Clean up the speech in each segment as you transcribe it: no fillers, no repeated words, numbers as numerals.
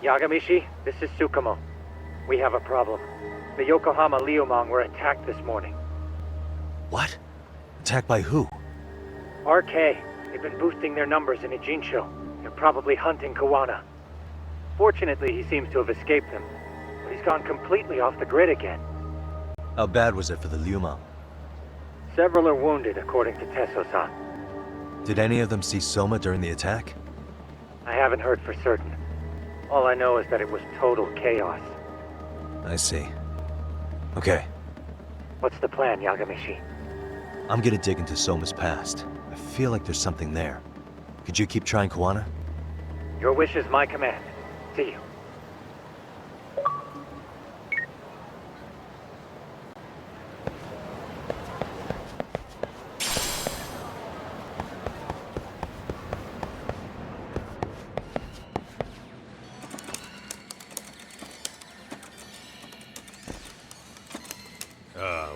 Yagamishi, this is Tsukumo. We have a problem. The Yokohama Liumang were attacked this morning. What? Attacked by who? RK. They've been boosting their numbers in Ejinsho. They're probably hunting Kawana. Fortunately, he seems to have escaped them, but he's gone completely off the grid again. How bad was it for the Liumang? Several are wounded, according to Tesso-san. Did any of them see Soma during the attack? I haven't heard for certain. All I know is that it was total chaos. I see. Okay, What's the plan, Yagamishi? I'm gonna dig into Soma's past. I feel like there's something there. Could you keep trying Kawana? Your wish is my command. See you.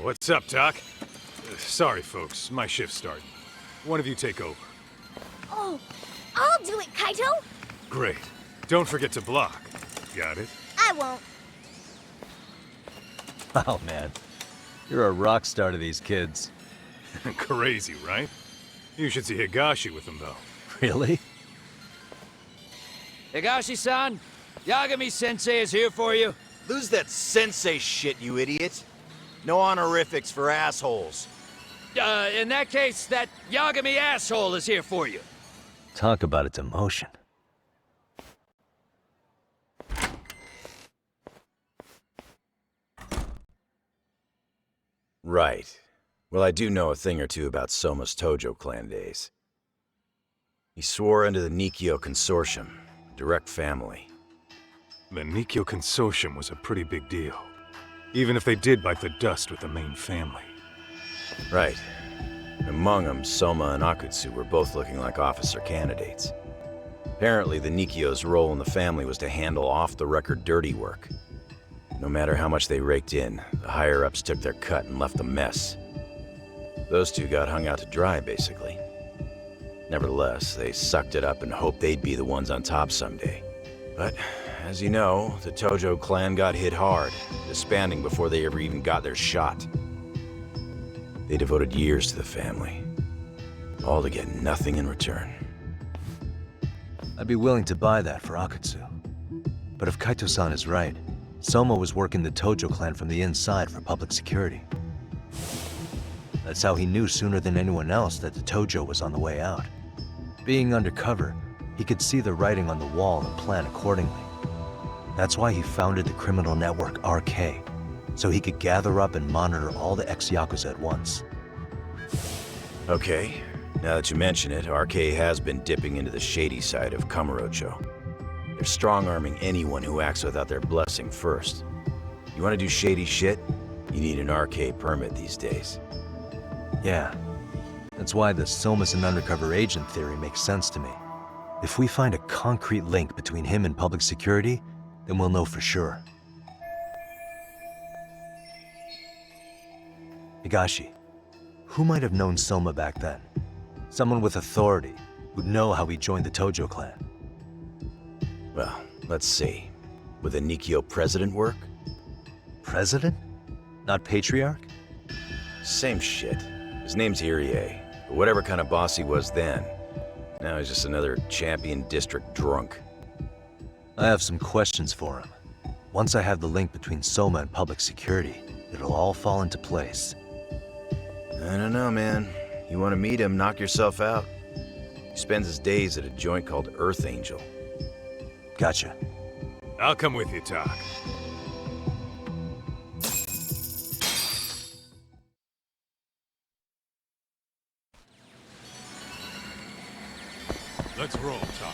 What's up, Doc? Sorry, folks. My shift's starting. One of you take over. Oh, I'll do it, Kaito! Great. Don't forget to block. Got it? I won't. Oh man, you're a rock star to these kids. Crazy, right? You should see Higashi with them, though. Really? Higashi-san, Yagami-sensei is here for you. Lose that sensei shit, you idiot. No honorifics for assholes. In that case, that Yagami asshole is here for you. Talk about a demotion. Right. Well, I do know a thing or two about Soma's Tojo clan days. He swore into the Nikyo Consortium, direct family. The Nikyo Consortium was a pretty big deal. Even if they did bite the dust with the main family. Right. Among them, Soma and Akutsu were both looking like officer candidates. Apparently, the Nikyo's role in the family was to handle off-the-record dirty work. No matter how much they raked in, the higher-ups took their cut and left a mess. Those two got hung out to dry, basically. Nevertheless, they sucked it up and hoped they'd be the ones on top someday. But, as you know, the Tojo clan got hit hard, disbanding before they ever even got their shot. They devoted years to the family, all to get nothing in return. I'd be willing to buy that for Akutsu. But if Kaito-san is right, Soma was working the Tojo clan from the inside for public security. That's how he knew sooner than anyone else that the Tojo was on the way out. Being undercover, he could see the writing on the wall and plan accordingly. That's why he founded the criminal network RK, so he could gather up and monitor all the ex-Yakuza at once. Okay, now that you mention it, RK has been dipping into the shady side of Kamurocho. They're strong-arming anyone who acts without their blessing first. You want to do shady shit? You need an RK permit these days. Yeah, that's why the Soma's an undercover agent theory makes sense to me. If we find a concrete link between him and public security, then we'll know for sure. Higashi, who might have known Soma back then? Someone with authority, who'd know how he joined the Tojo clan. Well, let's see. Would the Nikyo president work? President? Not patriarch? Same shit. His name's Irie, but whatever kind of boss he was then, now he's just another champion district drunk. I have some questions for him. Once I have the link between Soma and public security, it'll all fall into place. I don't know, man. You want to meet him, knock yourself out. He spends his days at a joint called Earth Angel. Gotcha. I'll come with you, Doc. Let's roll, Doc.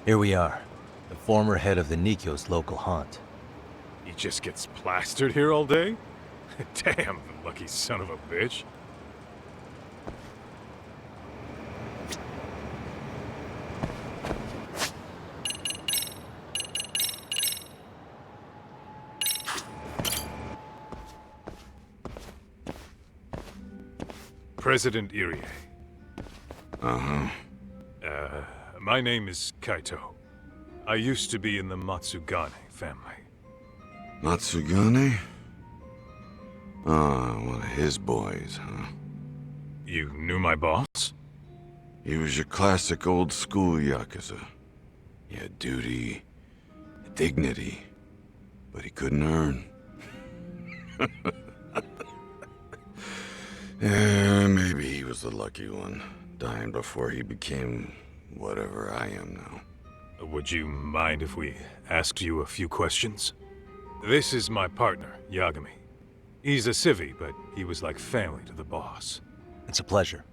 Here we are, the former head of the Nikyo's local haunt. He just gets plastered here all day? Damn, the lucky son of a bitch. President Irie. Uh-huh. My name is Kaito. I used to be in the Matsugane family. Matsugane? Ah, one of his boys, huh? You knew my boss? He was your classic old school Yakuza. He had duty, dignity, but he couldn't earn. Yeah, maybe he was the lucky one, dying before he became whatever I am now. Would you mind if we asked you a few questions? This is my partner, Yagami. He's a civvy, but he was like family to the boss. It's a pleasure.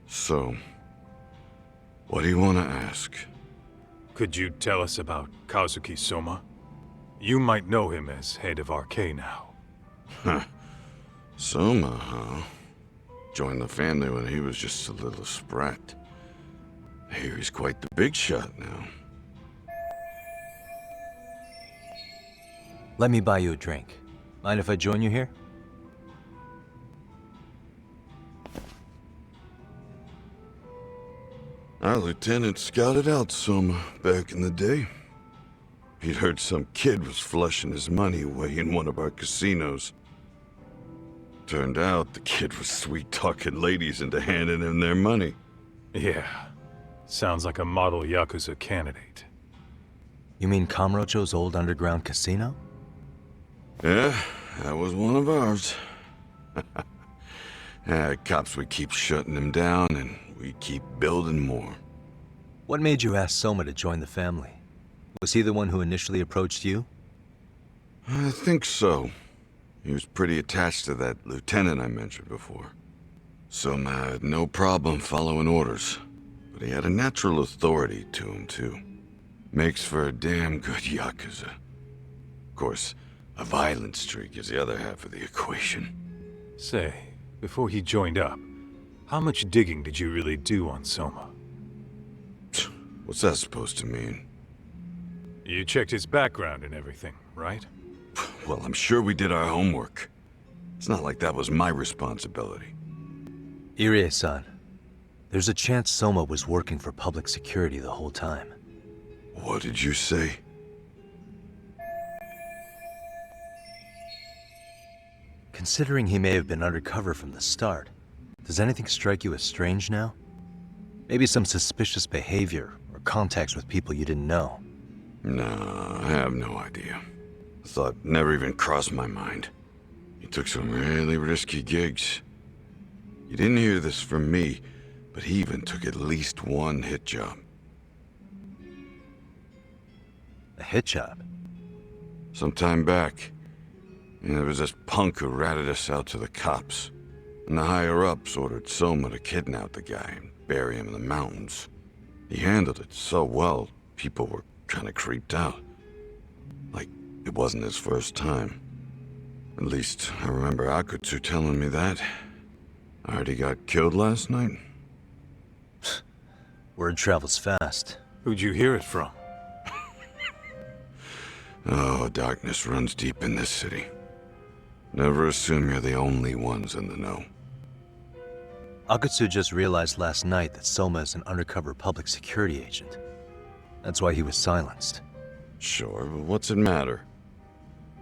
So, what do you want to ask? Could you tell us about Kazuki Soma? You might know him as head of RK now. Huh. Soma, huh? Joined the family when he was just a little sprat. I hear he's quite the big shot now. Let me buy you a drink. Mind if I join you here? Our lieutenant scouted out Soma back in the day. He'd heard some kid was flushing his money away in one of our casinos. Turned out the kid was sweet-talking ladies into handing him their money. Yeah. Sounds like a model Yakuza candidate. You mean Kamurocho's old underground casino? Yeah, that was one of ours. Cops would keep shutting him down, and we keep building more. What made you ask Soma to join the family? Was he the one who initially approached you? I think so. He was pretty attached to that lieutenant I mentioned before. Soma had no problem following orders, but he had a natural authority to him, too. Makes for a damn good Yakuza. Of course, a violent streak is the other half of the equation. Say, before he joined up, how much digging did you really do on Soma? What's that supposed to mean? You checked his background and everything, right? Well, I'm sure we did our homework. It's not like that was my responsibility. Irie-san, there's a chance Soma was working for public security the whole time. What did you say? Considering he may have been undercover from the start, does anything strike you as strange now? Maybe some suspicious behavior or contacts with people you didn't know. No, I have no idea. Thought never even crossed my mind. He took some really risky gigs. You didn't hear this from me, but he even took at least one hit job. A hit job? Some time back, there was this punk who ratted us out to the cops. And the higher-ups ordered Soma to kidnap the guy and bury him in the mountains. He handled it so well, people were kind of creeped out. Like, it wasn't his first time. At least, I remember Akutsu telling me that. I heard he got killed last night. Word travels fast. Who'd you hear it from? Oh, darkness runs deep in this city. Never assume you're the only ones in the know. Akutsu just realized last night that Soma is an undercover public security agent. That's why he was silenced. Sure, but what's it matter?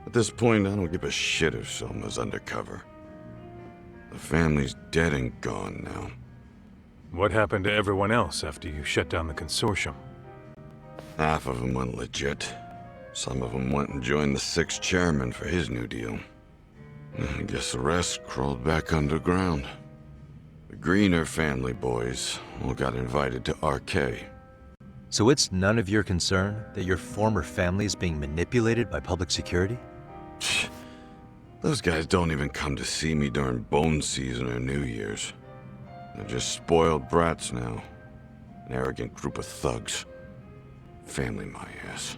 At this point, I don't give a shit if Soma's undercover. The family's dead and gone now. What happened to everyone else after you shut down the consortium? Half of them went legit. Some of them went and joined the 6th chairman for his new deal. I guess the rest crawled back underground. The Greener family boys all got invited to RK. So it's none of your concern that your former family is being manipulated by public security? Those guys don't even come to see me during bone season or New Year's. They're just spoiled brats now. An arrogant group of thugs. Family my ass.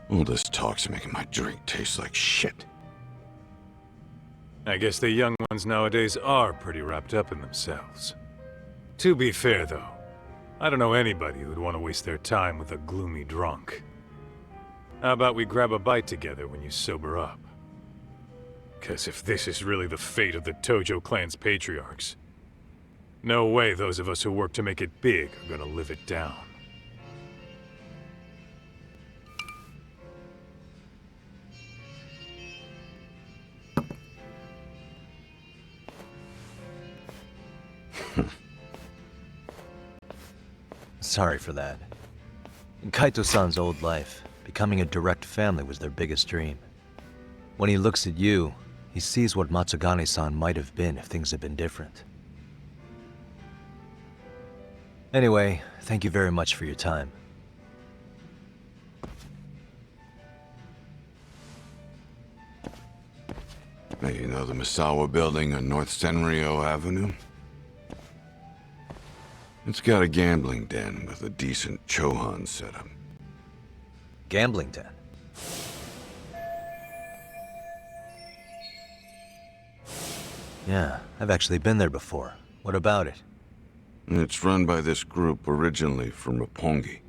All this talk's making my drink taste like shit. I guess the young ones nowadays are pretty wrapped up in themselves. To be fair, though, I don't know anybody who'd want to waste their time with a gloomy drunk. How about we grab a bite together when you sober up? 'Cause if this is really the fate of the Tojo clan's patriarchs, no way those of us who work to make it big are gonna live it down. Sorry for that. In Kaito-san's old life, becoming a direct family was their biggest dream. When he looks at you, he sees what Matsugane-san might have been if things had been different. Anyway, thank you very much for your time. Hey, you know the Misawa building on North Senryo Avenue? It's got a gambling den with a decent Chohan setup. Gambling den. Yeah, I've actually been there before. What about it? It's run by this group originally from Roppongi.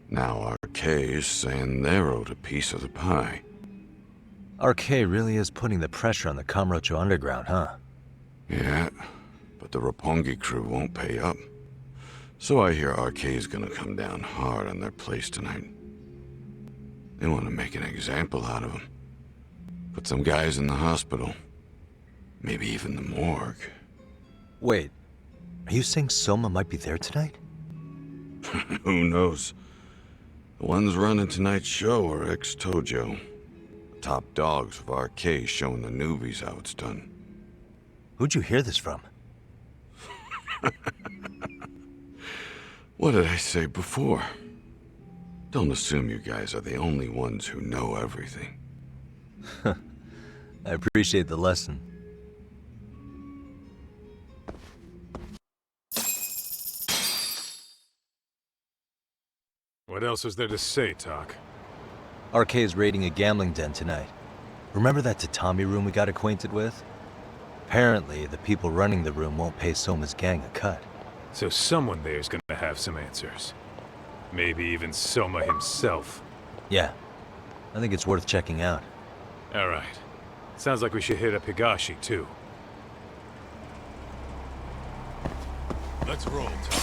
Now RK is saying they're owed a piece of the pie. RK really is putting the pressure on the Kamurocho Underground, huh? Yeah, but the Roppongi crew won't pay up. So I hear RK is gonna come down hard on their place tonight. They want to make an example out of them. Put some guys in the hospital. Maybe even the morgue. Wait, are you saying Soma might be there tonight? Who knows? The ones running tonight's show are ex-Tojo. Top dogs of RK showing the newbies how it's done. Who'd you hear this from? What did I say before? Don't assume you guys are the only ones who know everything. I appreciate the lesson. What else is there to say, Tak? RK is raiding a gambling den tonight. Remember that tatami room we got acquainted with? Apparently, the people running the room won't pay Soma's gang a cut. So someone there's gonna have some answers. Maybe even Soma himself. Yeah, I think it's worth checking out. Alright. Sounds like we should hit up Higashi, too. Let's roll, Tak.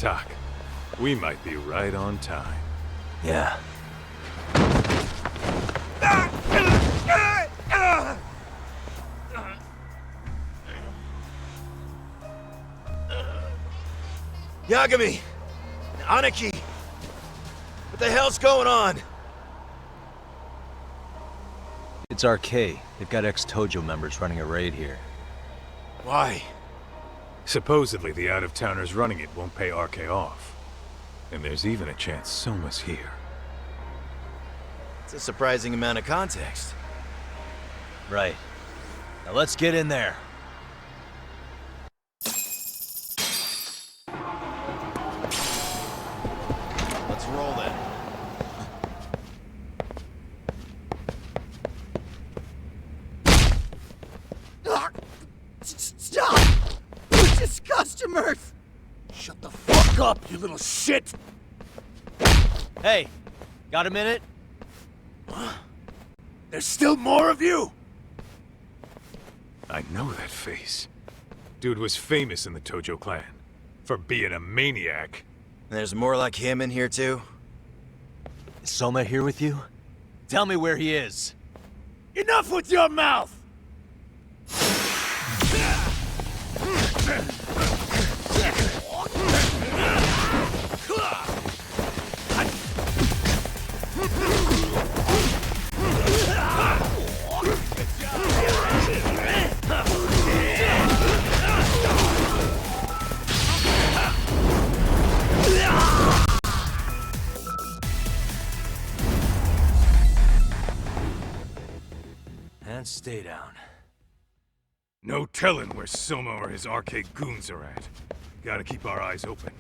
Tak, we might be right on time. Yeah. Yagami! Aniki! What the hell's going on? It's RK. They've got ex-Tojo members running a raid here. Why? Supposedly, the out-of-towners running it won't pay RK off. And there's even a chance Soma's here. It's a surprising amount of context. Right. Now let's get in there. Let's roll then. Stop! We're just customers! Shut the fuck up, you little shit! Hey, got a minute? There's still more of you? I know that face. Dude was famous in the Tojo clan. For being a maniac. There's more like him in here too? Is Soma here with you? Tell me where he is. Enough with your mouth! And stay down. No telling where Soma or his arcade goons are at. Gotta keep our eyes open.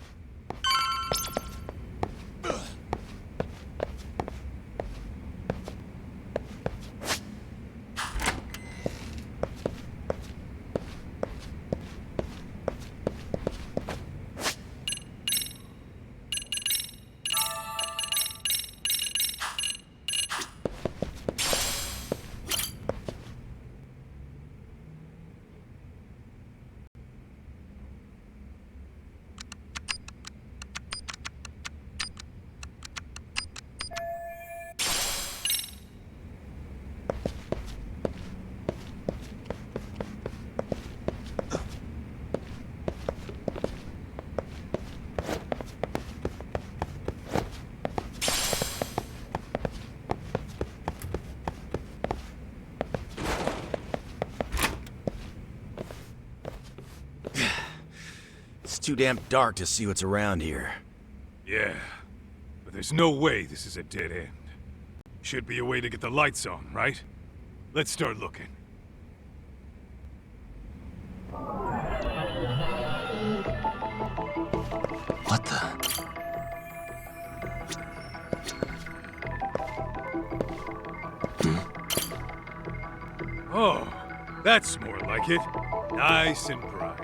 It's too damn dark to see what's around here. Yeah, but there's no way this is a dead end. Should be a way to get the lights on, right? Let's start looking. What the? Oh, that's more like it. Nice and bright.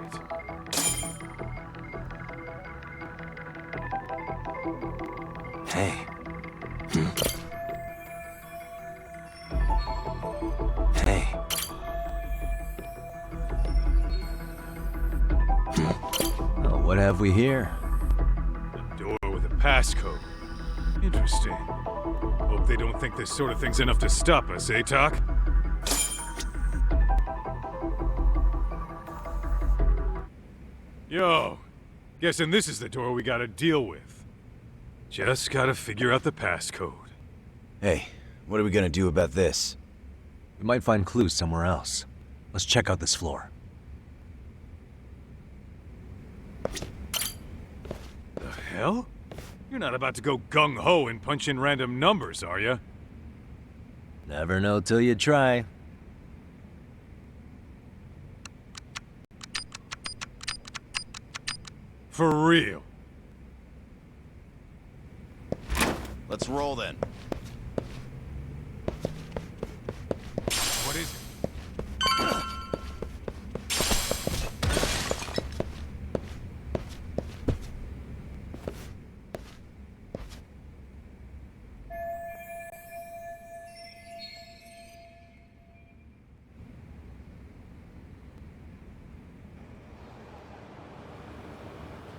Hey. Hey. Oh, what have we here? A door with a passcode. Interesting. Hope they don't think this sort of thing's enough to stop us, eh, Talk? Yo, guessing this is the door we gotta deal with. Just gotta figure out the passcode. Hey, what are we gonna do about this? We might find clues somewhere else. Let's check out this floor. The hell? You're not about to go gung-ho and punch in random numbers, are you? Never know till you try. For real. Let's roll then. What is it?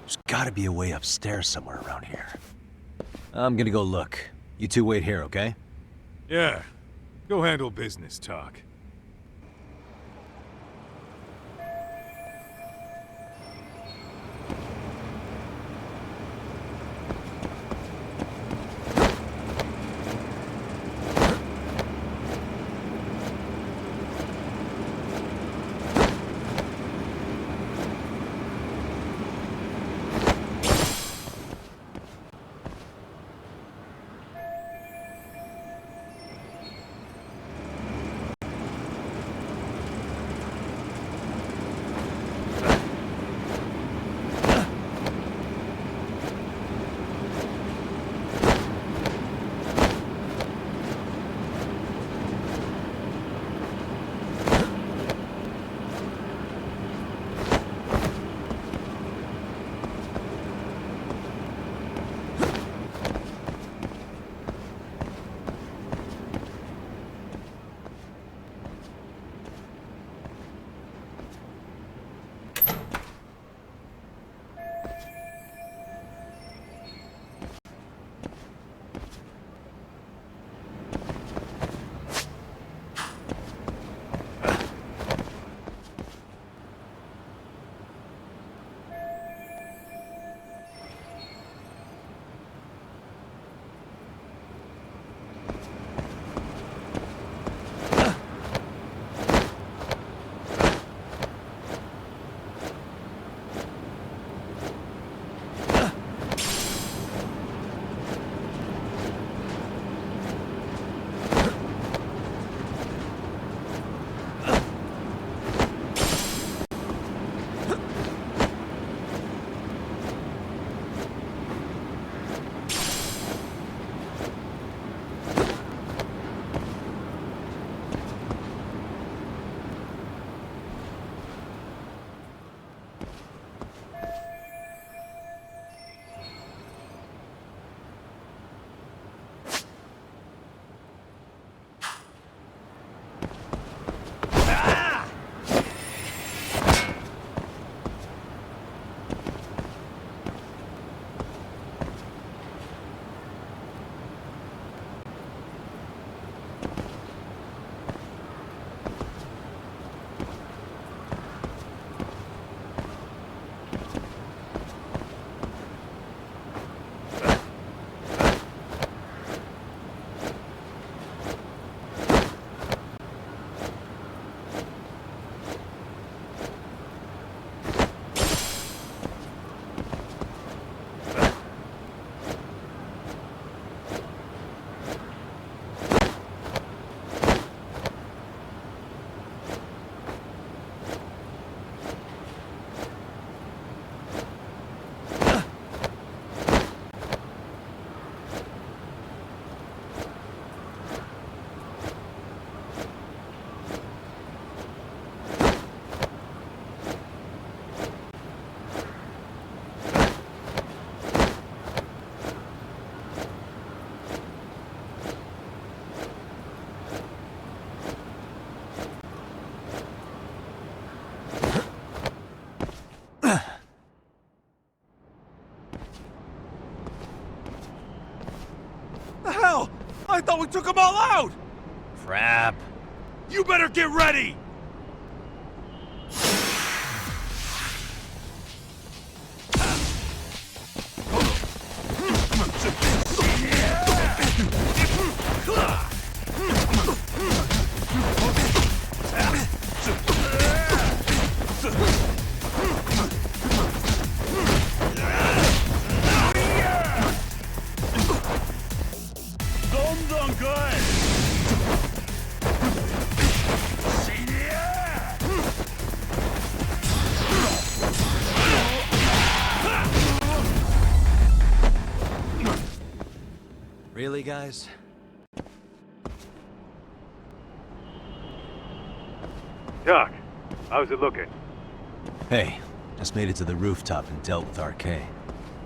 There's gotta be a way upstairs somewhere around here. I'm gonna go look. You two wait here, okay? Yeah. Go handle business, Talk. I thought we took them all out! Crap. You better get ready! Really, guys? Doc, how's it looking? Hey, just made it to the rooftop and dealt with RK.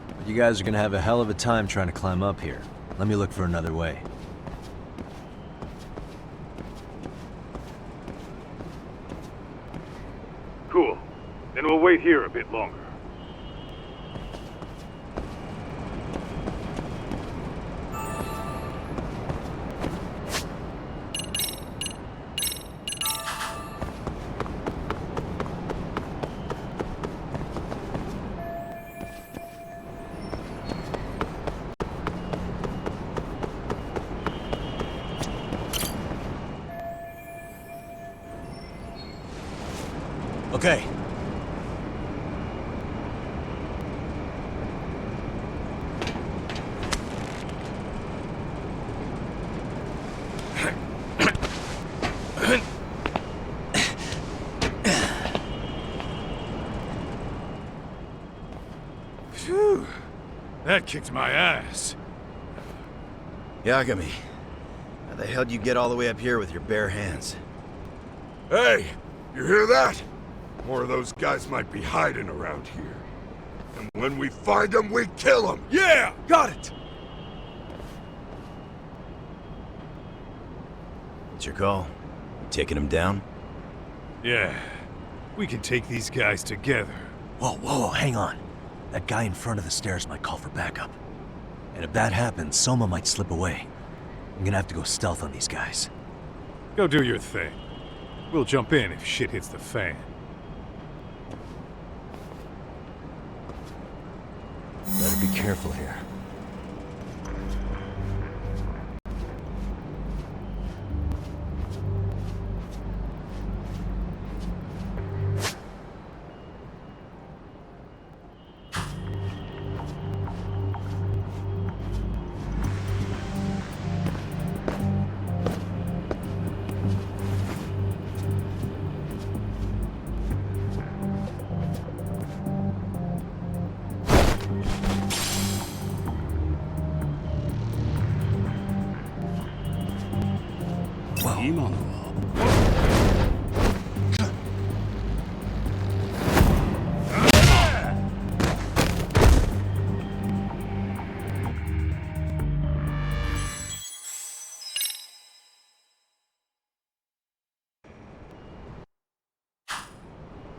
But you guys are gonna have a hell of a time trying to climb up here. Let me look for another way. Cool. Then we'll wait here a bit longer. Okay. Phew. That kicked my ass. Yagami, how the hell do you get all the way up here with your bare hands? Hey, you hear that? More of those guys might be hiding around here. And when we find them, we kill them! Yeah! Got it! What's your call? You taking him down? Yeah. We can take these guys together. Whoa, whoa, hang on. That guy in front of the stairs might call for backup. And if that happens, Soma might slip away. I'm gonna have to go stealth on these guys. Go do your thing. We'll jump in if shit hits the fan. Better be careful here.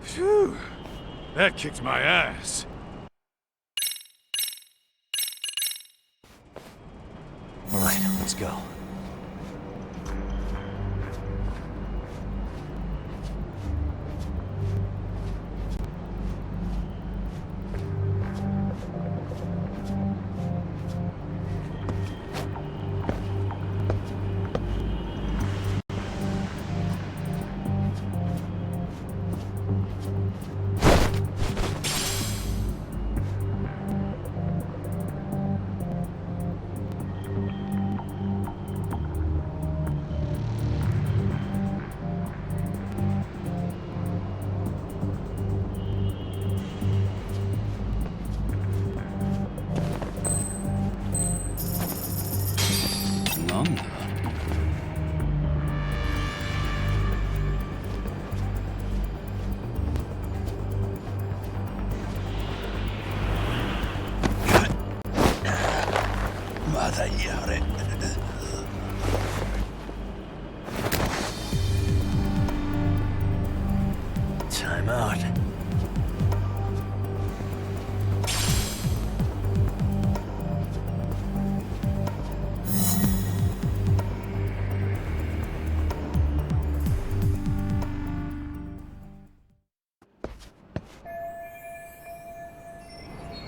Phew. That kicked my ass. All right, let's go. Time out.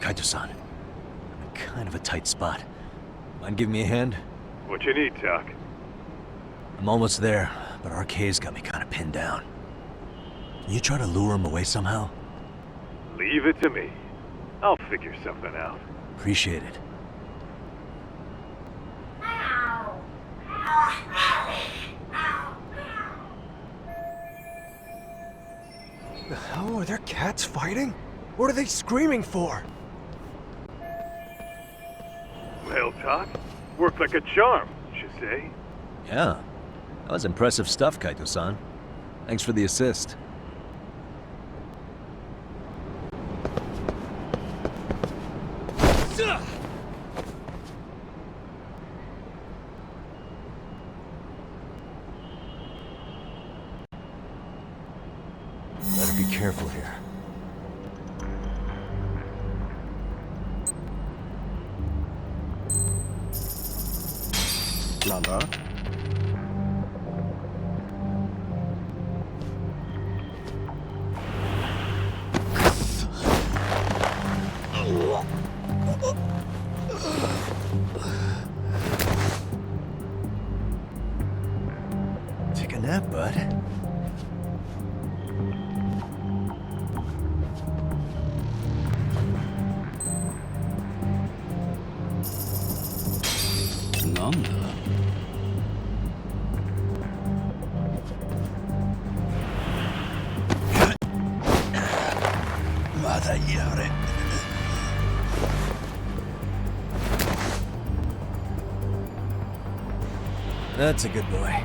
Kaito-san. I'm in kind of a tight spot. Mind giving me a hand? What you need, Doc? I'm almost there, but RK's got me kind of pinned down. Can you try to lure him away somehow? Leave it to me. I'll figure something out. Appreciate it. The hell? Are there cats fighting? What are they screaming for? Well, Doc, worked like a charm, you say? Yeah. That was impressive stuff, Kaito-san. Thanks for the assist. Better be careful here. Nanda? Take a nap, bud. Nanda? That's a good boy.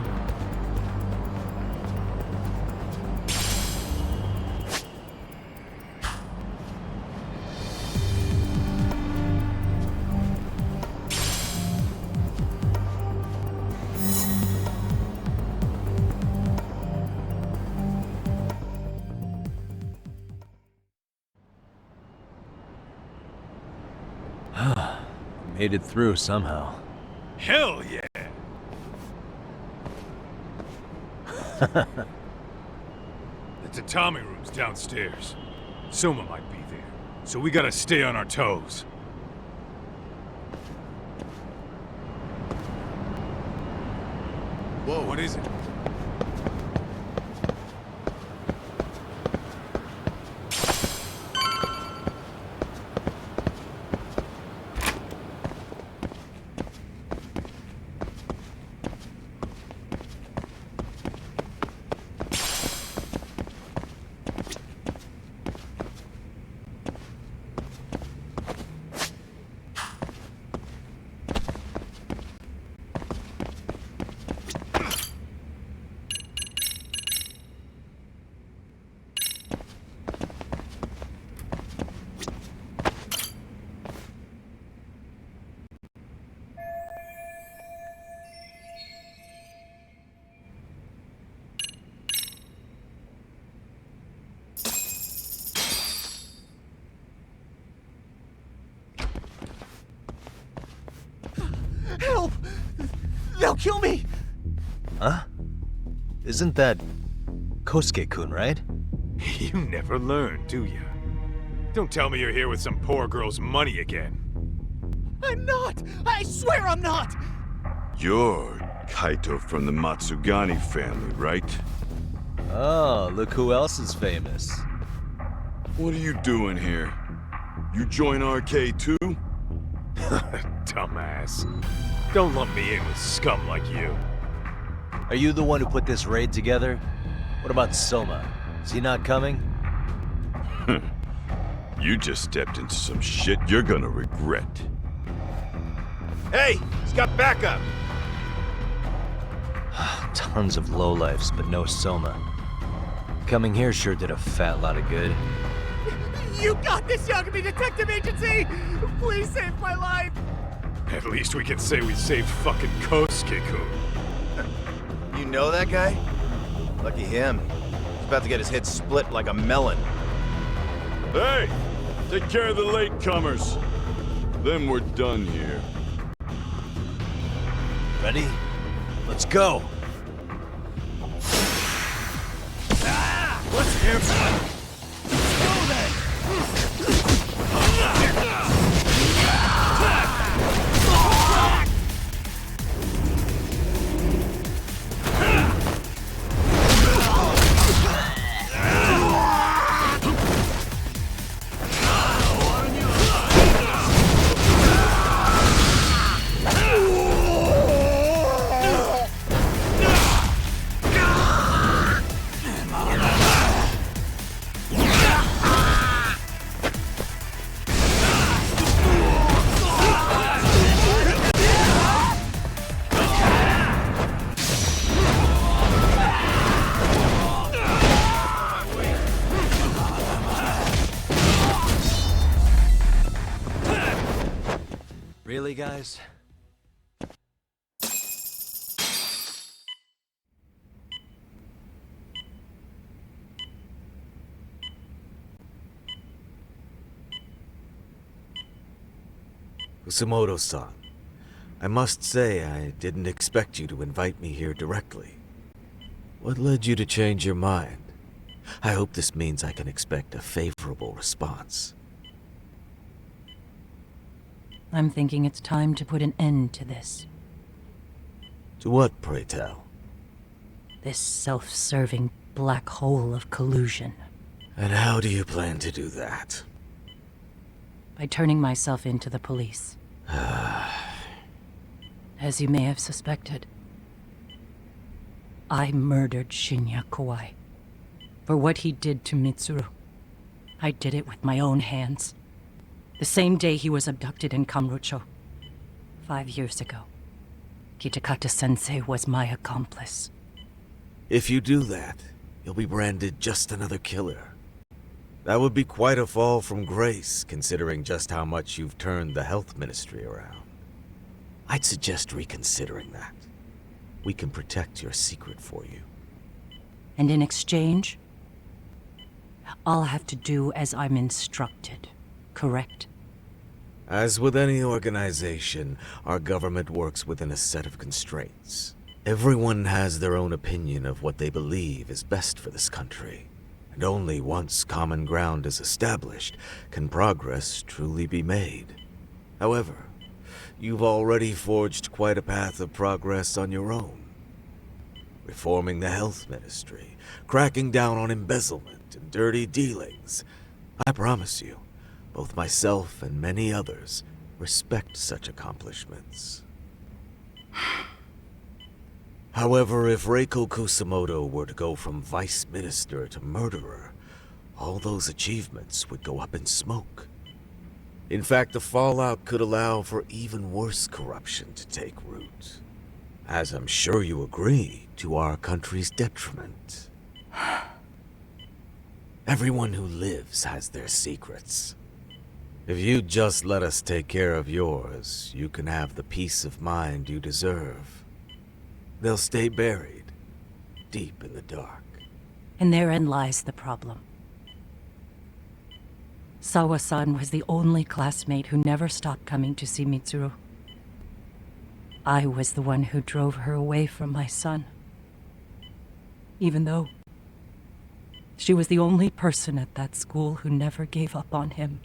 Made it through somehow. Hell yeah! The tatami room's downstairs. Soma might be there, so we gotta stay on our toes. Whoa, what is it? Help! They'll kill me! Huh? Isn't that Kosuke-kun, right? You never learn, do you? Don't tell me you're here with some poor girl's money again. I'm not! I swear I'm not! You're Kaito from the Matsugani family, right? Oh, look who else is famous. What are you doing here? You join RK too? Dumbass. Don't lump me in with scum like you. Are you the one who put this raid together? What about Soma? Is he not coming? You just stepped into some shit you're gonna regret. Hey, he's got backup. Tons of lowlifes, but no Soma. Coming here sure did a fat lot of good. You got this, Yagami Detective Agency! Please save my life! At least we can say we saved fucking Kosuke-kun. You know that guy? Lucky him. He's about to get his head split like a melon. Hey! Take care of the latecomers. Then we're done here. Ready? Let's go! Let's have fun! Let's go then! early, guys? Kusumoto-san, I must say I didn't expect you to invite me here directly. What led you to change your mind? I hope this means I can expect a favorable response. I'm thinking it's time to put an end to this. To what, pray tell? This self-serving black hole of collusion. And how do you plan to do that? By turning myself into the police. As you may have suspected, I murdered Shinya Kawai. For what he did to Mitsuru. I did it with my own hands. The same day he was abducted in Kamurocho. 5 years ago. Kitakata-sensei was my accomplice. If you do that, you'll be branded just another killer. That would be quite a fall from grace, considering just how much you've turned the health ministry around. I'd suggest reconsidering that. We can protect your secret for you. And in exchange, I'll have to do as I'm instructed, correct? As with any organization, our government works within a set of constraints. Everyone has their own opinion of what they believe is best for this country. And only once common ground is established can progress truly be made. However, you've already forged quite a path of progress on your own. Reforming the health ministry, cracking down on embezzlement and dirty dealings. I promise you, both myself and many others respect such accomplishments. However, if Reiko Kusumoto were to go from vice minister to murderer, all those achievements would go up in smoke. In fact, the fallout could allow for even worse corruption to take root. As I'm sure you agree, to our country's detriment. Everyone who lives has their secrets. If you'd just let us take care of yours, you can have the peace of mind you deserve. They'll stay buried, deep in the dark. And therein lies the problem. Sawa-san was the only classmate who never stopped coming to see Mitsuru. I was the one who drove her away from my son. Even though she was the only person at that school who never gave up on him.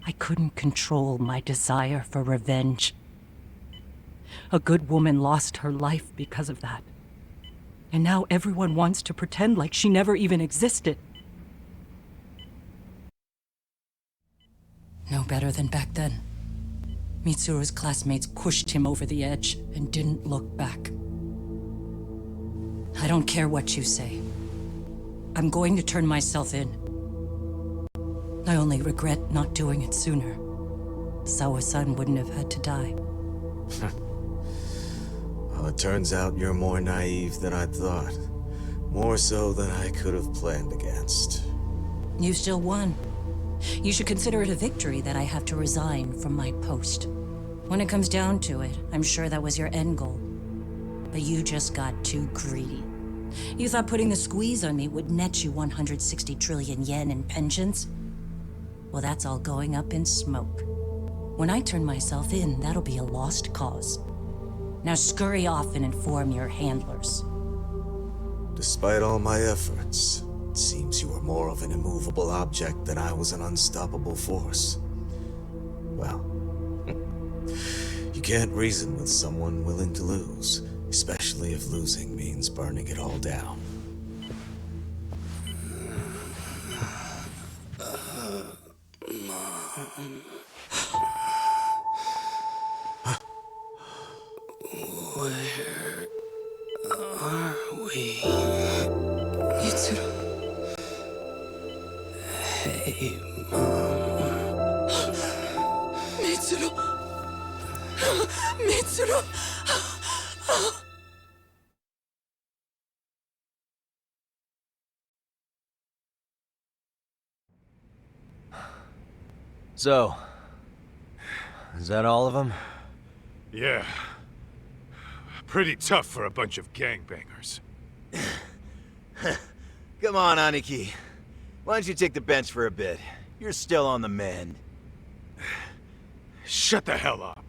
I couldn't control my desire for revenge. A good woman lost her life because of that. And now everyone wants to pretend like she never even existed. No better than back then. Mitsuru's classmates pushed him over the edge and didn't look back. I don't care what you say. I'm going to turn myself in. I only regret not doing it sooner. Sawa-san wouldn't have had to die. Well, it turns out you're more naive than I thought. More so than I could have planned against. You still won. You should consider it a victory that I have to resign from my post. When it comes down to it, I'm sure that was your end goal. But you just got too greedy. You thought putting the squeeze on me would net you 160 trillion yen in pensions? Well, that's all going up in smoke. When I turn myself in, that'll be a lost cause. Now scurry off and inform your handlers. Despite all my efforts, it seems you are more of an immovable object than I was an unstoppable force. Well, you can't reason with someone willing to lose, especially if losing means burning it all down. Where are we? Mitsuru. Hey, Mom. Mitsuru! Mitsuru! So, Is that all of them? Yeah. Pretty tough for a bunch of gangbangers. Come on, Aniki. Why don't you take the bench for a bit? You're still on the mend. Shut the hell up.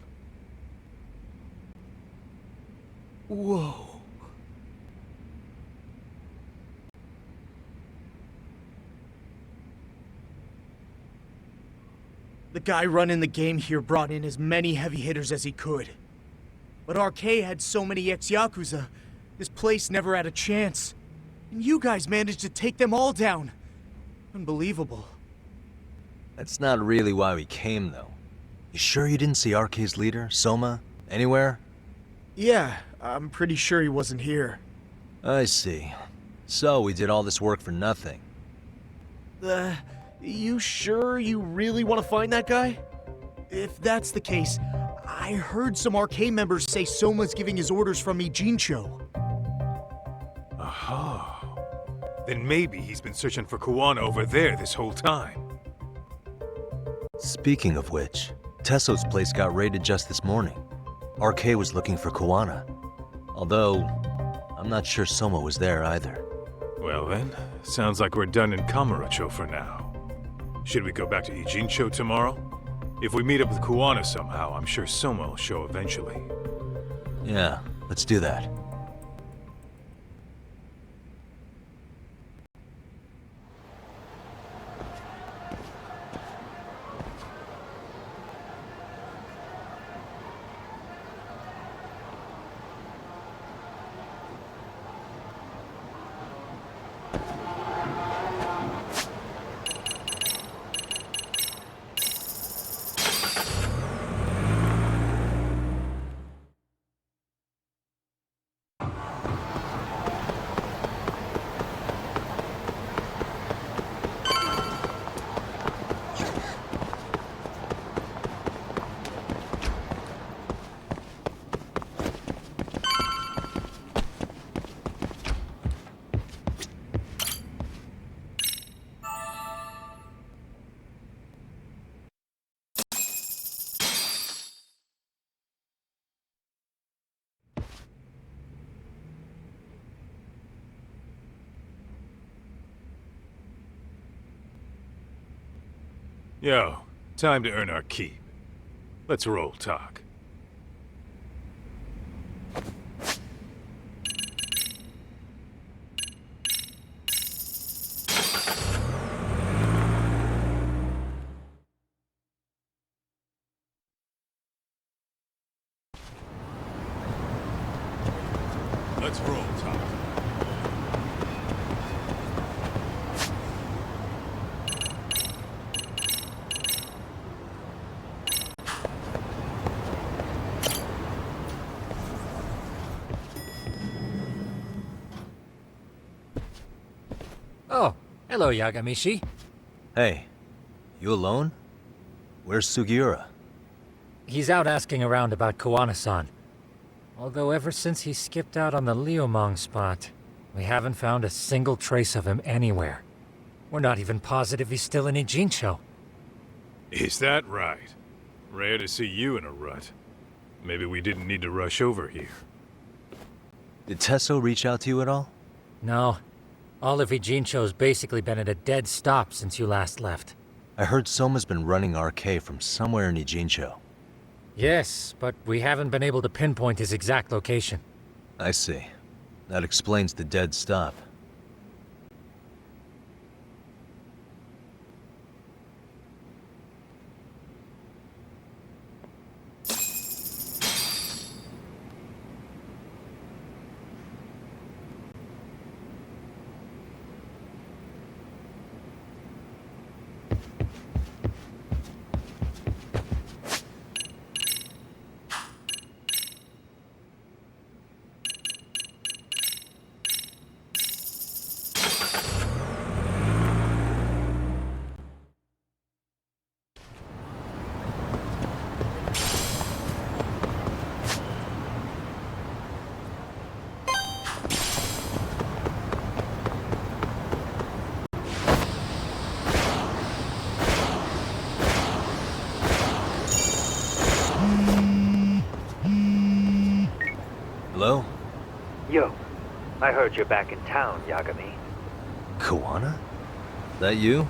Whoa. The guy running the game here brought in as many heavy hitters as he could. But RK had so many ex-Yakuza, this place never had a chance. And you guys managed to take them all down. Unbelievable. That's not really why we came, though. You sure you didn't see RK's leader, Soma, anywhere? Yeah, I'm pretty sure he wasn't here. I see. So we did all this work for nothing. You sure you really want to find that guy? If that's the case, I heard some RK members say Soma's giving his orders from Ijincho. Aha. Then maybe he's been searching for Kuwana over there this whole time. Speaking of which, Tesso's place got raided just this morning. RK was looking for Kuwana. Although, I'm not sure Soma was there either. Well then, sounds like we're done in Kamurocho for now. Should we go back to Ijincho tomorrow? If we meet up with Kuwana somehow, I'm sure Soma will show eventually. Yeah, let's do that. Yo, time to earn our keep. Let's roll talk. Let's roll talk. Oh, hello, Yagamishi. Hey, you alone? Where's Sugiura? He's out asking around about Kuwana-san. Although ever since he skipped out on the Liumang spot, we haven't found a single trace of him anywhere. We're not even positive he's still in Ijincho. Is that right? Rare to see you in a rut. Maybe we didn't need to rush over here. Did Tesso reach out to you at all? No. All of Ijincho's basically been at a dead stop since you last left. I heard Soma's been running RK from somewhere in Ijincho. Yes, but we haven't been able to pinpoint his exact location. I see. That explains the dead stop. Heard you're back in town, Yagami. Kawana? That you?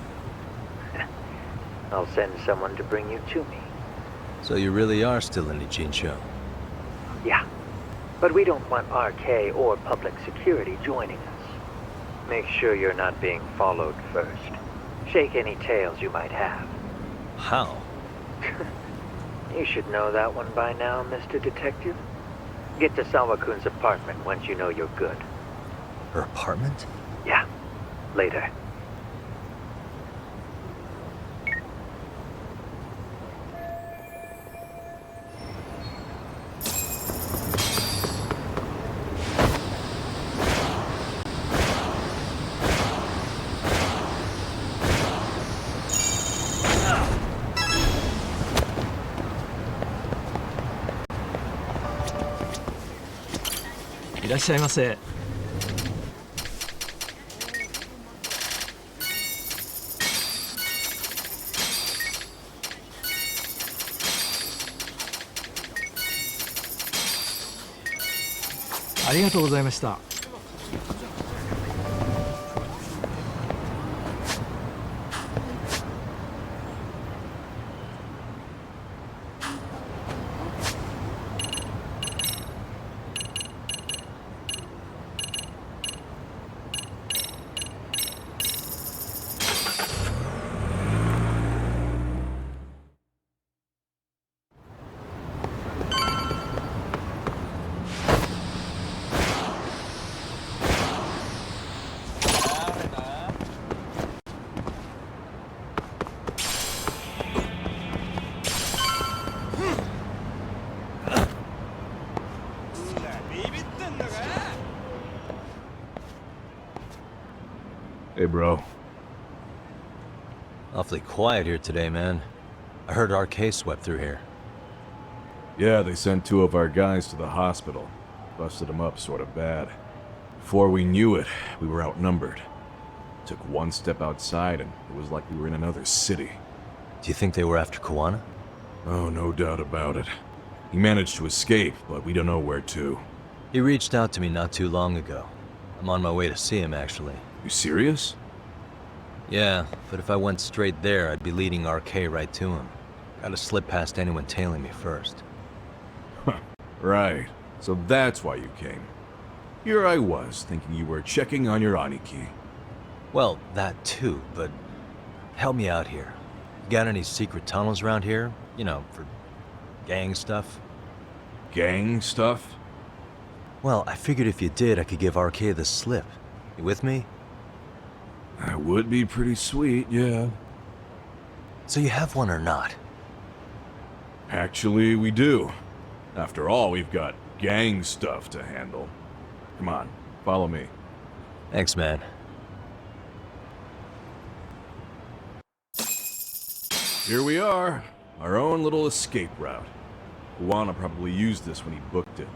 I'll send someone to bring you to me. So you really are still in Ijincho? Yeah, but we don't want RK or public security joining us. Make sure you're not being followed first. Shake any tails you might have. How? You should know that one by now, Mr. Detective. Get to Sawa-kun's apartment once you know you're good. Her apartment? Yeah, later. Hey, bro. Awfully quiet here today, man. I heard RK swept through here. Yeah, they sent 2 of our guys to the hospital. Busted them up sort of bad. Before we knew it, we were outnumbered. Took one step outside and it was like we were in another city. Do you think they were after Kawana? Oh, no doubt about it. He managed to escape, but we don't know where to. He reached out to me not too long ago. I'm on my way to see him, actually. You serious? Yeah, but if I went straight there, I'd be leading RK right to him. Gotta slip past anyone tailing me first. Right. So that's why you came. Here I was, thinking you were checking on your Aniki. Well, that too, but help me out here. You got any secret tunnels around here? You know, for gang stuff? Gang stuff? Well, I figured if you did, I could give RK the slip. You with me? That would be pretty sweet, yeah. So you have one or not? Actually, we do. After all, we've got gang stuff to handle. Come on, follow me. Thanks, man. Here we are. Our own little escape route. Kawana probably used this when he booked it.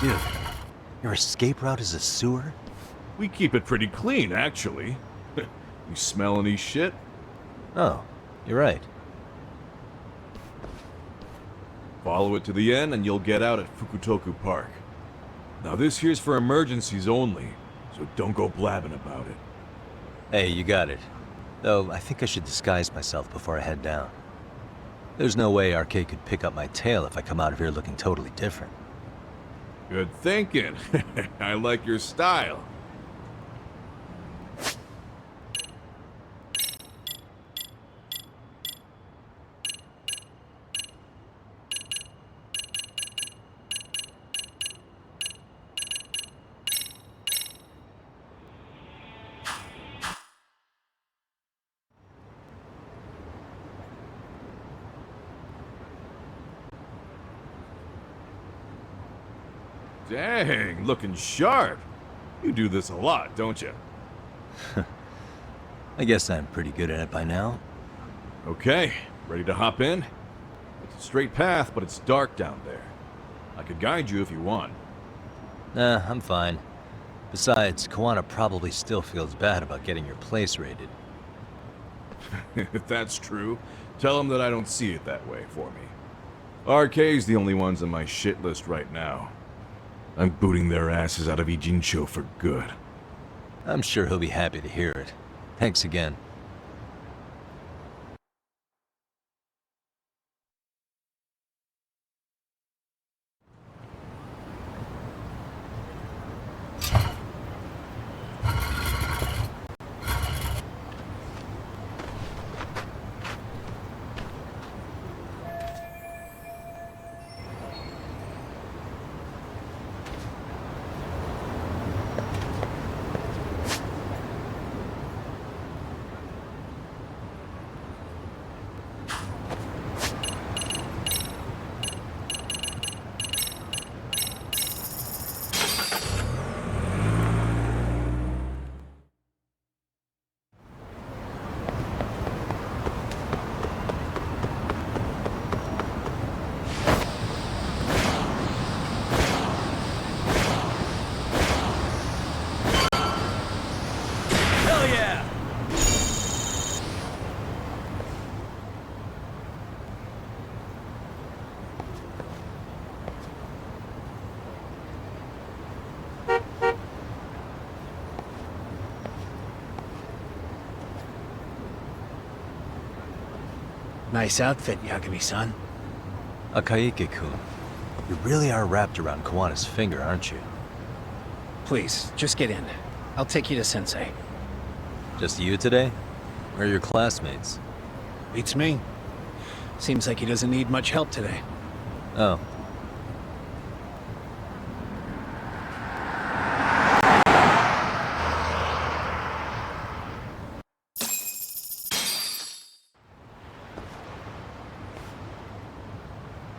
Dude, your escape route is a sewer? We keep it pretty clean, actually. You smell any shit? Oh, you're right. Follow it to the end and you'll get out at Fukutoku Park. Now this here's for emergencies only, so don't go blabbing about it. Hey, you got it. Though, I think I should disguise myself before I head down. There's no way RK could pick up my tail if I come out of here looking totally different. Good thinking. I like your style. Dang, looking sharp. You do this a lot, don't you? I guess I'm pretty good at it by now. Okay, ready to hop in? It's a straight path, but it's dark down there. I could guide you if you want. Nah, I'm fine. Besides, Kawana probably still feels bad about getting your place raided. If that's true, tell him that I don't see it that way for me. RK's the only ones on my shit list right now. I'm booting their asses out of Ijincho for good. I'm sure he'll be happy to hear it. Thanks again. Nice outfit, Yagami-san. Akaike-kun, you really are wrapped around Kawana's finger, aren't you? Please, just get in. I'll take you to Sensei. Just you today? Where are your classmates? Beats me. Seems like he doesn't need much help today. Oh.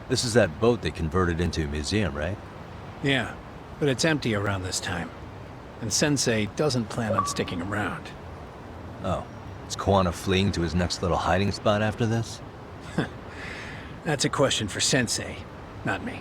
This is that boat they converted into a museum, right? Yeah, but it's empty around this time. And Sensei doesn't plan on sticking around. Oh. Is Kawana fleeing to his next little hiding spot after this? That's a question for Sensei, not me.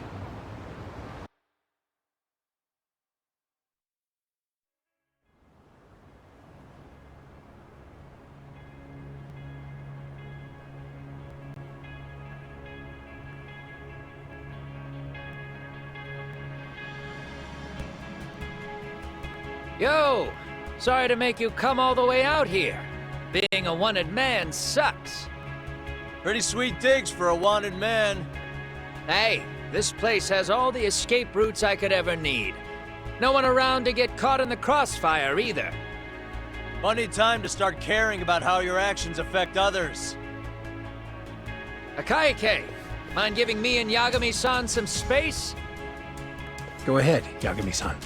Yo! Sorry to make you come all the way out here. Being a wanted man sucks. Pretty sweet digs for a wanted man. Hey, this place has all the escape routes I could ever need. No one around to get caught in the crossfire either. Funny time to start caring about how your actions affect others. Akaike, mind giving me and Yagami-san some space? Go ahead, Yagami-san.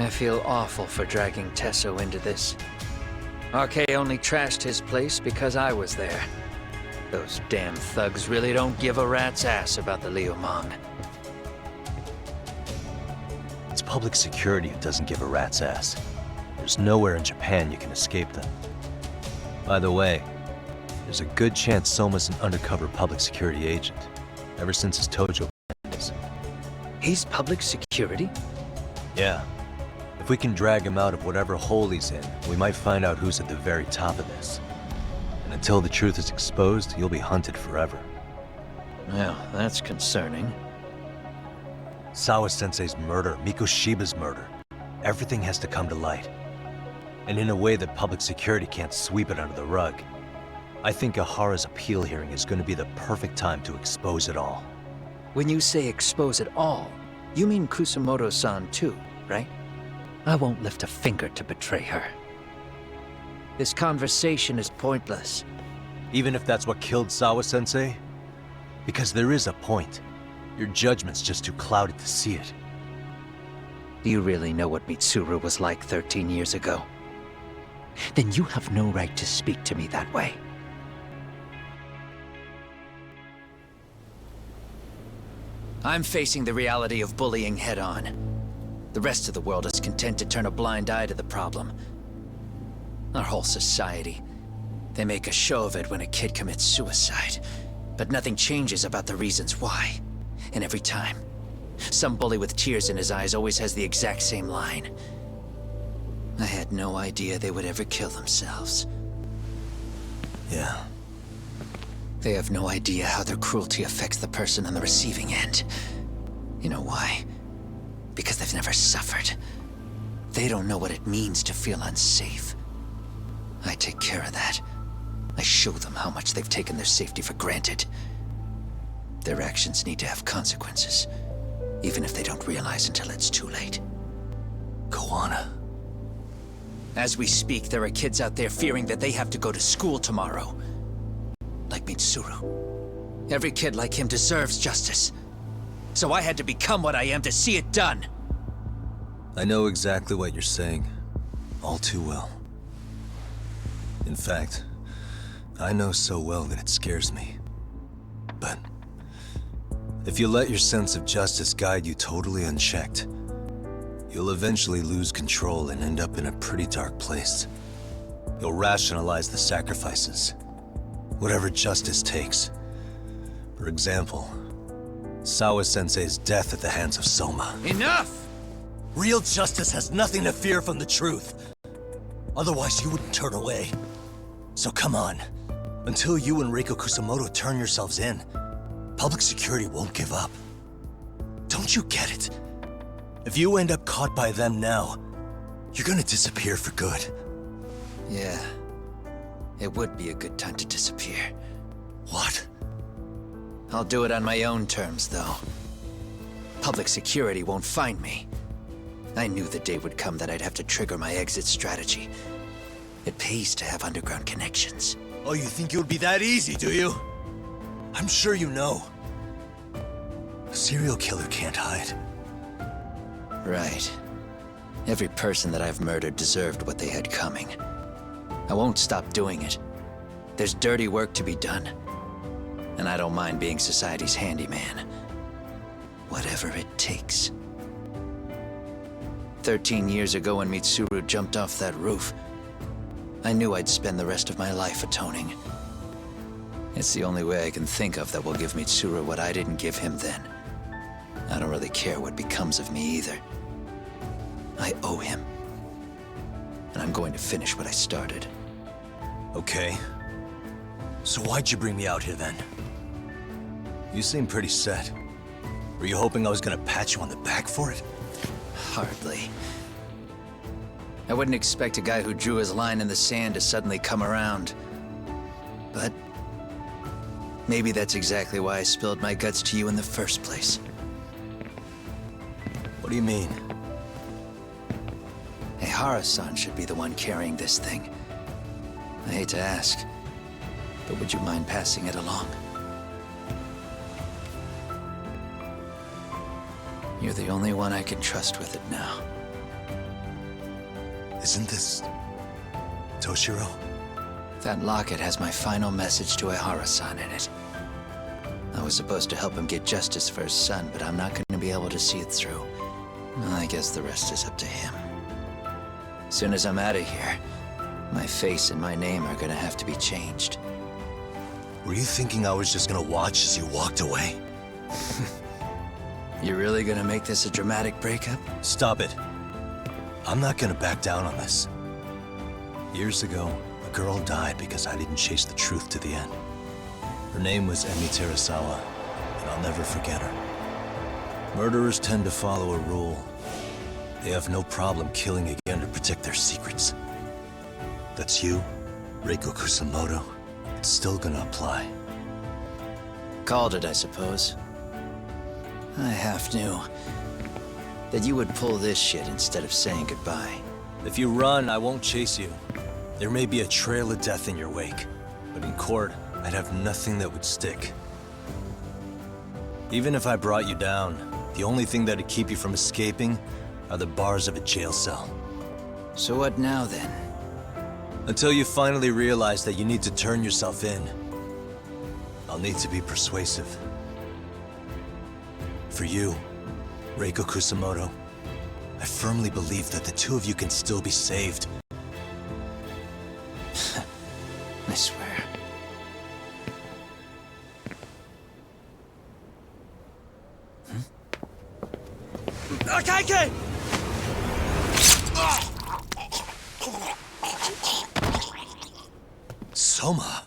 I feel awful for dragging Tesso into this. RK only trashed his place because I was there. Those damn thugs really don't give a rat's ass about the Liumang. It's public security who doesn't give a rat's ass. There's nowhere in Japan you can escape them. By the way, there's a good chance Soma's an undercover public security agent, ever since his Tojo days. He's public security? Yeah. If we can drag him out of whatever hole he's in, we might find out who's at the very top of this. And until the truth is exposed, you'll be hunted forever. Well, that's concerning. Sawa-sensei's murder, Mikoshiba's murder. Everything has to come to light. And in a way that public security can't sweep it under the rug. I think Ahara's appeal hearing is going to be the perfect time to expose it all. When you say expose it all, you mean Kusumoto-san too, right? I won't lift a finger to betray her. This conversation is pointless. Even if that's what killed Sawa-sensei? Because there is a point. Your judgment's just too clouded to see it. Do you really know what Mitsuru was like 13 years ago? then you have no right to speak to me that way. I'm facing the reality of bullying head-on. The rest of the world is content to turn a blind eye to the problem. Our whole society. They make a show of it when a kid commits suicide, but nothing changes about the reasons why. And every time, some bully with tears in his eyes always has the exact same line. I had no idea they would ever kill themselves. Yeah. They have no idea how their cruelty affects the person on the receiving end. You know why? Because they've never suffered. They don't know what it means to feel unsafe. I take care of that. I show them how much they've taken their safety for granted. Their actions need to have consequences, even if they don't realize until it's too late. Kuwana. As we speak, there are kids out there fearing that they have to go to school tomorrow. Like Mitsuru. Every kid like him deserves justice. So I had to become what I am to see it done. I know exactly what you're saying. All too well. In fact, I know so well that it scares me. But if you let your sense of justice guide you totally unchecked, you'll eventually lose control and end up in a pretty dark place. You'll rationalize the sacrifices, whatever justice takes. For example, Sawa-sensei's death at the hands of Soma. Enough! Real justice has nothing to fear from the truth. Otherwise, you wouldn't turn away. So come on. Until you and Reiko Kusamoto turn yourselves in, public security won't give up. Don't you get it? If you end up caught by them now, you're gonna disappear for good. Yeah. It would be a good time to disappear. What? I'll do it on my own terms, though. Public security won't find me. I knew the day would come that I'd have to trigger my exit strategy. It pays to have underground connections. Oh, you think it would be that easy, do you? I'm sure you know. A serial killer can't hide. Right. Every person that I've murdered deserved what they had coming. I won't stop doing it. There's dirty work to be done. And I don't mind being society's handyman. Whatever it takes. 13 years ago when Mitsuru jumped off that roof, I knew I'd spend the rest of my life atoning. It's the only way I can think of that will give Mitsuru what I didn't give him then. I don't really care what becomes of me either. I owe him. And I'm going to finish what I started. Okay. So why'd you bring me out here then? You seem pretty set. Were you hoping I was gonna pat you on the back for it? Hardly. I wouldn't expect a guy who drew his line in the sand to suddenly come around. But maybe that's exactly why I spilled my guts to you in the first place. What do you mean? Ehara-san should be the one carrying this thing. I hate to ask, but would you mind passing it along? You're the only one I can trust with it now. Isn't this Toshiro? That locket has my final message to Ehara-san in it. I was supposed to help him get justice for his son, but I'm not going to be able to see it through. I guess the rest is up to him. As soon as I'm out of here, my face and my name are gonna have to be changed. Were you thinking I was just gonna watch as you walked away? You really gonna make this a dramatic breakup? Stop it. I'm not gonna back down on this. Years ago, a girl died because I didn't chase the truth to the end. Her name was Emi Terasawa, and I'll never forget her. Murderers tend to follow a rule. They have no problem killing again to protect their secrets. That's you, Reiko Kusamoto. It's still gonna apply. Called it, I suppose. I half knew that you would pull this shit instead of saying goodbye. If you run, I won't chase you. There may be a trail of death in your wake, but in court, I'd have nothing that would stick. Even if I brought you down, the only thing that'd keep you from escaping are the bars of a jail cell. So what now, then? Until you finally realize that you need to turn yourself in, I'll need to be persuasive. For you, Reiko Kusamoto, I firmly believe that the two of you can still be saved. I swear. Akaike! Soma!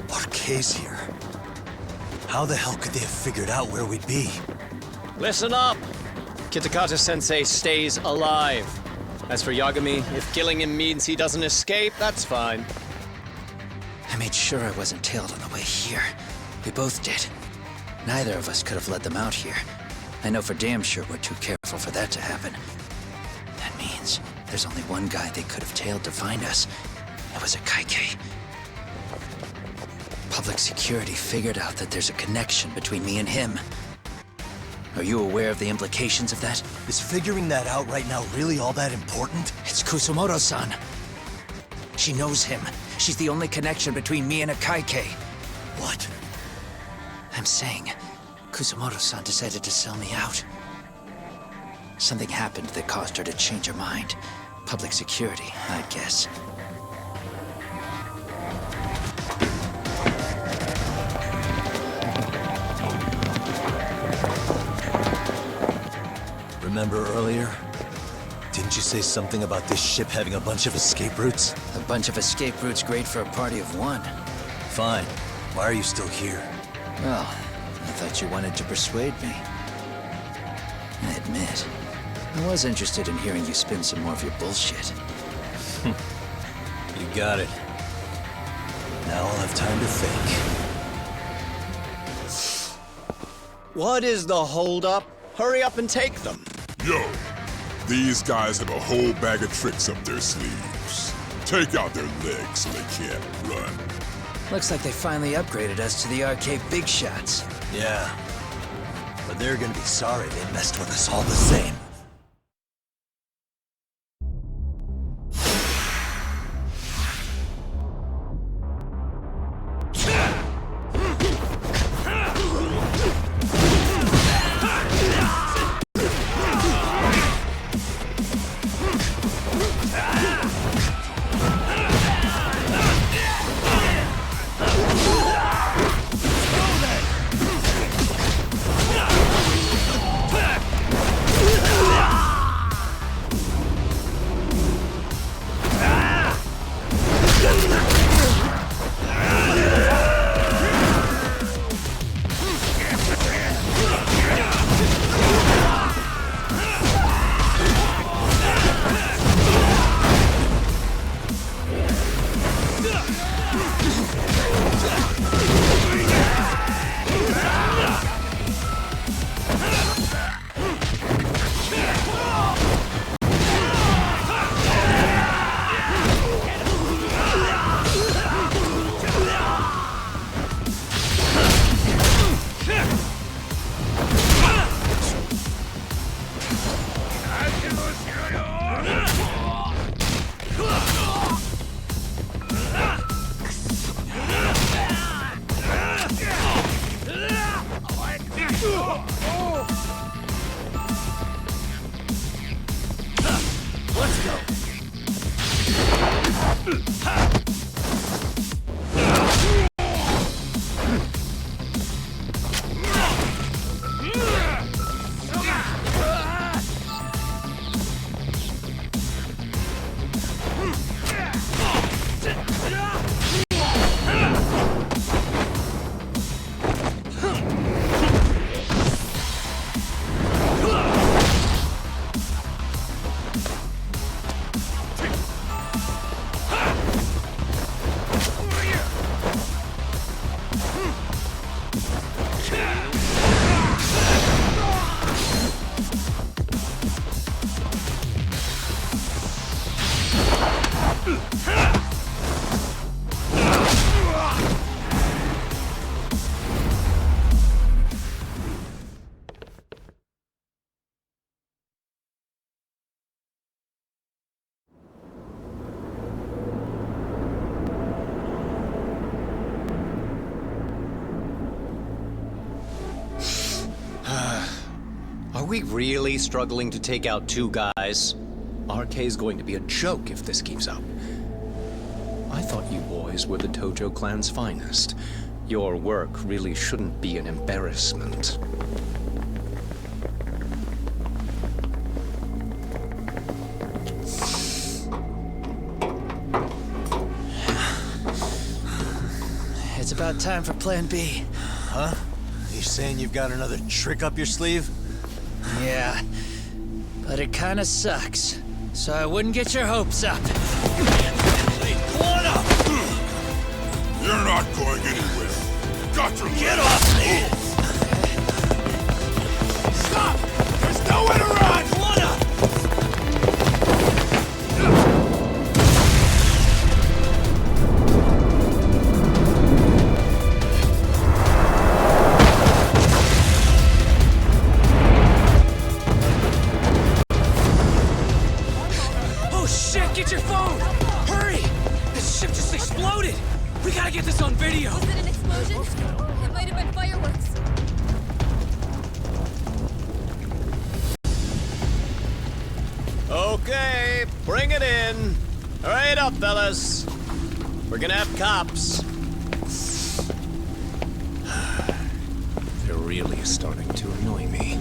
RK's here. How the hell could they have figured out where we'd be? Listen up! Kitakata-sensei stays alive. As for Yagami, if killing him means he doesn't escape, that's fine. I made sure I wasn't tailed on the way here. We both did. Neither of us could have led them out here. I know for damn sure we're too careful for that to happen. That means there's only one guy they could have tailed to find us. It was Akaike. Public security figured out that there's a connection between me and him. Are you aware of the implications of that? Is figuring that out right now really all that important? It's Kusamoto-san. She knows him. She's the only connection between me and Akaike. What? I'm saying, Kusamoto-san decided to sell me out. Something happened that caused her to change her mind. Public security, I'd guess. Remember earlier? Didn't you say something about this ship having a bunch of escape routes? A bunch of escape routes great for a party of one. Fine. Why are you still here? Well, I thought you wanted to persuade me. I admit, I was interested in hearing you spin some more of your bullshit. You got it. Now I'll have time to think. What is the holdup? Hurry up and take them. Yo, these guys have a whole bag of tricks up their sleeves. Take out their legs so they can't run. Looks like they finally upgraded us to the RK Big Shots. Yeah. But they're gonna be sorry they messed with us all the same. we really struggling to take out two guys? RK's going to be a joke if this keeps up. I thought you boys were the Tojo clan's finest. Your work really shouldn't be an embarrassment. It's about time for Plan B. Huh? You saying you've got another trick up your sleeve? Yeah, but it kinda sucks. So I wouldn't get your hopes up. You're not going anywhere. Got to Get off me! Stop! There's nowhere to run! Oh shit, get your phone! Hurry! This ship just exploded! We gotta get this on video! Was it an explosion? It might have been fireworks. Okay, bring it in. Hurry it up, fellas. We're gonna have cops. They're really starting to annoy me.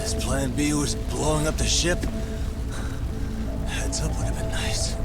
His plan B was blowing up the ship. Heads up would have been nice.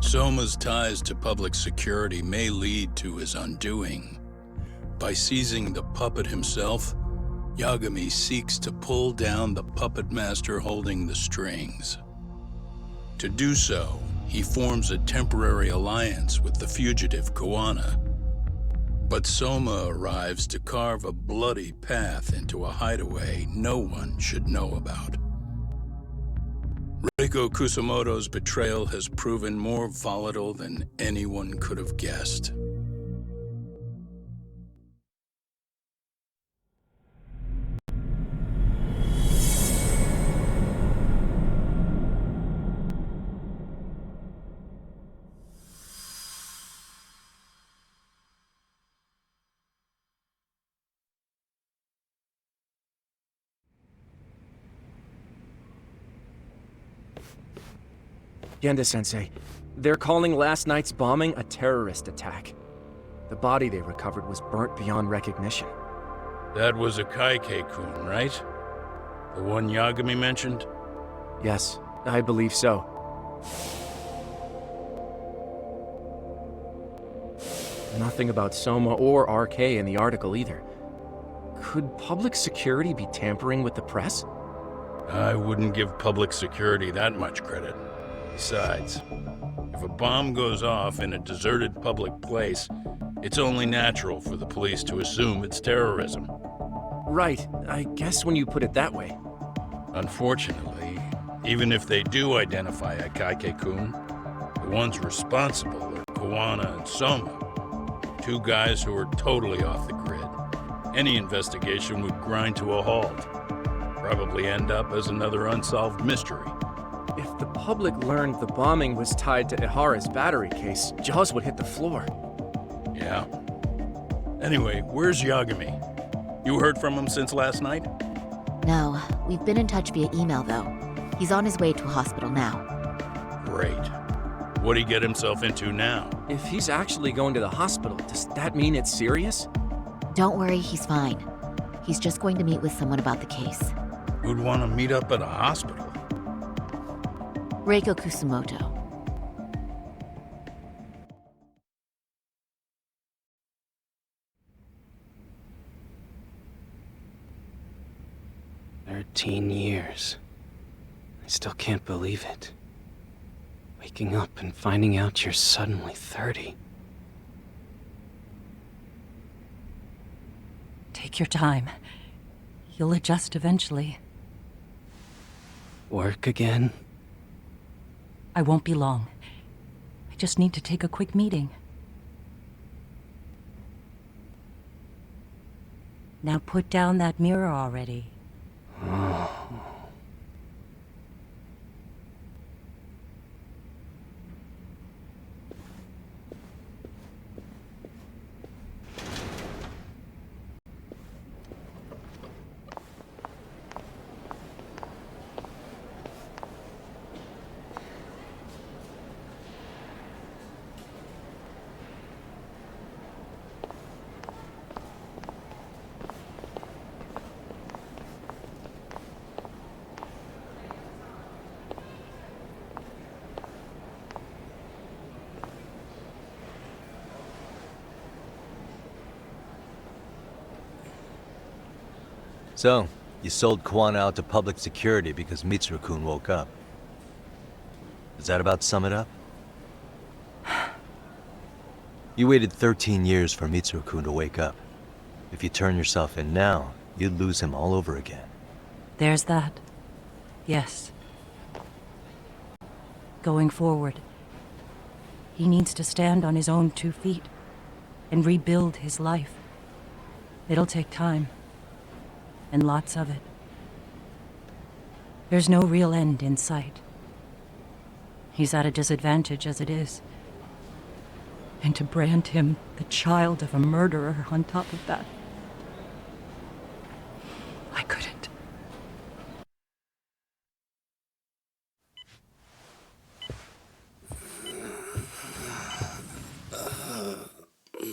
Soma's ties to public security may lead to his undoing. By seizing the puppet himself, Yagami seeks to pull down the puppet master holding the strings. To do so, he forms a temporary alliance with the fugitive Kuwana. But Soma arrives to carve a bloody path into a hideaway no one should know about. Reiko Kusamoto's betrayal has proven more volatile than anyone could have guessed. Genda-sensei, they're calling last night's bombing a terrorist attack. The body they recovered was burnt beyond recognition. That was a Kaike-kun, right? The one Yagami mentioned? Yes, I believe so. Nothing about Soma or RK in the article either. Could public security be tampering with the press? I wouldn't give public security that much credit. Besides, if a bomb goes off in a deserted public place, it's only natural for the police to assume it's terrorism. Right, I guess when you put it that way. Unfortunately, even if they do identify a Kaike-kun, the ones responsible are Kuwana and Soma, two guys who are totally off the grid. Any investigation would grind to a halt, probably end up as another unsolved mystery. If the public learned the bombing was tied to Ihara's battery case, jaws would hit the floor. Yeah. Anyway, where's Yagami? You heard from him since last night? No, we've been in touch via email though. He's on his way to a hospital now. Great. What'd he get himself into now? If he's actually going to the hospital, does that mean it's serious? Don't worry, he's fine. He's just going to meet with someone about the case. Who'd want to meet up at a hospital? Reiko Kusamoto. 13 years. I still can't believe it. Waking up and finding out you're suddenly 30. Take your time. You'll adjust eventually. Work again? I won't be long. I just need to take a quick meeting. Now put down that mirror already. So, you sold Kuwana out to public security because Mitsuru-kun woke up. Does that about sum it up? You waited 13 years for Mitsuru-kun to wake up. If you turn yourself in now, you'd lose him all over again. There's that. Yes. Going forward, he needs to stand on his own 2 feet and rebuild his life. It'll take time. And lots of it. There's no real end in sight. He's at a disadvantage as it is. And to brand him the child of a murderer on top of that, I couldn't.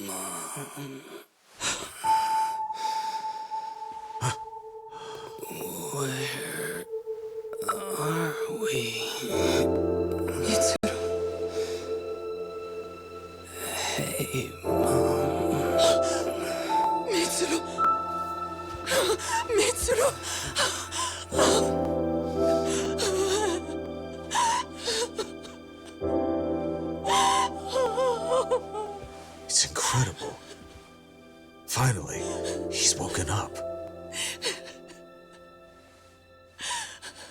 Mom. Where are we? Mitsuru. Hey, Mom. Mitsuru. Mitsuru. It's incredible. Finally, he's woken up.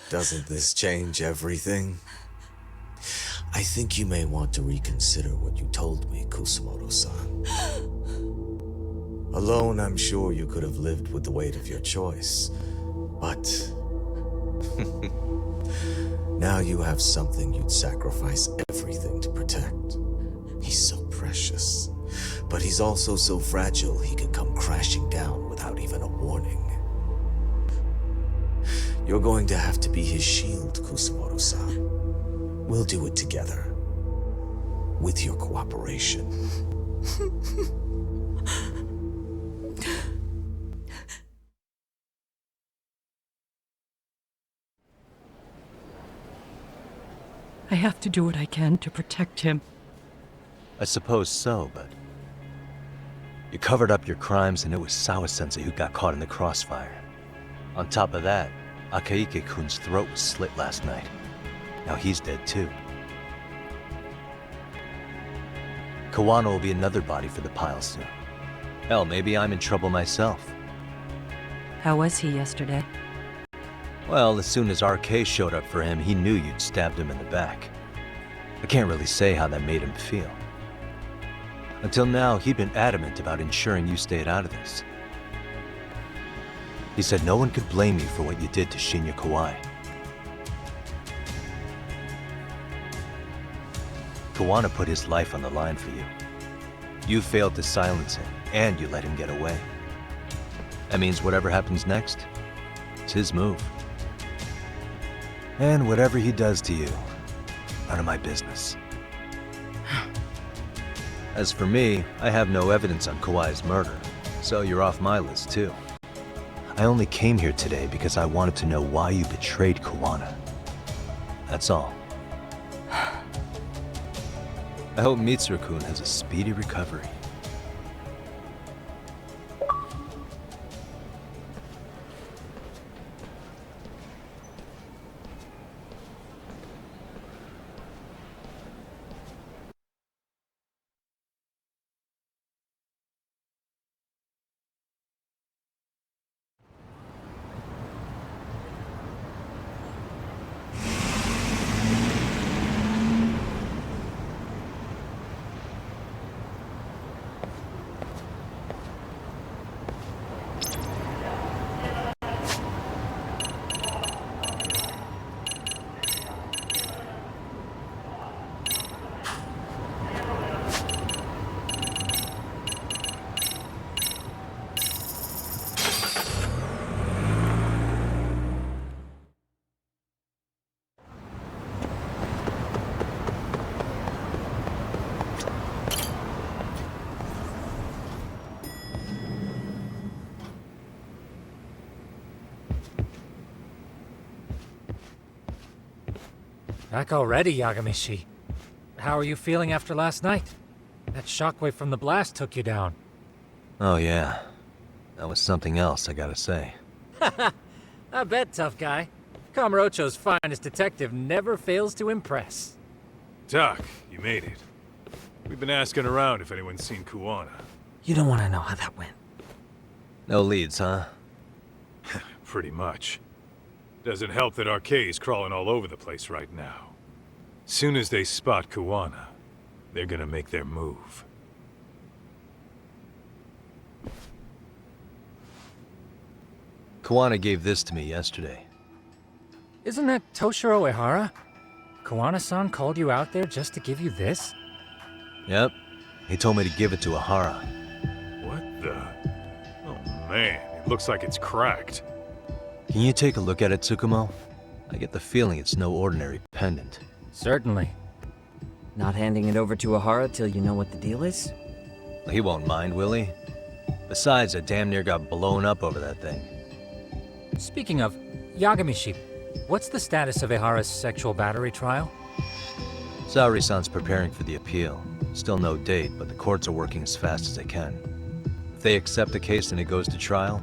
Doesn't this change everything? I think you may want to reconsider what you told me, Kusumoto-san. Alone, I'm sure you could have lived with the weight of your choice. But... now you have something you'd sacrifice everything to protect. He's so precious. But he's also so fragile he could come crashing down without even a warning. You're going to have to be his shield, Kusumoto-san. We'll do it together. With your cooperation. I have to do what I can to protect him. I suppose so, but... you covered up your crimes and it was Sawa-sensei who got caught in the crossfire. On top of that, Akaike-kun's throat was slit last night. Now he's dead too. Kuwana will be another body for the pile soon. Hell, maybe I'm in trouble myself. How was he yesterday? Well, as soon as RK showed up for him, he knew you'd stabbed him in the back. I can't really say how that made him feel. Until now, he'd been adamant about ensuring you stayed out of this. He said no one could blame you for what you did to Shinya Kawai. Kuwana put his life on the line for you. You failed to silence him, and you let him get away. That means whatever happens next, it's his move. And whatever he does to you, none of my business. As for me, I have no evidence on Kawai's murder, so you're off my list too. I only came here today because I wanted to know why you betrayed Kuwana. That's all. I hope Mitsuru-kun has a speedy recovery. Back already, Yagamishi. How are you feeling after last night? That shockwave from the blast took you down. Oh yeah. That was something else, I gotta say. I bet, tough guy. Kamurocho's finest detective never fails to impress. Doc, you made it. We've been asking around if anyone's seen Kuwana. You don't want to know how that went. No leads, huh? Pretty much. Doesn't help that Arcay's crawling all over the place right now. Soon as they spot Kuwana, they're gonna make their move. Kuwana gave this to me yesterday. Isn't that Toshiro Ehara? Kuwana-san called you out there just to give you this? Yep. He told me to give it to Ehara. What the? Oh man, it looks like it's cracked. Can you take a look at it, Tsukumo? I get the feeling it's no ordinary pendant. Certainly. Not handing it over to Ehara till you know what the deal is? He won't mind, will he? Besides, I damn near got blown up over that thing. Speaking of, Yagamishi, what's the status of Ehara's sexual battery trial? Saori-san's preparing for the appeal. Still no date, but the courts are working as fast as they can. If they accept the case and it goes to trial,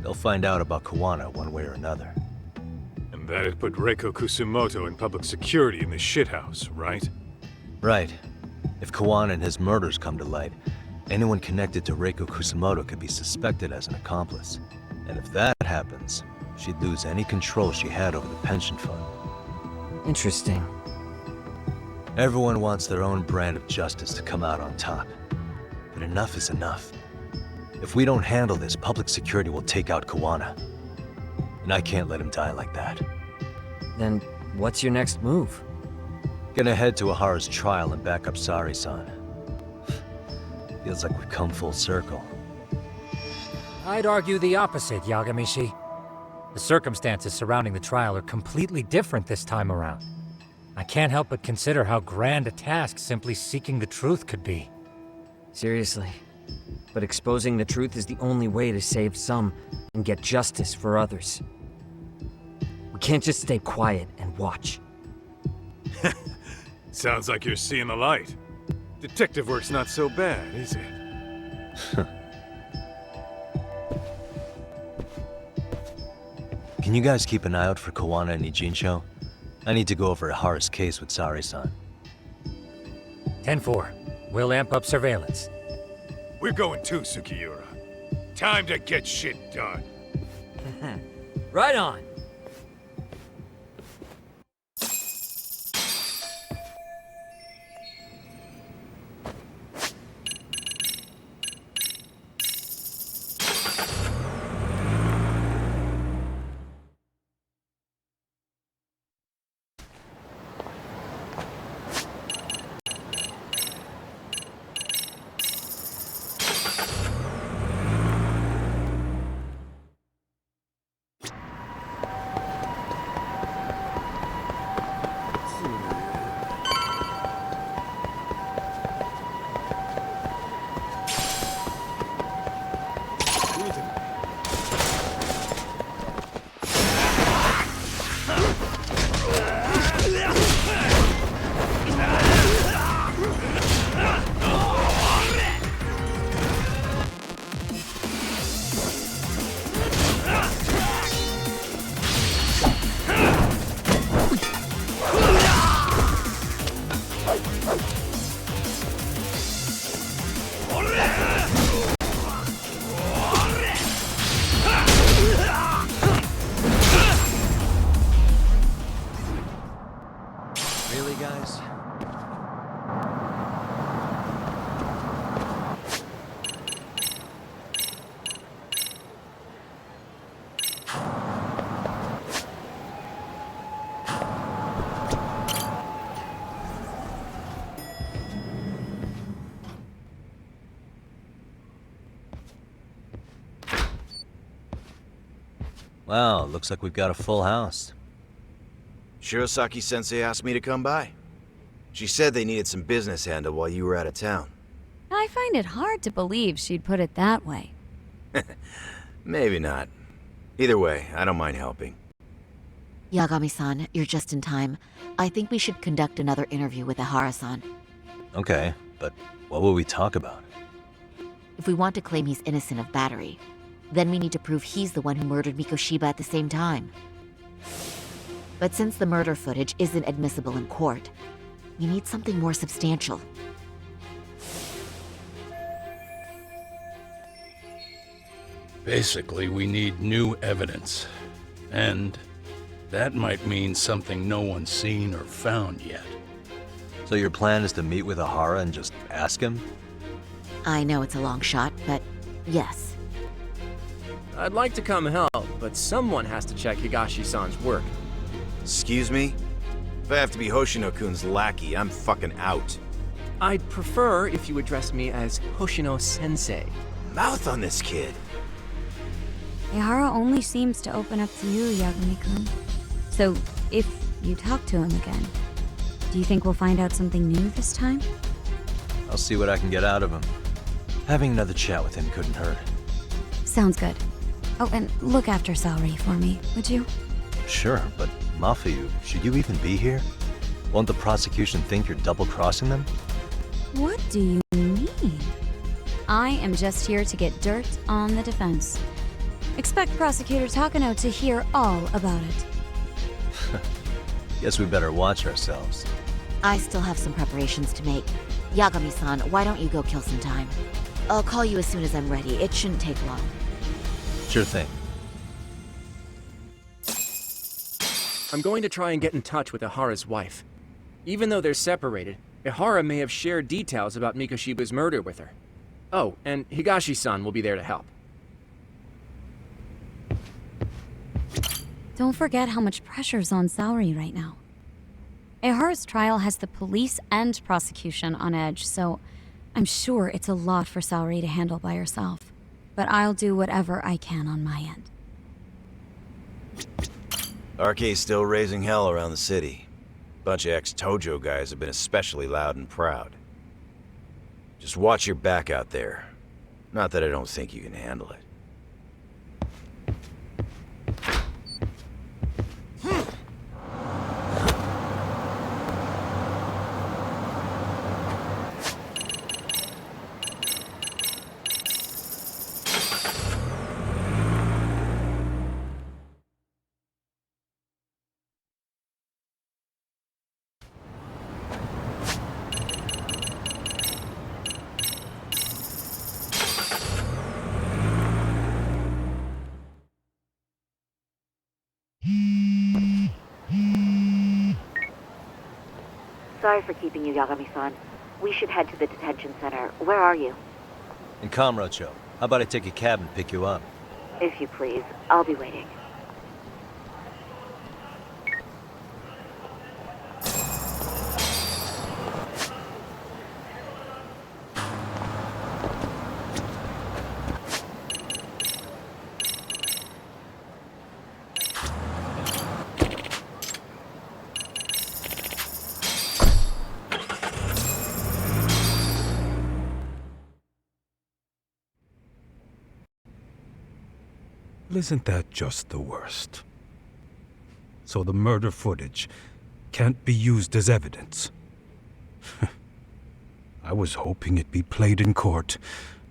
they'll find out about Kuwana one way or another. And that'd put Reiko Kusumoto in public security in this shithouse, right? Right. If Kuwana and his murders come to light, anyone connected to Reiko Kusumoto could be suspected as an accomplice. And if that happens, she'd lose any control she had over the pension fund. Interesting. Everyone wants their own brand of justice to come out on top. But enough is enough. If we don't handle this, public security will take out Kuwana. And I can't let him die like that. Then what's your next move? Gonna head to Ehara's trial and back up Saori-san. Feels like we've come full circle. I'd argue the opposite, Yagamishi. The circumstances surrounding the trial are completely different this time around. I can't help but consider how grand a task simply seeking the truth could be. Seriously. But exposing the truth is the only way to save some and get justice for others. We can't just stay quiet and watch. Sounds like you're seeing the light. Detective work's not so bad, is it? Can you guys keep an eye out for Kuwana and Ijincho? I need to go over Ehara's case with Saori-san. 10-4. We'll amp up surveillance. We're going too, Sukiura. Time to get shit done. Right on. Really, guys? Wow, looks like we've got a full house. Shirosaki-sensei asked me to come by. She said they needed some business handled while you were out of town. I find it hard to believe she'd put it that way. Maybe not. Either way, I don't mind helping. Yagami-san, you're just in time. I think we should conduct another interview with Ihara-san. Okay, but what will we talk about? If we want to claim he's innocent of battery, then we need to prove he's the one who murdered Mikoshiba at the same time. But since the murder footage isn't admissible in court, we need something more substantial. Basically, we need new evidence. And that might mean something no one's seen or found yet. So your plan is to meet with Ihara and just ask him? I know it's a long shot, but yes. I'd like to come help, but someone has to check Higashi-san's work. Excuse me? If I have to be Hoshino-kun's lackey, I'm fucking out. I'd prefer if you address me as Hoshino-sensei. Mouth on this kid. Ihara only seems to open up to you, Yagami-kun. So, if you talk to him again, do you think we'll find out something new this time? I'll see what I can get out of him. Having another chat with him couldn't hurt. Sounds good. Oh, and look after Saori for me, would you? Sure, but Mafuyu, should you even be here? Won't the prosecution think you're double-crossing them? What do you mean? I am just here to get dirt on the defense. Expect Prosecutor Takano to hear all about it. Guess we better watch ourselves. I still have some preparations to make. Yagami-san, why don't you go kill some time? I'll call you as soon as I'm ready. It shouldn't take long. Sure thing. I'm going to try and get in touch with Ihara's wife. Even though they're separated, Ihara may have shared details about Mikoshiba's murder with her. Oh, and Higashi-san will be there to help. Don't forget how much pressure's on Saori right now. Ihara's trial has the police and prosecution on edge, so I'm sure it's a lot for Saori to handle by herself. But I'll do whatever I can on my end. RK's still raising hell around the city. Bunch of ex-Tojo guys have been especially loud and proud. Just watch your back out there. Not that I don't think you can handle it. Sorry for keeping you, Yagami-san. We should head to the detention center. Where are you? In Kamurocho. How about I take a cab and pick you up? If you please. I'll be waiting. Isn't that just the worst? So the murder footage can't be used as evidence. I was hoping it'd be played in court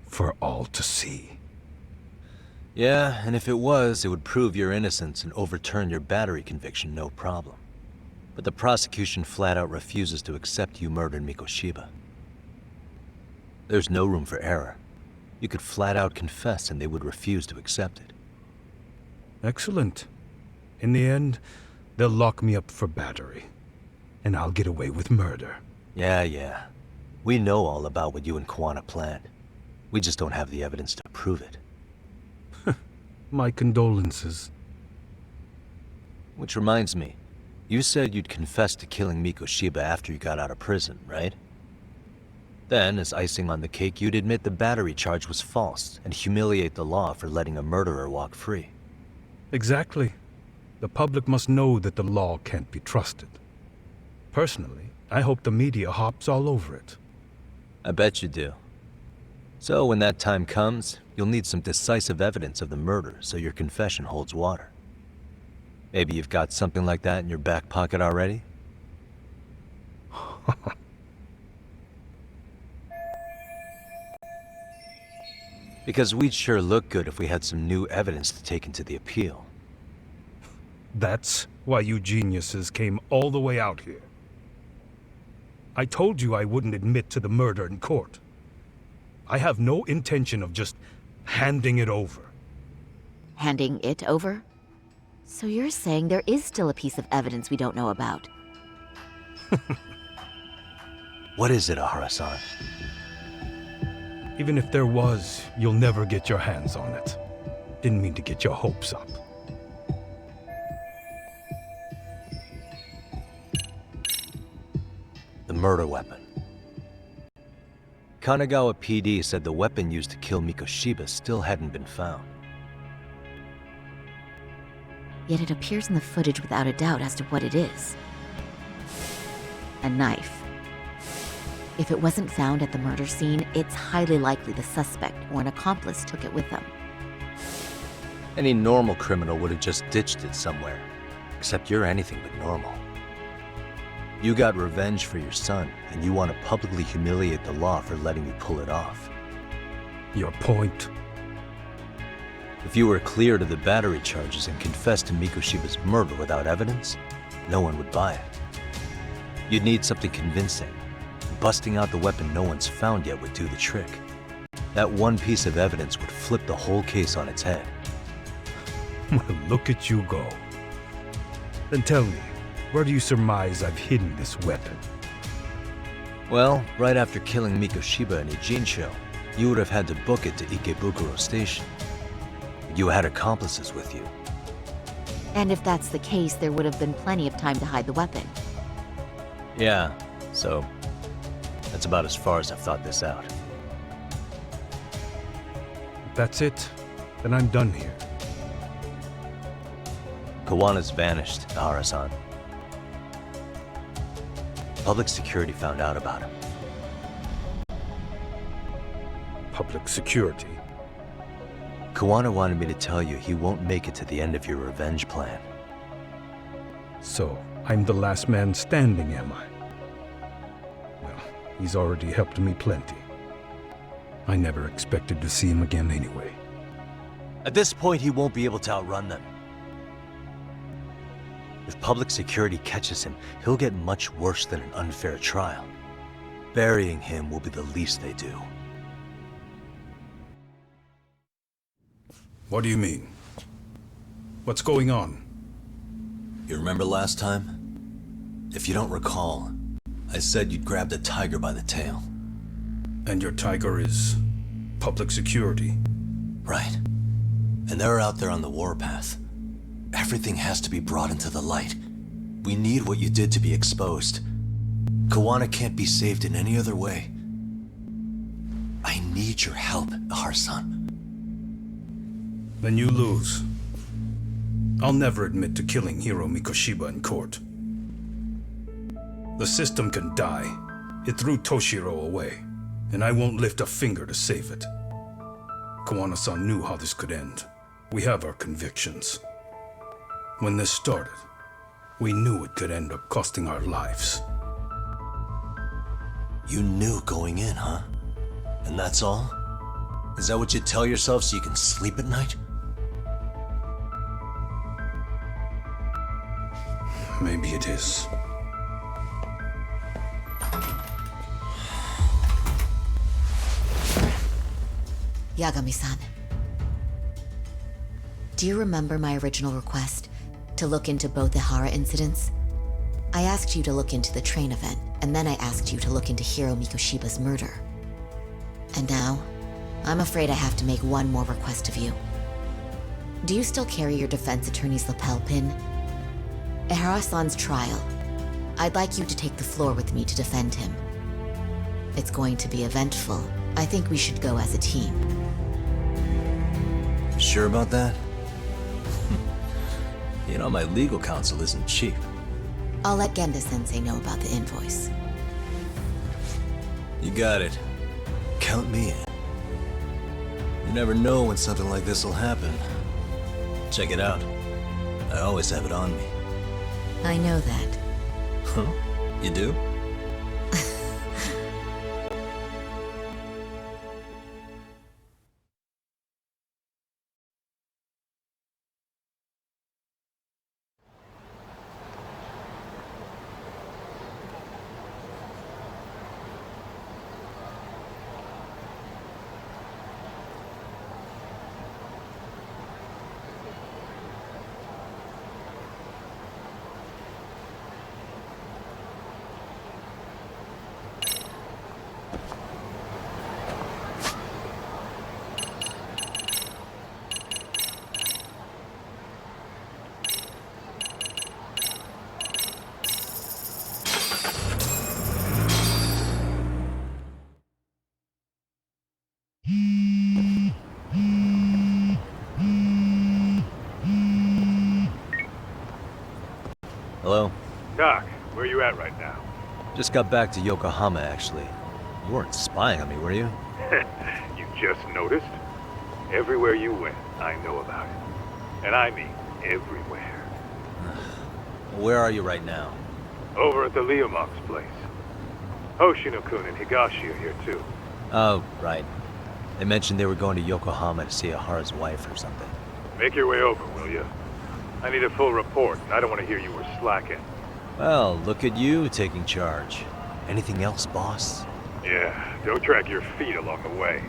for all to see. Yeah, and if it was, it would prove your innocence and overturn your battery conviction, no problem. But the prosecution flat out refuses to accept you murdered Mikoshiba. There's no room for error. You could flat out confess and they would refuse to accept it. Excellent. In the end, they'll lock me up for battery. And I'll get away with murder. Yeah. We know all about what you and Kuwana planned. We just don't have the evidence to prove it. My condolences. Which reminds me, you said you'd confess to killing Mikoshiba after you got out of prison, right? Then, as icing on the cake, you'd admit the battery charge was false and humiliate the law for letting a murderer walk free. Exactly. The public must know that the law can't be trusted. Personally, I hope the media hops all over it. I bet you do. So when that time comes, you'll need some decisive evidence of the murder so your confession holds water. Maybe you've got something like that in your back pocket already? Because we'd sure look good if we had some new evidence to take into the appeal. That's why you geniuses came all the way out here. I told you I wouldn't admit to the murder in court. I have no intention of just handing it over. Handing it over? So you're saying there is still a piece of evidence we don't know about? What is it, Ahara-san? Even if there was, you'll never get your hands on it. Didn't mean to get your hopes up. The murder weapon. Kanagawa PD said the weapon used to kill Mikoshiba still hadn't been found. Yet it appears in the footage without a doubt as to what it is. A knife. If it wasn't found at the murder scene, it's highly likely the suspect or an accomplice took it with them. Any normal criminal would have just ditched it somewhere. Except you're anything but normal. You got revenge for your son, and you want to publicly humiliate the law for letting you pull it off. Your point? If you were cleared of the battery charges and confessed to Mikoshiba's murder without evidence, no one would buy it. You'd need something convincing. Busting out the weapon no one's found yet would do the trick. That one piece of evidence would flip the whole case on its head. Well, look at you go. Then tell me, where do you surmise I've hidden this weapon? Well, right after killing Mikoshiba in Ijincho, you would have had to book it to Ikebukuro Station. You had accomplices with you. And if that's the case, there would have been plenty of time to hide the weapon. Yeah, so that's about as far as I've thought this out. If that's it, then I'm done here. Kawana's vanished, Ahara-san. Public security found out about him. Public security? Kawana wanted me to tell you he won't make it to the end of your revenge plan. So, I'm the last man standing, am I? Well, he's already helped me plenty. I never expected to see him again anyway. At this point, he won't be able to outrun them. If public security catches him, he'll get much worse than an unfair trial. Burying him will be the least they do. What do you mean? What's going on? You remember last time? If you don't recall, I said you'd grabbed a tiger by the tail. And your tiger is public security? Right. And they're out there on the warpath. Everything has to be brought into the light. We need what you did to be exposed. Kawana can't be saved in any other way. I need your help, Ahara-san. Then you lose. I'll never admit to killing Hiro Mikoshiba in court. The system can die. It threw Toshiro away, and I won't lift a finger to save it. Kawana-san knew how this could end. We have our convictions. When this started, we knew it could end up costing our lives. You knew going in, huh? And that's all? Is that what you tell yourself so you can sleep at night? Maybe it is. Yagami-san. Do you remember my original request? To look into both the Hara incidents? I asked you to look into the train event, and then I asked you to look into Hiro Mikoshiba's murder. And now, I'm afraid I have to make one more request of you. Do you still carry your defense attorney's lapel pin? Ahara-san's trial. I'd like you to take the floor with me to defend him. It's going to be eventful. I think we should go as a team. Sure about that? You know, my legal counsel isn't cheap. I'll let Genda-sensei know about the invoice. You got it. Count me in. You never know when something like this will happen. Check it out. I always have it on me. I know that. Huh? You do? Hello? Doc, where you at right now? Just got back to Yokohama, actually. You weren't spying on me, were you? You just noticed? Everywhere you went, I know about it. And I mean everywhere. Where are you right now? Over at the Liumang's place. Hoshino-kun and Higashi are here too. Oh, right. They mentioned they were going to Yokohama to see Ahara's wife or something. Make your way over, will you? I need a full report. I don't want to hear you were slacking. Well, look at you taking charge. Anything else, boss? Yeah, don't drag your feet along the way.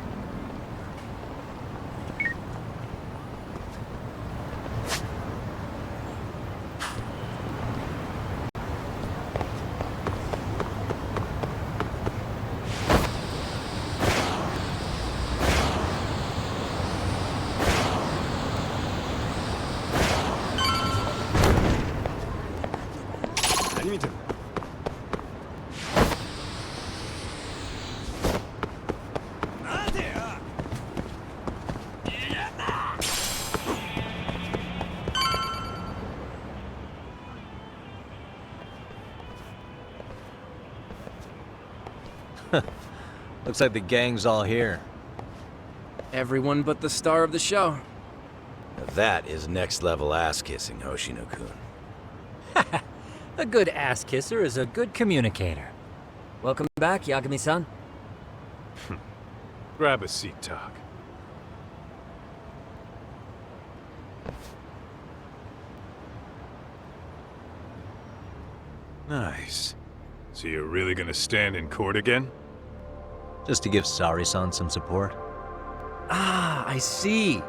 Looks like the gang's all here. Everyone but the star of the show. Now that is next level ass kissing, Hoshino-kun. A good ass kisser is a good communicator. Welcome back, Yagami-san. Grab a seat, Doc. Nice. So you're really gonna stand in court again? Just to give Sari-san some support. Ah, I see.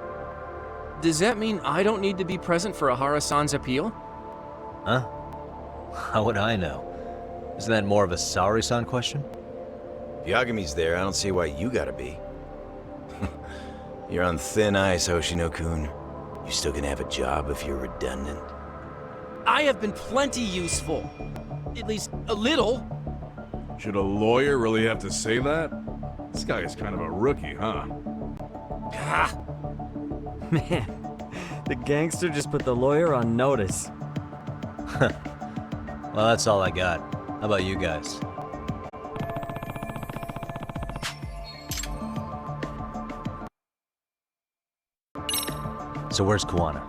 Does that mean I don't need to be present for Ahara-san's appeal? Huh? How would I know? Isn't that more of a Sari-san question? If Yagami's there, I don't see why you gotta be. You're on thin ice, Hoshino-kun. You still gonna have a job if you're redundant? I have been plenty useful. At least a little. Should a lawyer really have to say that? This guy is kind of a rookie, huh? Man, the gangster just put the lawyer on notice. Well, that's all I got. How about you guys? So where's Kuwana?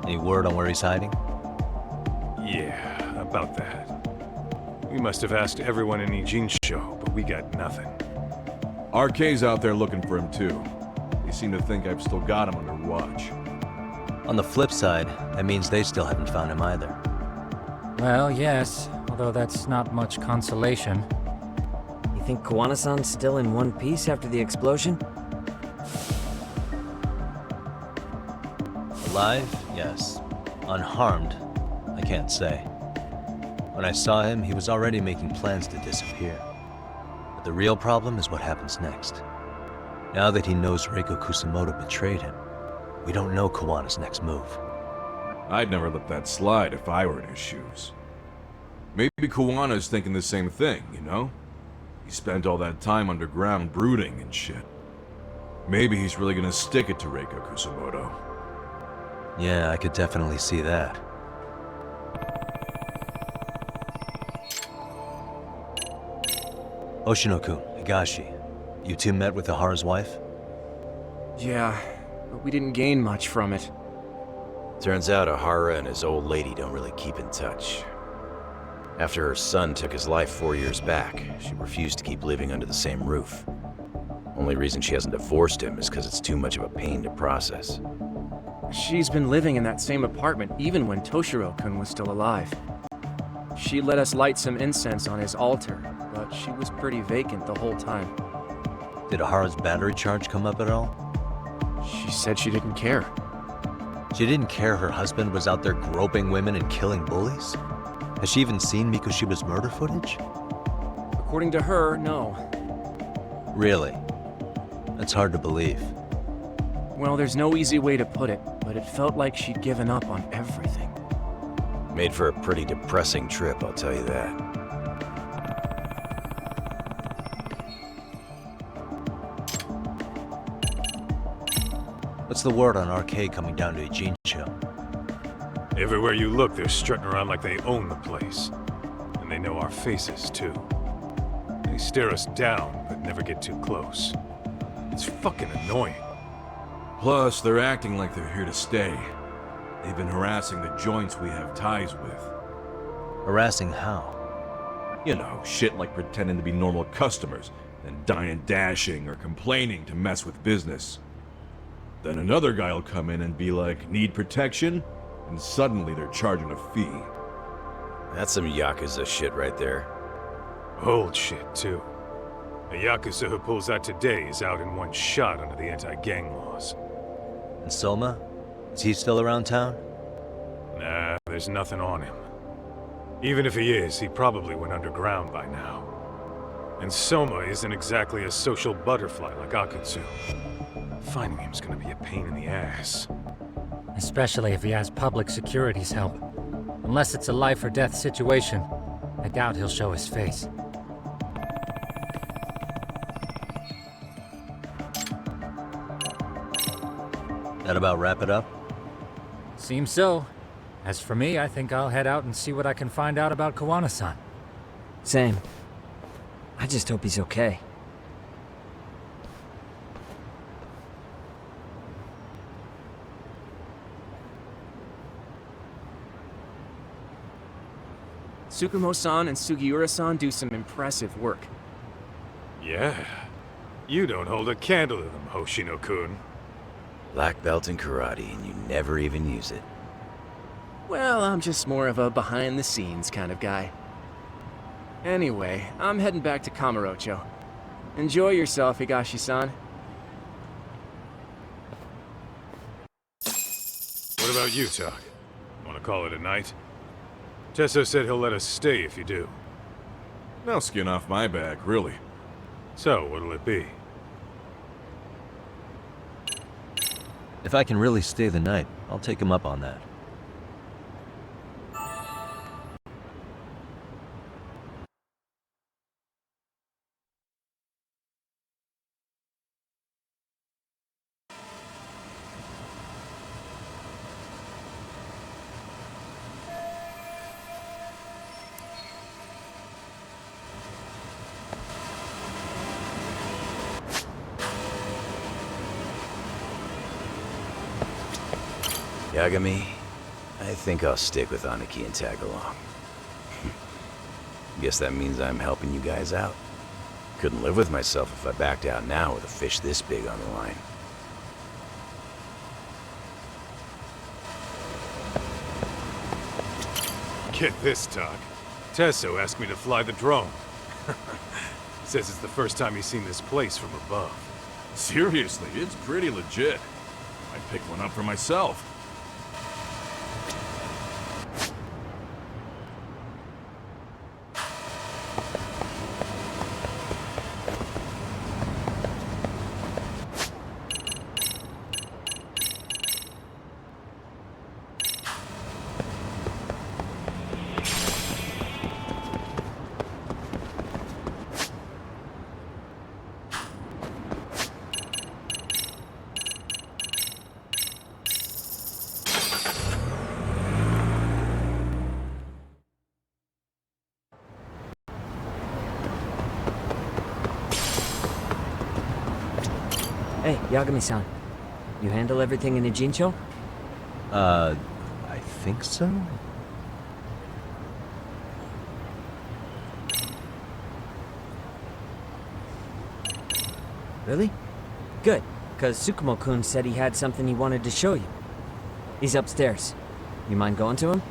Any word on where he's hiding? Yeah, about that. We must have asked everyone in Ijincho, but we got nothing. RK's out there looking for him too. They seem to think I've still got him under watch. On the flip side, that means they still haven't found him either. Well, yes, although that's not much consolation. You think Kuwana-san's still in one piece after the explosion? Alive? Yes. Unharmed? I can't say. When I saw him, he was already making plans to disappear. But the real problem is what happens next. Now that he knows Reiko Kusamoto betrayed him, we don't know Kawana's next move. I'd never let that slide if I were in his shoes. Maybe Kawana's thinking the same thing, you know? He spent all that time underground brooding and shit. Maybe he's really gonna stick it to Reiko Kusamoto. Yeah, I could definitely see that. Hoshino-kun, Higashi, you two met with Ahara's wife? Yeah, but we didn't gain much from it. Turns out Ahara and his old lady don't really keep in touch. After her son took his life 4 years back, she refused to keep living under the same roof. Only reason she hasn't divorced him is because it's too much of a pain to process. She's been living in that same apartment even when Toshiro-kun was still alive. She let us light some incense on his altar, but she was pretty vacant the whole time. Did Ahara's battery charge come up at all? She said she didn't care. She didn't care her husband was out there groping women and killing bullies? Has she even seen Mikoshiba's murder footage? According to her, no. Really? That's hard to believe. Well, there's no easy way to put it, but it felt like she'd given up on everything. Made for a pretty depressing trip, I'll tell you that. What's the word on RK coming down to Ijincho? Everywhere you look, they're strutting around like they own the place. And they know our faces, too. They stare us down, but never get too close. It's fucking annoying. Plus, they're acting like they're here to stay. They've been harassing the joints we have ties with. Harassing how? You know, shit like pretending to be normal customers, then dying dashing or complaining to mess with business. Then another guy will come in and be like, need protection? And suddenly they're charging a fee. That's some Yakuza shit right there. Old shit, too. A Yakuza who pulls out today is out in one shot under the anti-gang laws. And Soma? Is he still around town? Nah, there's nothing on him. Even if he is, he probably went underground by now. And Soma isn't exactly a social butterfly like Akutsu. Finding him's gonna be a pain in the ass. Especially if he has public security's help. Unless it's a life or death situation, I doubt he'll show his face. That about wrap it up? Seems so. As for me, I think I'll head out and see what I can find out about Kawana-san. Same. I just hope he's okay. Tsukumo-san and Sugiura-san do some impressive work. Yeah. You don't hold a candle to them, Hoshino-kun. Black belt in karate, and you never even use it. Well, I'm just more of a behind-the-scenes kind of guy. Anyway, I'm heading back to Kamurocho. Enjoy yourself, Higashi-san. What about you, Tak? Want to call it a night? Tesso said he'll let us stay if you do. No skin off my back, really. So, what'll it be? If I can really stay the night, I'll take him up on that. Yagami, I think I'll stick with Aniki and tag along. Guess that means I'm helping you guys out. Couldn't live with myself if I backed out now with a fish this big on the line. Get this, Tak. Tesso asked me to fly the drone. Says it's the first time he's seen this place from above. Seriously, it's pretty legit. I picked one up for myself. Hey, Yagami-san. You handle everything in Ijincho? think so? Really? Good, because Tsukumo-kun said he had something he wanted to show you. He's upstairs. You mind going to him?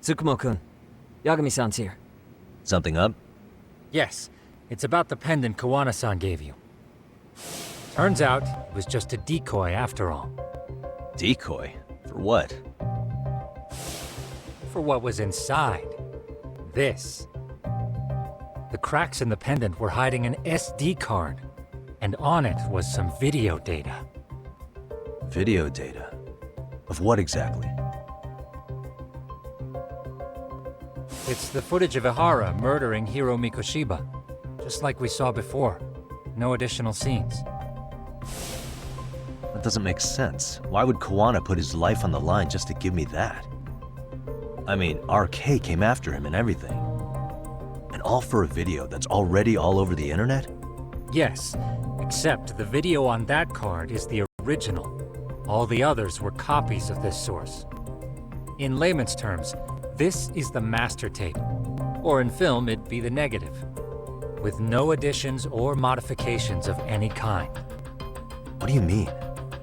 Tsukumo-kun, Yagami-san's here. Something up? Yes, it's about the pendant Kawana-san gave you. Turns out, it was just a decoy after all. Decoy? For what? For what was inside. This. The cracks in the pendant were hiding an SD card, and on it was some video data. Video data? Of what exactly? It's the footage of Ihara murdering Hiro Mikoshiba, just like we saw before. No additional scenes. That doesn't make sense. Why would Kawana put his life on the line just to give me that? I mean, RK came after him and everything. And all for a video that's already all over the internet? Yes, except the video on that card is the original. All the others were copies of this source. In layman's terms, this is the master tape. Or in film, it'd be the negative. With no additions or modifications of any kind. What do you mean?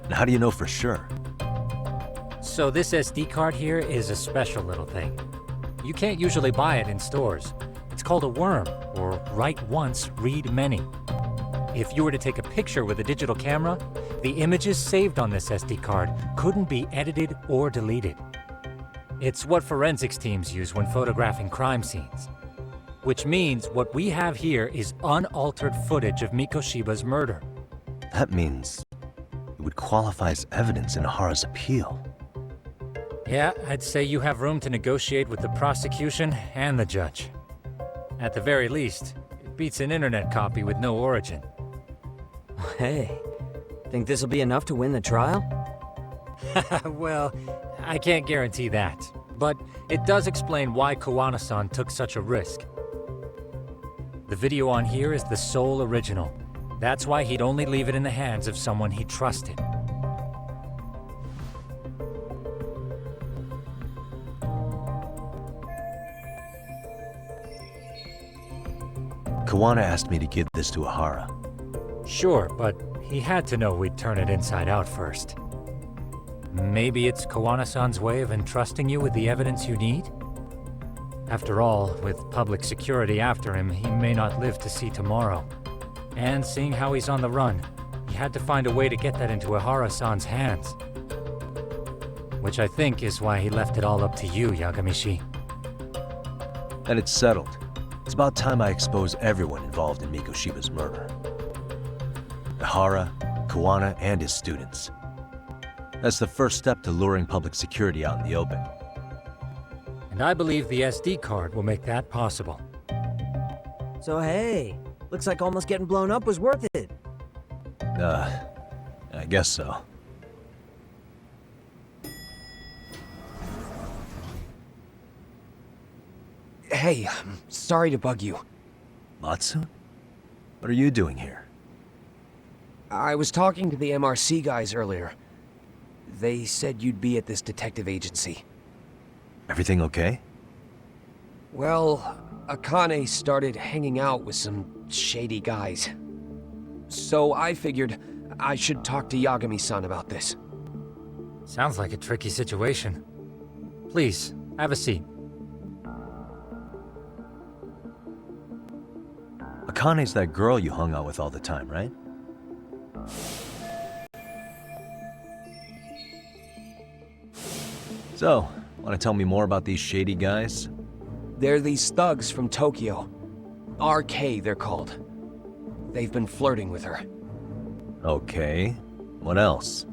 And how do you know for sure? So this SD card here is a special little thing. You can't usually buy it in stores. It's called a worm, or write once, read many. If you were to take a picture with a digital camera, the images saved on this SD card couldn't be edited or deleted. It's what forensics teams use when photographing crime scenes. Which means what we have here is unaltered footage of Mikoshiba's murder. That means it would qualify as evidence in Ihara's appeal. Yeah, I'd say you have room to negotiate with the prosecution and the judge. At the very least, it beats an internet copy with no origin. Hey, think this'll be enough to win the trial? Well, I can't guarantee that. But it does explain why Kawana-san took such a risk. The video on here is the sole original. That's why he'd only leave it in the hands of someone he trusted. Kawana asked me to give this to Ihara. Sure, but he had to know we'd turn it inside out first. Maybe it's Kawana-san's way of entrusting you with the evidence you need? After all, with public security after him, he may not live to see tomorrow. And seeing how he's on the run, he had to find a way to get that into Ihara-san's hands. Which I think is why he left it all up to you, Yagamishi. And it's settled. It's about time I expose everyone involved in Mikoshiba's murder. Ihara, Kawana, and his students. That's the first step to luring public security out in the open. And I believe the SD card will make that possible. So hey, looks like almost getting blown up was worth it. I guess so. Hey, sorry to bug you. Matsu? What are you doing here? I was talking to the MRC guys earlier. They said you'd be at this detective agency. Everything okay? Well, Akane started hanging out with some shady guys. So I figured I should talk to Yagami-san about this. Sounds like a tricky situation. Please, have a seat. Akane's that girl you hung out with all the time, right? So, want to tell me more about these shady guys? They're these thugs from Tokyo. RK, they're called. They've been flirting with her. Okay. What else?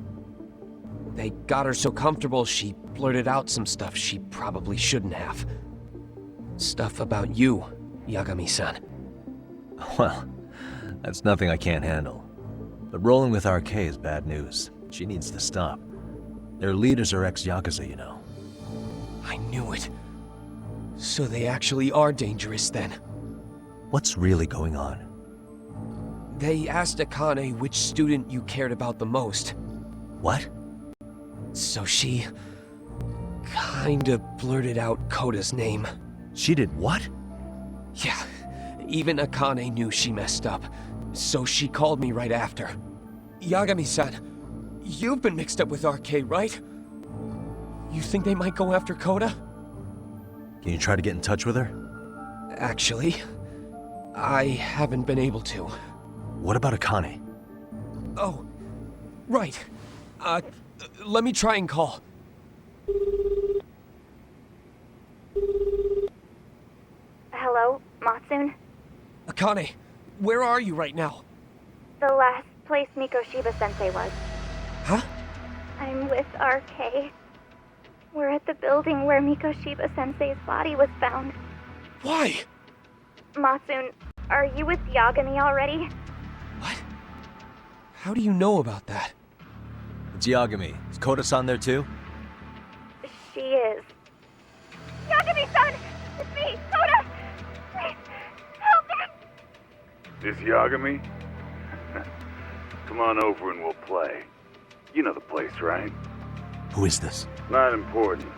They got her so comfortable she blurted out some stuff she probably shouldn't have. Stuff about you, Yagami-san. Well, that's nothing I can't handle. But rolling with RK is bad news. She needs to stop. Their leaders are ex-Yakuza, you know. I knew it. So they actually are dangerous then. What's really going on? They asked Akane which student you cared about the most. What? So she... kinda blurted out Koda's name. She did what? Yeah, even Akane knew she messed up, so she called me right after. Yagami-san, you've been mixed up with RK, right? You think they might go after Koda? Can you try to get in touch with her? Actually, I haven't been able to. What about Akane? Oh, right. Let me try and call. Hello, Matsun? Akane, where are you right now? The last place Mikoshiba-sensei was. Huh? I'm with RK. We're at the building where Mikoshiba-sensei's body was found. Why? Matsun, are you with Yagami already? How do you know about that? It's Yagami. Is Koda-san there too? She is. Yagami-san! It's me, Koda! Please, help me! This Yagami? Come on over and we'll play. You know the place, right? Who is this? Not important.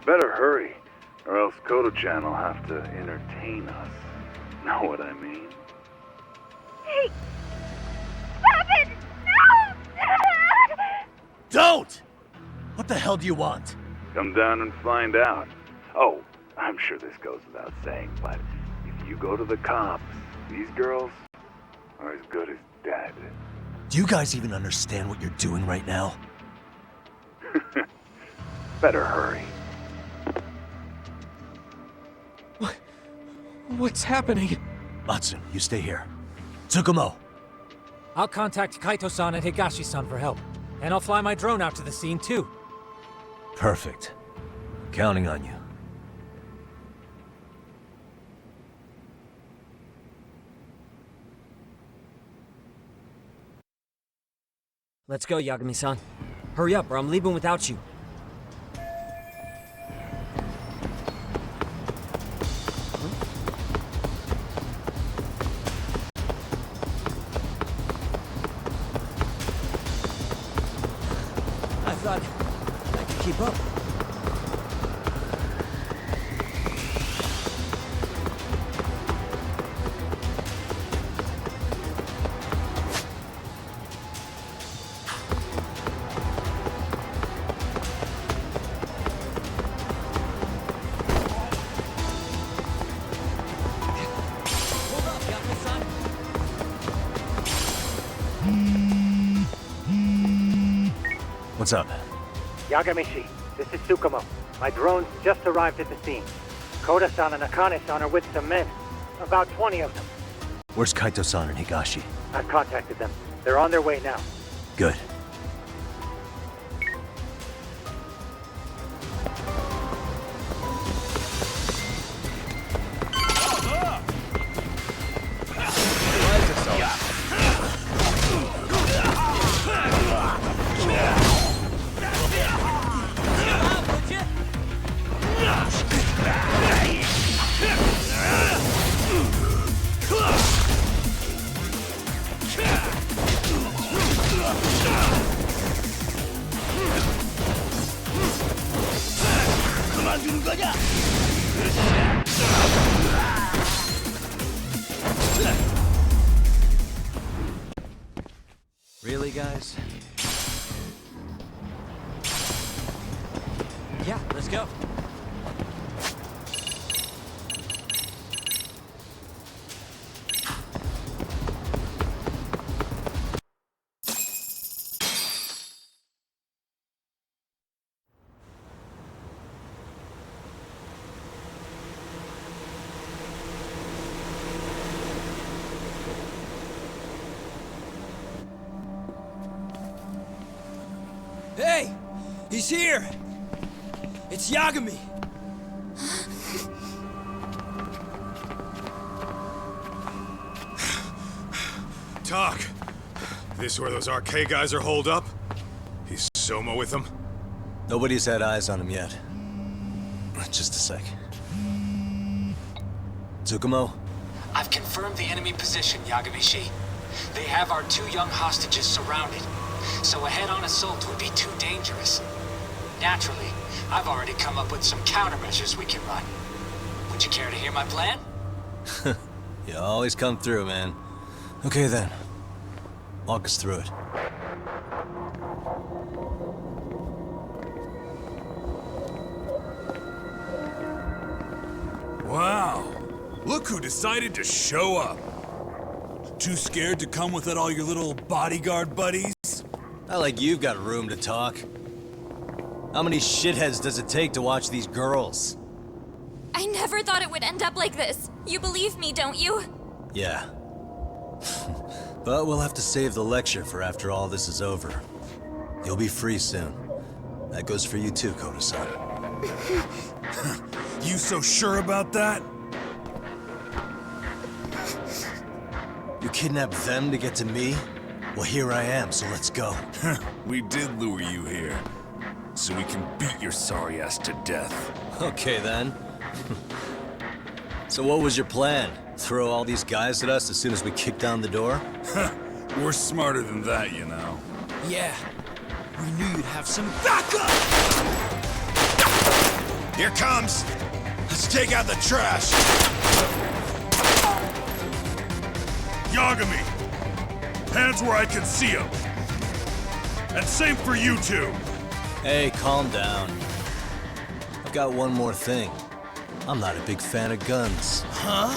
Better hurry, or else Kodo-chan will have to entertain us. Know what I mean? Hey! Stop it! No! Don't! What the hell do you want? Come down and find out. Oh, I'm sure this goes without saying, but if you go to the cops, these girls are as good as dead. Do you guys even understand what you're doing right now? Better hurry. What's happening? Matsun, you stay here. Tsukumo! I'll contact Kaito-san and Higashi-san for help. And I'll fly my drone out to the scene too. Perfect. Counting on you. Let's go, Yagami-san. Hurry up, or I'm leaving without you. I thought I could keep up. What's up? Yagami-shi, this is Tsukumo. My drones just arrived at the scene. Koda-san and Akane-san are with some men. About 20 of them. Where's Kaito-san and Higashi? I've contacted them. They're on their way now. Good. Really, guys? Yeah, let's go. Hey! He's here! It's Yagami! Talk. This where those RK guys are holed up? He's Soma with them? Nobody's had eyes on him yet. Just a sec. Tsukumo, I've confirmed the enemy position, Yagami-shi. They have our 2 young hostages surrounded, so a head-on assault would be too dangerous. Naturally, I've already come up with some countermeasures we can run. Would you care to hear my plan? You always come through, man. Okay then. Walk us through it. Wow. Look who decided to show up. Too scared to come without all your little bodyguard buddies? Not like you've got room to talk. How many shitheads does it take to watch these girls? I never thought it would end up like this. You believe me, don't you? Yeah. But we'll have to save the lecture for after all this is over. You'll be free soon. That goes for you too, Koda-san. You so sure about that? You kidnapped them to get to me? Well, here I am, so let's go. We did lure you here, so we can beat your sorry ass to death. Okay, then. So what was your plan? Throw all these guys at us as soon as we kick down the door? We're smarter than that, you know. Yeah. We knew you'd have some backup! Here comes! Let's take out the trash! Yagami! Hands where I can see them! And same for you two! Hey, calm down. I've got one more thing. I'm not a big fan of guns. Huh?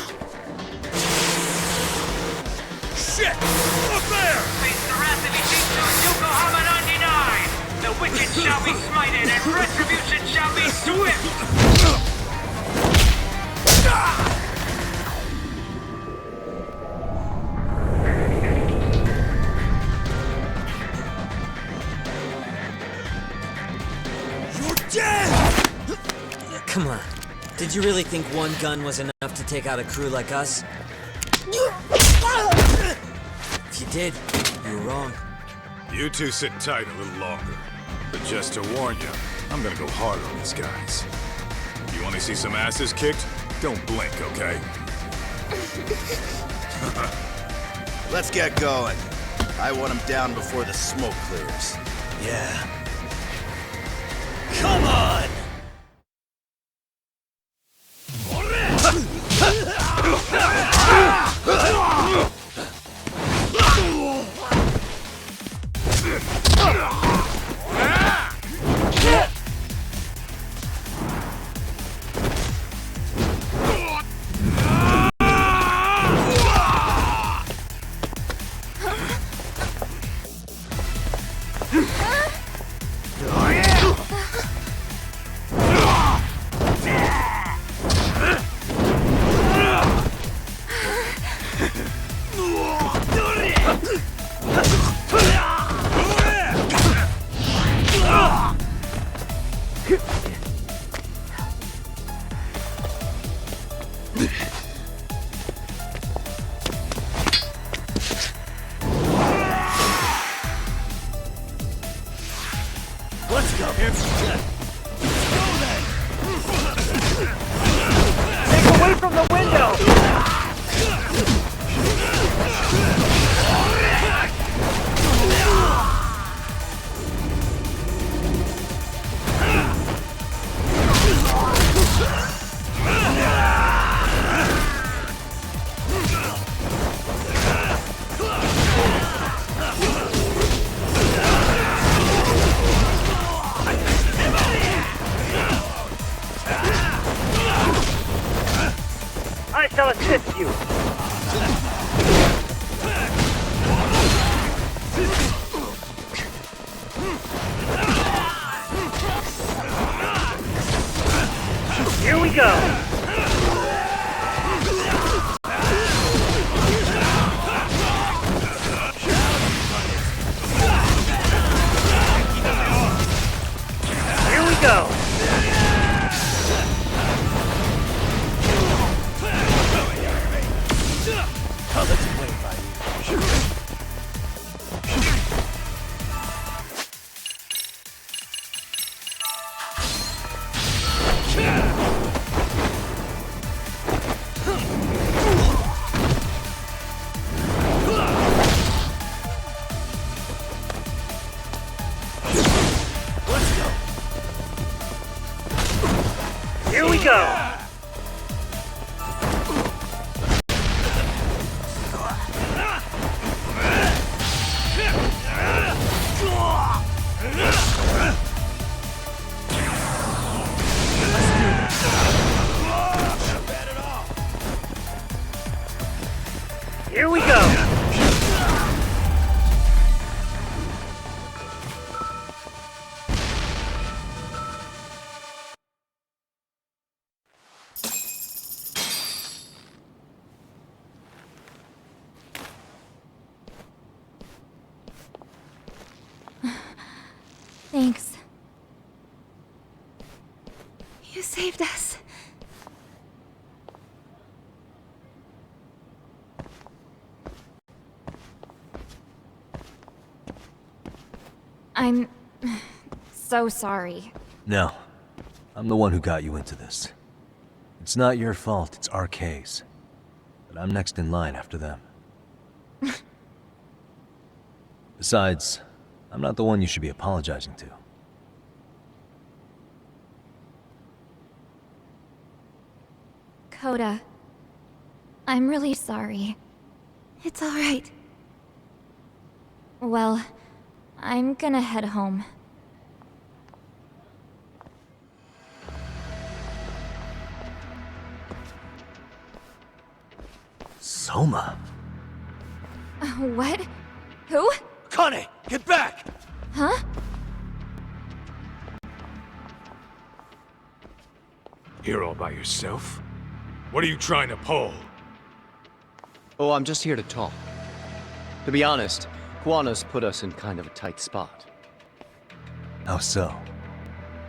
Shit! Up there! Face the wrath of Ijincho Yokohama 99! The wicked shall be smited and retribution shall be swift! Come on. Did you really think one gun was enough to take out a crew like us? If you did, you were wrong. You two sit tight a little longer. But just to warn you, I'm gonna go harder on these guys. You wanna see some asses kicked? Don't blink, okay? Let's get going. I want him down before the smoke clears. Yeah. Come on! Let's go! Take away from the window! I shall assist you. Here we go. Here we go. go! Thanks. You saved us. I'm so sorry. No. I'm the one who got you into this. It's not your fault, it's RK's. But I'm next in line after them. Besides, I'm not the one you should be apologizing to. Coda, I'm really sorry. It's all right. Well, I'm gonna head home. Soma? What? Who? Kane, get back! Huh? Here all by yourself? What are you trying to pull? Oh, I'm just here to talk. To be honest, Kuwano's put us in kind of a tight spot. How so?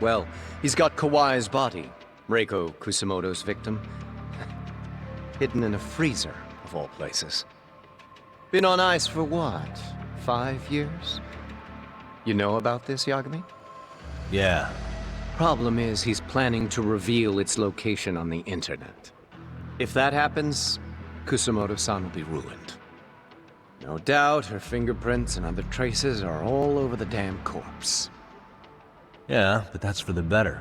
Well, he's got Kawai's body, Reiko Kusamoto's victim, hidden in a freezer, of all places. Been on ice for what, 5 years? You know about this, Yagami? Yeah. Problem is, he's planning to reveal its location on the internet. If that happens, Kusamoto-san will be ruined. No doubt her fingerprints and other traces are all over the damn corpse. Yeah, but that's for the better.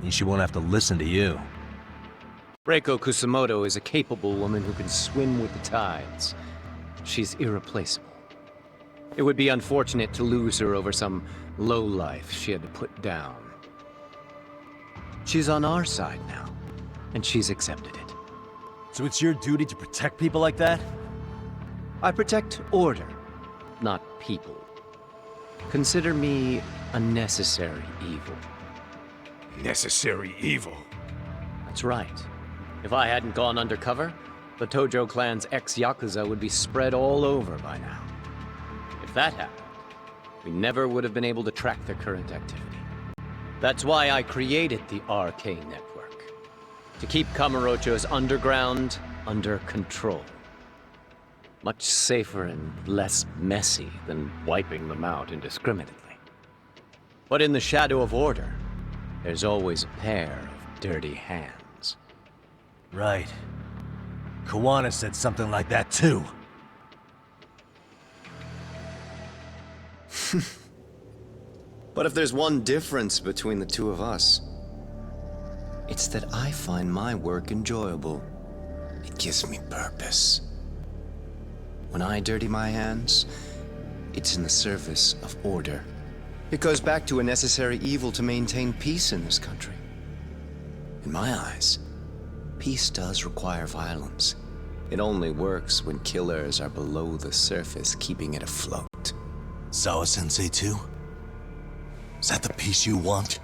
Means she won't have to listen to you. Reiko Kusamoto is a capable woman who can swim with the tides. She's irreplaceable. It would be unfortunate to lose her over some lowlife she had to put down. She's on our side now, and she's accepted it. So it's your duty to protect people like that? I protect order, not people. Consider me a necessary evil. Necessary evil? That's right. If I hadn't gone undercover, the Tojo clan's ex-Yakuza would be spread all over by now. If that happened, we never would have been able to track their current activity. That's why I created the RK Network. To keep Kamurocho's underground under control. Much safer and less messy than wiping them out indiscriminately. But in the shadow of order, there's always a pair of dirty hands. Right. Kuwana said something like that too. But if there's one difference between the two of us, it's that I find my work enjoyable. It gives me purpose. When I dirty my hands, it's in the service of order. It goes back to a necessary evil to maintain peace in this country. In my eyes, peace does require violence. It only works when killers are below the surface, keeping it afloat. Sawa-sensei too? Is that the peace you want?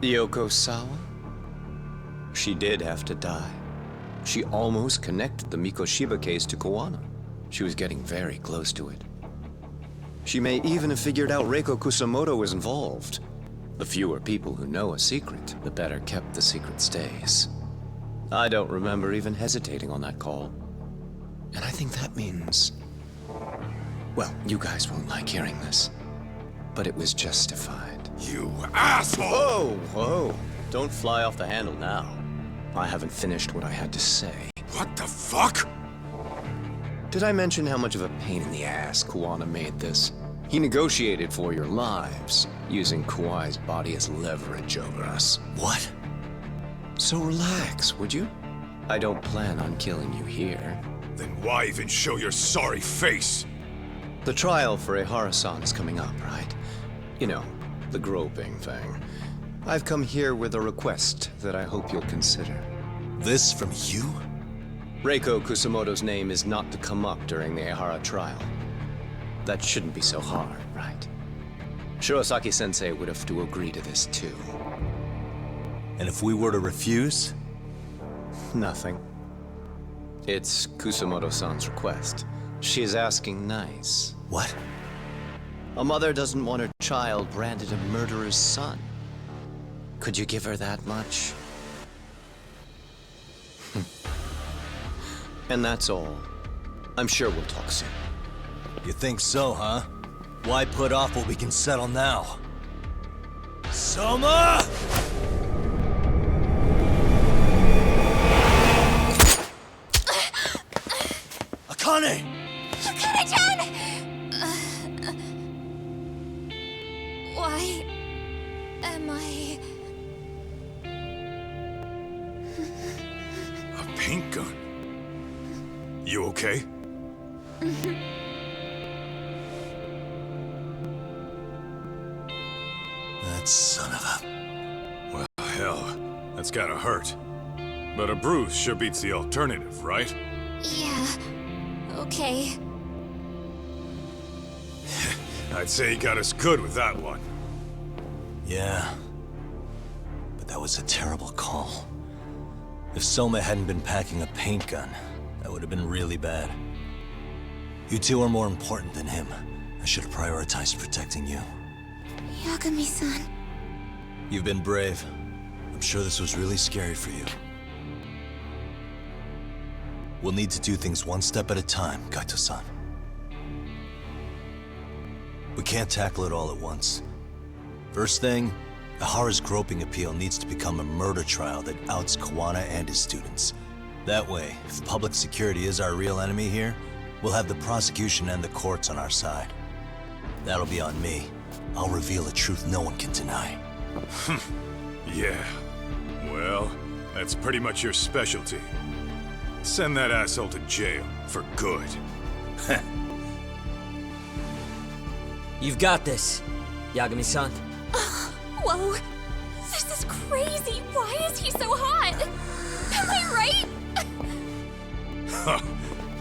Yoko Sawa? She did have to die. She almost connected the Mikoshiba case to Kuwana. She was getting very close to it. She may even have figured out Reiko Kusamoto was involved. The fewer people who know a secret, the better kept the secret stays. I don't remember even hesitating on that call. And I think that means... Well, you guys won't like hearing this, but it was justified. You asshole! Whoa, whoa. Don't fly off the handle now. I haven't finished what I had to say. What the fuck? Did I mention how much of a pain in the ass Kuwana made this? He negotiated for your lives, using Kawai's body as leverage over us. What? So relax, would you? I don't plan on killing you here. Then why even show your sorry face? The trial for Ehara-san is coming up, right? You know, the groping thing. I've come here with a request that I hope you'll consider. This from you? Reiko Kusamoto's name is not to come up during the Ehara trial. That shouldn't be so hard, right? Shirosaki-sensei would have to agree to this too. And if we were to refuse? Nothing. It's Kusamoto-san's request. She is asking nice. What? A mother doesn't want her child branded a murderer's son. Could you give her that much? And that's all. I'm sure we'll talk soon. You think so, huh? Why put off what we can settle now? Soma! Akane! Akane-chan! Why am I... A paint gun? You okay? That son of a... Well, hell, that's gotta hurt. But a bruise sure beats the alternative, right? Yeah. Okay. I'd say he got us good with that one. Yeah. But that was a terrible call. If Soma hadn't been packing a paint gun, that would have been really bad. You two are more important than him. I should have prioritized protecting you. Yagami-san. You've been brave. I'm sure this was really scary for you. We'll need to do things one step at a time, Kaito-san. We can't tackle it all at once. First thing, Ehara's groping appeal needs to become a murder trial that outs Kawana and his students. That way, if public security is our real enemy here, we'll have the prosecution and the courts on our side. That'll be on me. I'll reveal a truth no one can deny. Yeah. Well, that's pretty much your specialty. Send that asshole to jail for good. You've got this, Yagami-san. Whoa. This is crazy. Why is he so hot? Am I right?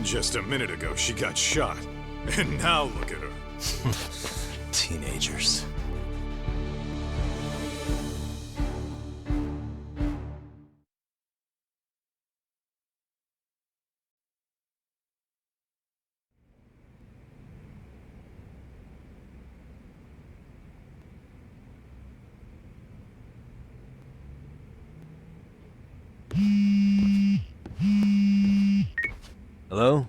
Just a minute ago, she got shot. And now look at her. Teenagers. Hello?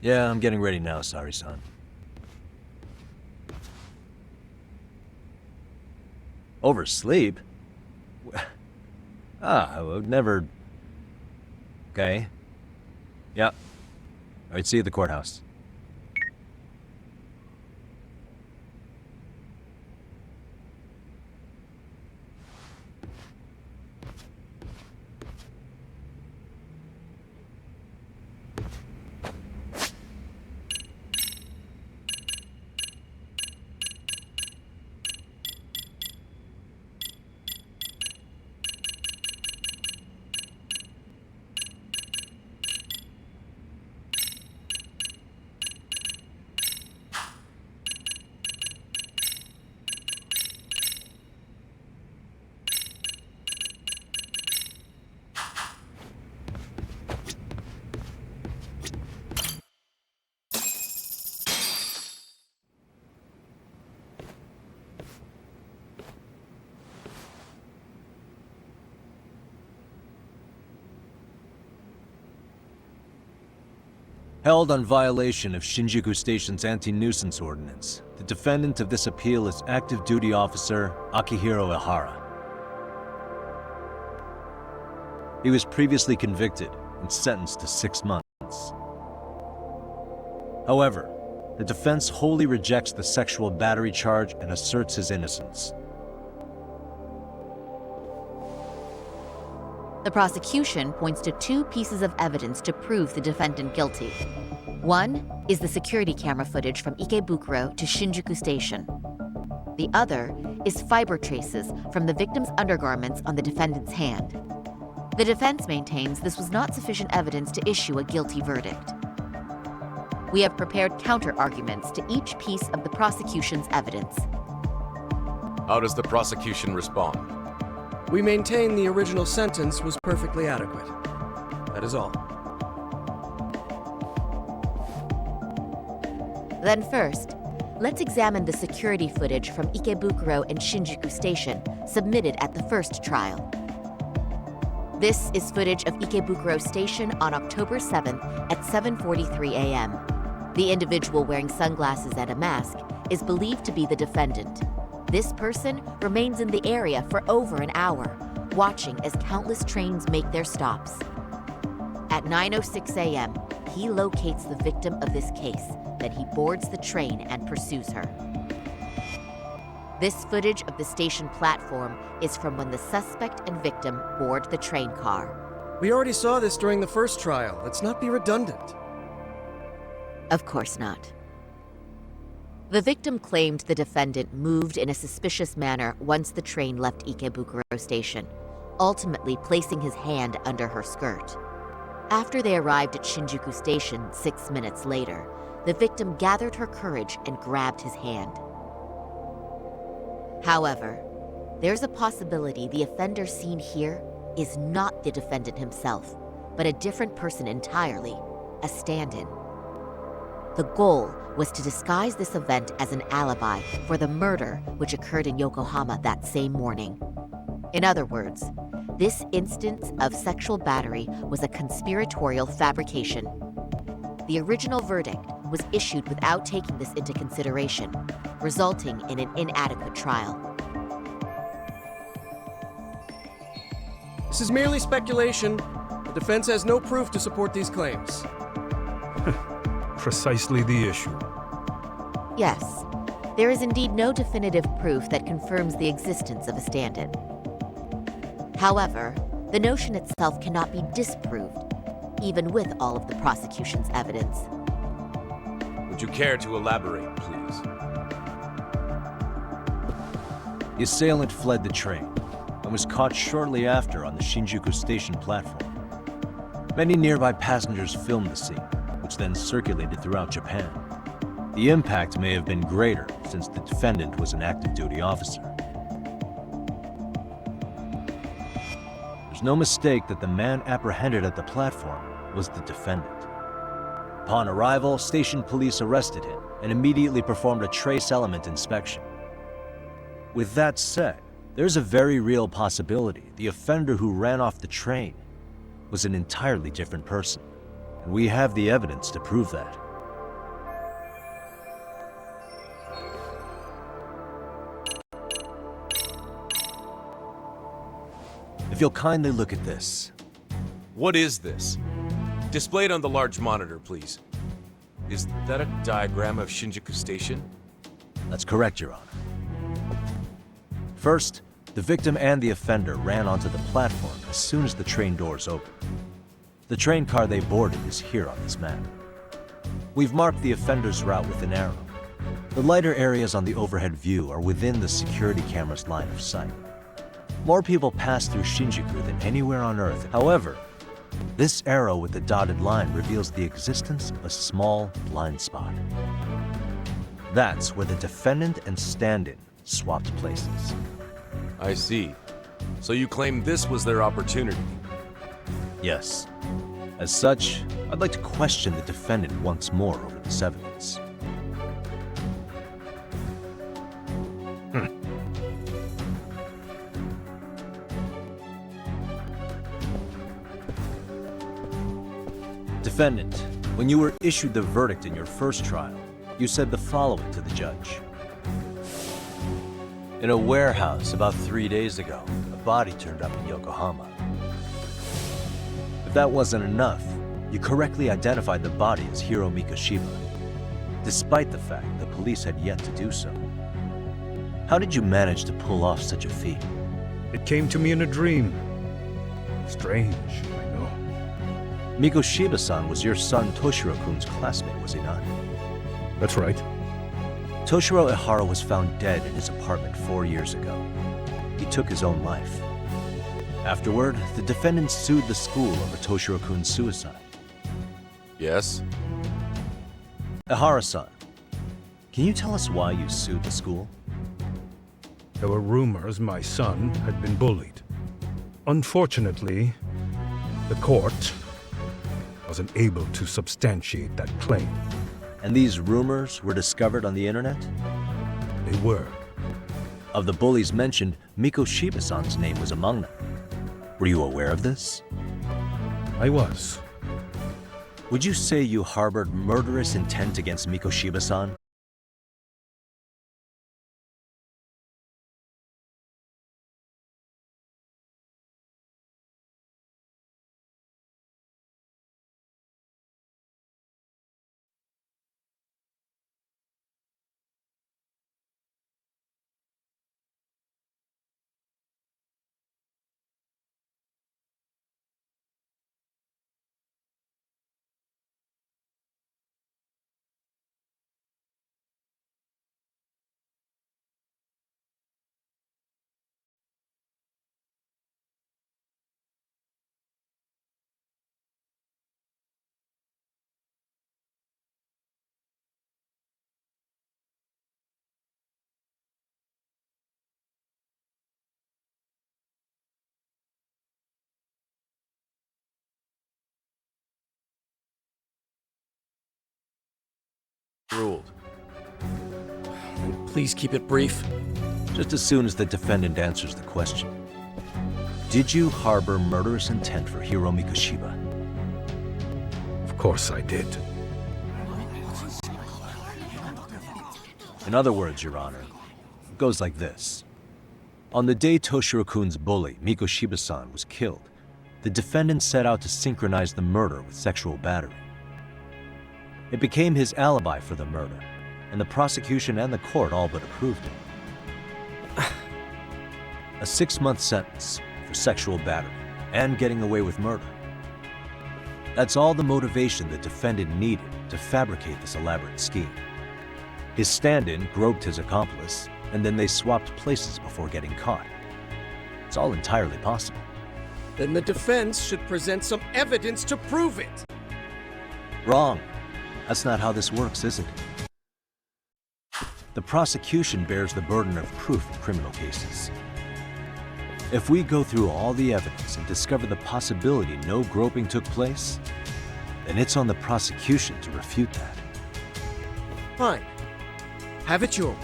Yeah, I'm getting ready now, Sari-san. Oversleep? I would never... Okay. Yeah. Alright, see you at the courthouse. Held on violation of Shinjuku Station's anti-nuisance ordinance, the defendant of this appeal is active duty officer Akihiro Ehara. He was previously convicted and sentenced to 6 months. However, the defense wholly rejects the sexual battery charge and asserts his innocence. The prosecution points to 2 pieces of evidence to prove the defendant guilty. One is the security camera footage from Ikebukuro to Shinjuku Station. The other is fiber traces from the victim's undergarments on the defendant's hand. The defense maintains this was not sufficient evidence to issue a guilty verdict. We have prepared counter-arguments to each piece of the prosecution's evidence. How does the prosecution respond? We maintain the original sentence was perfectly adequate. That is all. Then first, let's examine the security footage from Ikebukuro and Shinjuku Station submitted at the first trial. This is footage of Ikebukuro Station on October 7th at 7:43 a.m. The individual wearing sunglasses and a mask is believed to be the defendant. This person remains in the area for over an hour, watching as countless trains make their stops. At 9:06 a.m., he locates the victim of this case, then he boards the train and pursues her. This footage of the station platform is from when the suspect and victim board the train car. We already saw this during the first trial. Let's not be redundant. Of course not. The victim claimed the defendant moved in a suspicious manner once the train left Ikebukuro Station, ultimately placing his hand under her skirt. After they arrived at Shinjuku Station 6 minutes later, the victim gathered her courage and grabbed his hand. However, there's a possibility the offender seen here is not the defendant himself, but a different person entirely, a stand-in. The goal was to disguise this event as an alibi for the murder which occurred in Yokohama that same morning. In other words, this instance of sexual battery was a conspiratorial fabrication. The original verdict was issued without taking this into consideration, resulting in an inadequate trial. This is merely speculation. The defense has no proof to support these claims. Precisely the issue. Yes, there is indeed no definitive proof that confirms the existence of a stand-in. However, the notion itself cannot be disproved, even with all of the prosecution's evidence. Would you care to elaborate, please? The assailant fled the train and was caught shortly after on the Shinjuku Station platform. Many nearby passengers filmed the scene, which then circulated throughout Japan. The impact may have been greater since the defendant was an active duty officer. There's no mistake that the man apprehended at the platform was the defendant. Upon arrival, station police arrested him and immediately performed a trace element inspection. With that said, there's a very real possibility the offender who ran off the train was an entirely different person, and we have the evidence to prove that. If you'll kindly look at this. What is this? Displayed on the large monitor, please. Is that a diagram of Shinjuku Station? That's correct, Your Honor. First, the victim and the offender ran onto the platform as soon as the train doors opened. The train car they boarded is here on this map. We've marked the offender's route with an arrow. The lighter areas on the overhead view are within the security camera's line of sight. More people pass through Shinjuku than anywhere on Earth. However, this arrow with the dotted line reveals the existence of a small blind spot. That's where the defendant and stand-in swapped places. I see. So you claim this was their opportunity? Yes. As such, I'd like to question the defendant once more over this evidence. Defendant, when you were issued the verdict in your first trial, you said the following to the judge. In a warehouse about 3 days ago, a body turned up in Yokohama. If that wasn't enough, you correctly identified the body as Hiro Mikoshiba, despite the fact the police had yet to do so. How did you manage to pull off such a feat? It came to me in a dream. Strange, I know. Mikoshiba-san was your son Toshiro-kun's classmate, was he not? That's right. Toshiro was found dead in his apartment 4 years ago. He took his own life. Afterward, the defendants sued the school over Toshiro-kun's suicide. Yes? Ihara-san, can you tell us why you sued the school? There were rumors my son had been bullied. Unfortunately, the court wasn't able to substantiate that claim. And these rumors were discovered on the internet? They were. Of the bullies mentioned, Mikoshiba-san's name was among them. Were you aware of this? I was. Would you say you harbored murderous intent against Mikoshiba-san? Ruled. Please keep it brief. Just as soon as the defendant answers the question. Did you harbor murderous intent for Hiro Mikoshiba? Of course I did. In other words, Your Honor, it goes like this. On the day Toshiro-kun's bully, Mikoshiba-san, was killed, the defendant set out to synchronize the murder with sexual battery. It became his alibi for the murder, and the prosecution and the court all but approved it. A 6-month sentence for sexual battery and getting away with murder. That's all the motivation the defendant needed to fabricate this elaborate scheme. His stand-in groped his accomplice, and then they swapped places before getting caught. It's all entirely possible. Then the defense should present some evidence to prove it. Wrong. That's not how this works, is it? The prosecution bears the burden of proof in criminal cases. If we go through all the evidence and discover the possibility no groping took place, then it's on the prosecution to refute that. Fine. Have it your way.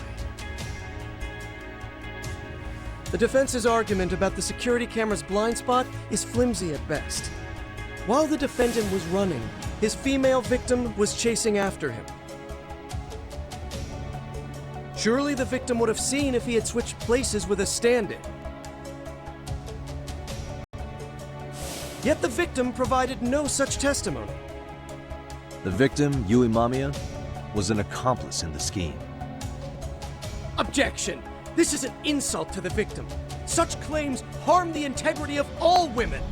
The defense's argument about the security camera's blind spot is flimsy at best. While the defendant was running, his female victim was chasing after him. Surely the victim would have seen if he had switched places with a stand-in. Yet the victim provided no such testimony. The victim, Yui Mamiya, was an accomplice in the scheme. Objection! This is an insult to the victim. Such claims harm the integrity of all women.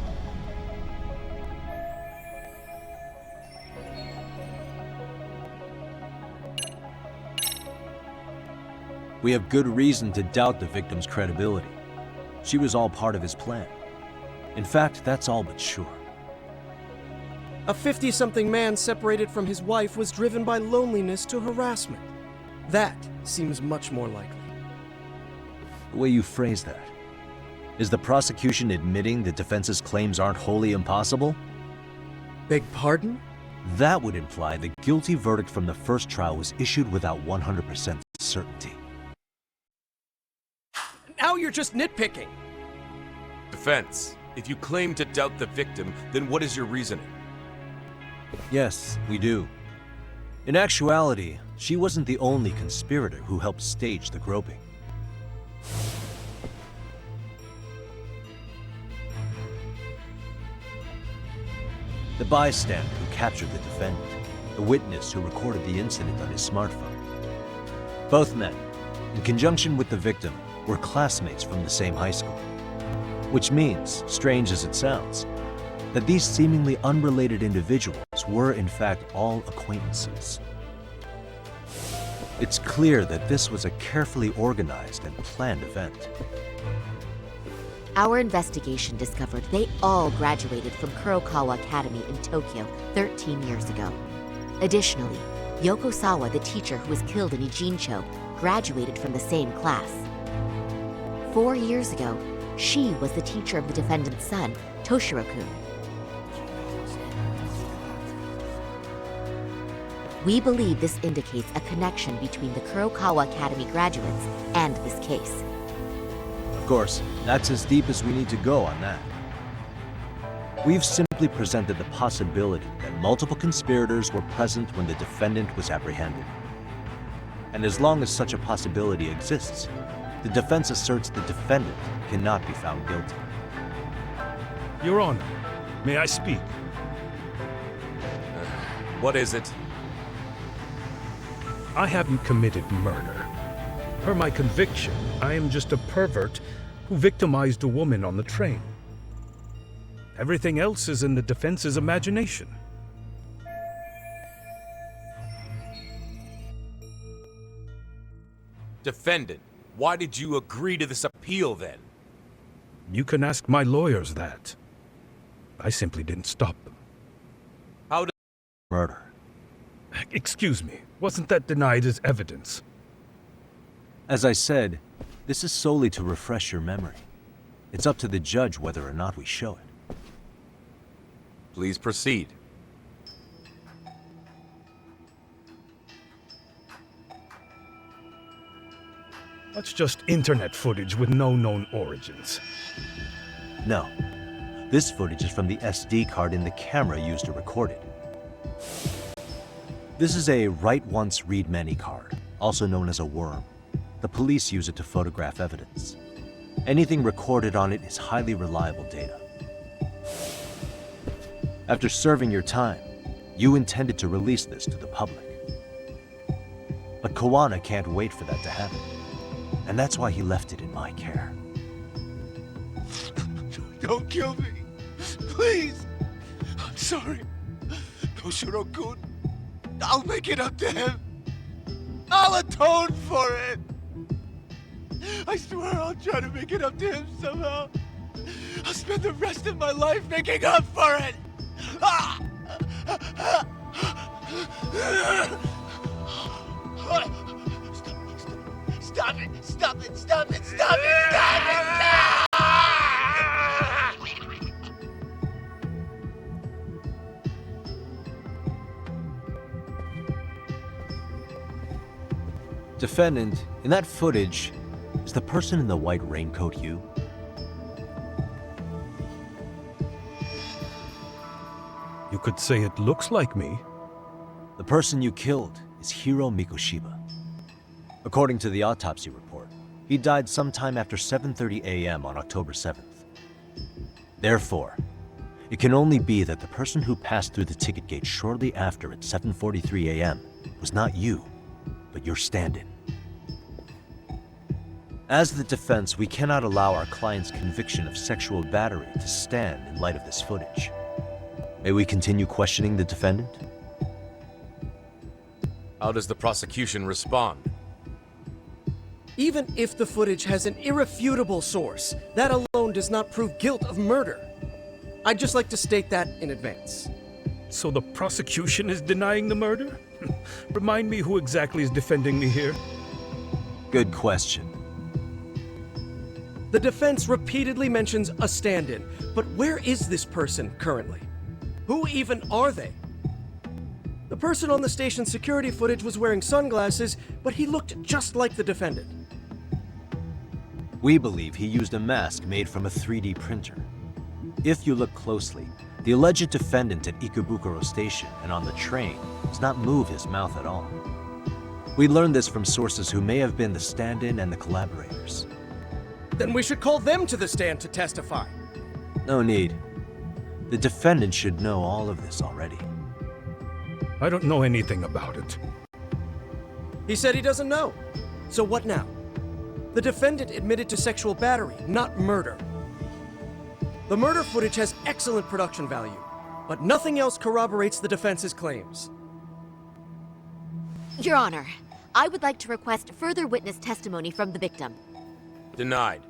We have good reason to doubt the victim's credibility. She was all part of his plan. In fact, that's all but sure. A 50-something man separated from his wife was driven by loneliness to harassment. That seems much more likely. The way you phrase that. Is the prosecution admitting the defense's claims aren't wholly impossible? Beg pardon? That would imply the guilty verdict from the first trial was issued without 100% certainty. Now you're just nitpicking. Defense, if you claim to doubt the victim, then what is your reasoning? Yes, we do. In actuality, she wasn't the only conspirator who helped stage the groping. The bystander who captured the defendant, the witness who recorded the incident on his smartphone. Both men, in conjunction with the victim, were classmates from the same high school. Which means, strange as it sounds, that these seemingly unrelated individuals were in fact all acquaintances. It's clear that this was a carefully organized and planned event. Our investigation discovered they all graduated from Kurokawa Academy in Tokyo 13 years ago. Additionally, Yoko Sawa, the teacher who was killed in Ijincho, graduated from the same class. 4 years ago, she was the teacher of the defendant's son, Toshiro-kun. We believe this indicates a connection between the Kurokawa Academy graduates and this case. Of course, that's as deep as we need to go on that. We've simply presented the possibility that multiple conspirators were present when the defendant was apprehended. And as long as such a possibility exists, the defense asserts the defendant cannot be found guilty. Your Honor, may I speak? What is it? I haven't committed murder. Per my conviction, I am just a pervert who victimized a woman on the train. Everything else is in the defense's imagination. Defendant, why did you agree to this appeal then? You can ask my lawyers that. I simply didn't stop them. How did... Murder. Excuse me, wasn't that denied as evidence? As I said, this is solely to refresh your memory. It's up to the judge whether or not we show it. Please proceed. That's just internet footage with no known origins. No. This footage is from the SD card in the camera used to record it. This is a write once, read many card, also known as a worm. The police use it to photograph evidence. Anything recorded on it is highly reliable data. After serving your time, you intended to release this to the public. But Kawana can't wait for that to happen. And that's why he left it in my care. Don't kill me. Please. I'm sorry. Toshiro-kun. I'll make it up to him. I'll atone for it. I swear I'll try to make it up to him somehow. I'll spend the rest of my life making up for it. Stop it! Stop it! Stop it! Stop it! Stop it! Defendant, in that footage, is the person in the white raincoat you? You could say it looks like me. The person you killed is Hiro Mikoshiba. According to the autopsy report, he died sometime after 7:30 a.m. on October 7th. Therefore, it can only be that the person who passed through the ticket gate shortly after at 7:43 a.m. was not you, but your stand-in. As the defense, we cannot allow our client's conviction of sexual battery to stand in light of this footage. May we continue questioning the defendant? How does the prosecution respond? Even if the footage has an irrefutable source, that alone does not prove guilt of murder. I'd just like to state that in advance. So the prosecution is denying the murder? Remind me who exactly is defending me here? Good question. The defense repeatedly mentions a stand-in, but where is this person currently? Who even are they? The person on the station's security footage was wearing sunglasses, but he looked just like the defendant. We believe he used a mask made from a 3D printer. If you look closely, the alleged defendant at Ikebukuro Station and on the train does not move his mouth at all. We learned this from sources who may have been the stand-in and the collaborators. Then we should call them to the stand to testify. No need. The defendant should know all of this already. I don't know anything about it. He said he doesn't know. So what now? The defendant admitted to sexual battery, not murder. The murder footage has excellent production value, but nothing else corroborates the defense's claims. Your Honor, I would like to request further witness testimony from the victim. Denied.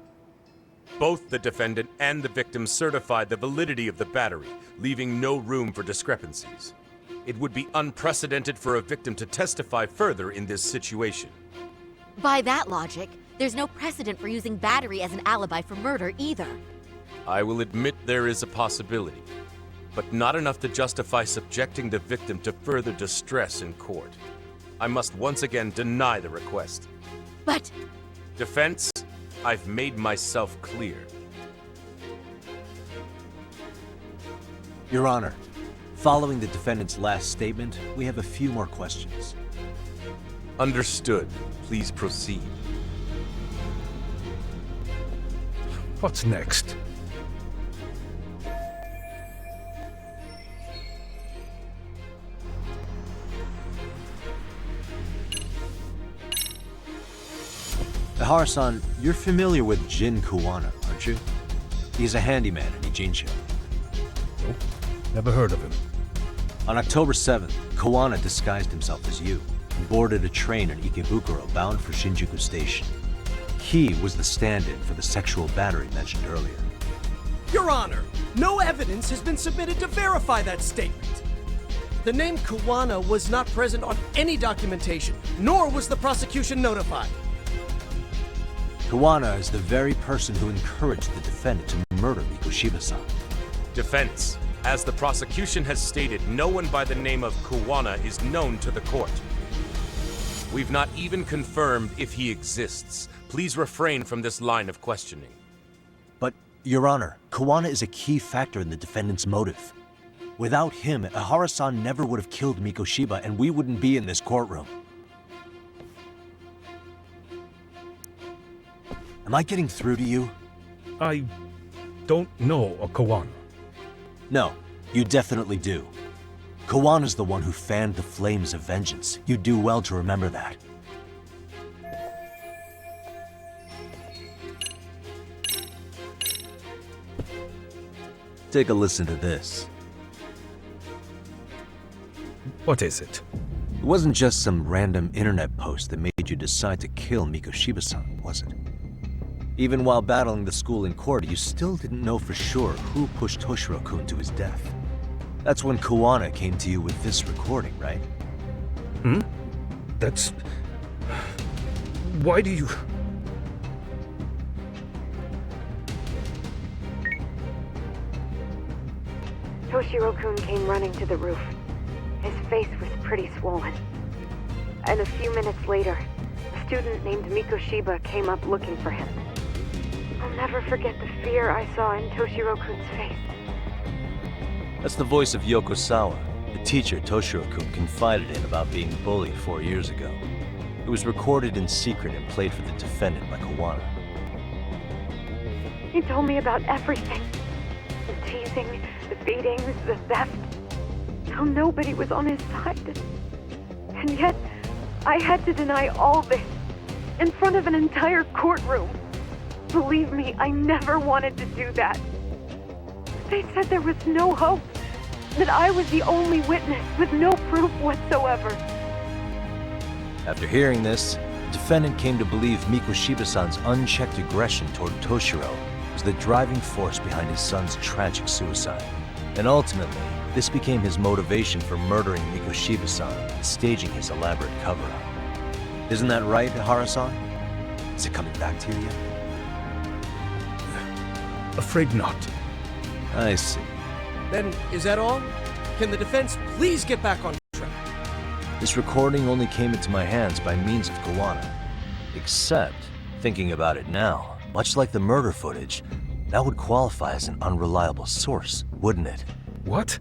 Both the defendant and the victim certified the validity of the battery, leaving no room for discrepancies. It would be unprecedented for a victim to testify further in this situation. By that logic, there's no precedent for using battery as an alibi for murder either. I will admit there is a possibility, but not enough to justify subjecting the victim to further distress in court. I must once again deny the request. But... Defense, I've made myself clear. Your Honor, following the defendant's last statement, we have a few more questions. Understood. Please proceed. What's next? Ihara-san, you're familiar with Jin Kuwana, aren't you? He's a handyman in Ijincho. Nope, never heard of him. On October 7th, Kuwana disguised himself as you and boarded a train in Ikebukuro bound for Shinjuku Station. He was the stand-in for the sexual battery mentioned earlier. Your Honor, no evidence has been submitted to verify that statement. The name Kuwana was not present on any documentation, nor was the prosecution notified. Kuwana is the very person who encouraged the defendant to murder Mikoshiba-san. Defense, as the prosecution has stated, no one by the name of Kuwana is known to the court. We've not even confirmed if he exists. Please refrain from this line of questioning. But, Your Honor, Kuwana is a key factor in the defendant's motive. Without him, Ihara-san never would have killed Mikoshiba, and we wouldn't be in this courtroom. Am I getting through to you? I don't know a Kuwana. No, you definitely do. Kawana's the one who fanned the flames of vengeance. You do well to remember that. Take a listen to this. What is it? It wasn't just some random internet post that made you decide to kill Mikoshiba-san, was it? Even while battling the school in court, you still didn't know for sure who pushed Toshiro-kun to his death. That's when Kuwana came to you with this recording, right? Hmm? That's... Why do you... Toshiro-kun came running to the roof. His face was pretty swollen. And a few minutes later, a student named Mikoshiba came up looking for him. I'll never forget the fear I saw in Toshiro-kun's face. That's the voice of Yoko Sawa, the teacher Toshiro-kun confided in about being bullied 4 years ago. It was recorded in secret and played for the defendant by Kuwana. He told me about everything. The teasing, the beatings, the theft. How nobody was on his side. And yet, I had to deny all this in front of an entire courtroom. Believe me, I never wanted to do that. They said there was no hope, that I was the only witness with no proof whatsoever. After hearing this, the defendant came to believe Mikoshiba-san's unchecked aggression toward Toshiro was the driving force behind his son's tragic suicide. And ultimately, this became his motivation for murdering Mikoshiba-san and staging his elaborate cover-up. Isn't that right, Ihara-san? Is it coming back to you yet? Afraid not. I see. Then, is that all? Can the defense please get back on track? This recording only came into my hands by means of Kuwana. Except, thinking about it now, much like the murder footage, that would qualify as an unreliable source, wouldn't it? What?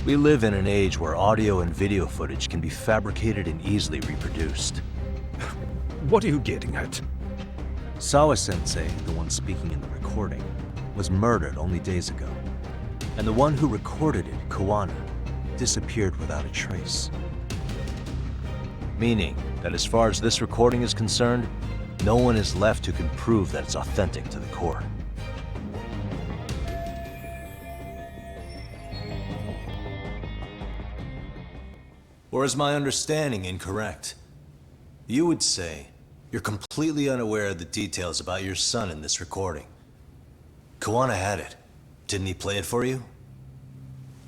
We live in an age where audio and video footage can be fabricated and easily reproduced. What are you getting at? Sawa-sensei, the one speaking in the recording, was murdered only days ago. And the one who recorded it, Kuwana, disappeared without a trace. Meaning that as far as this recording is concerned, no one is left who can prove that it's authentic to the court. Or is my understanding incorrect? You would say you're completely unaware of the details about your son in this recording, Kawana had it. Didn't he play it for you?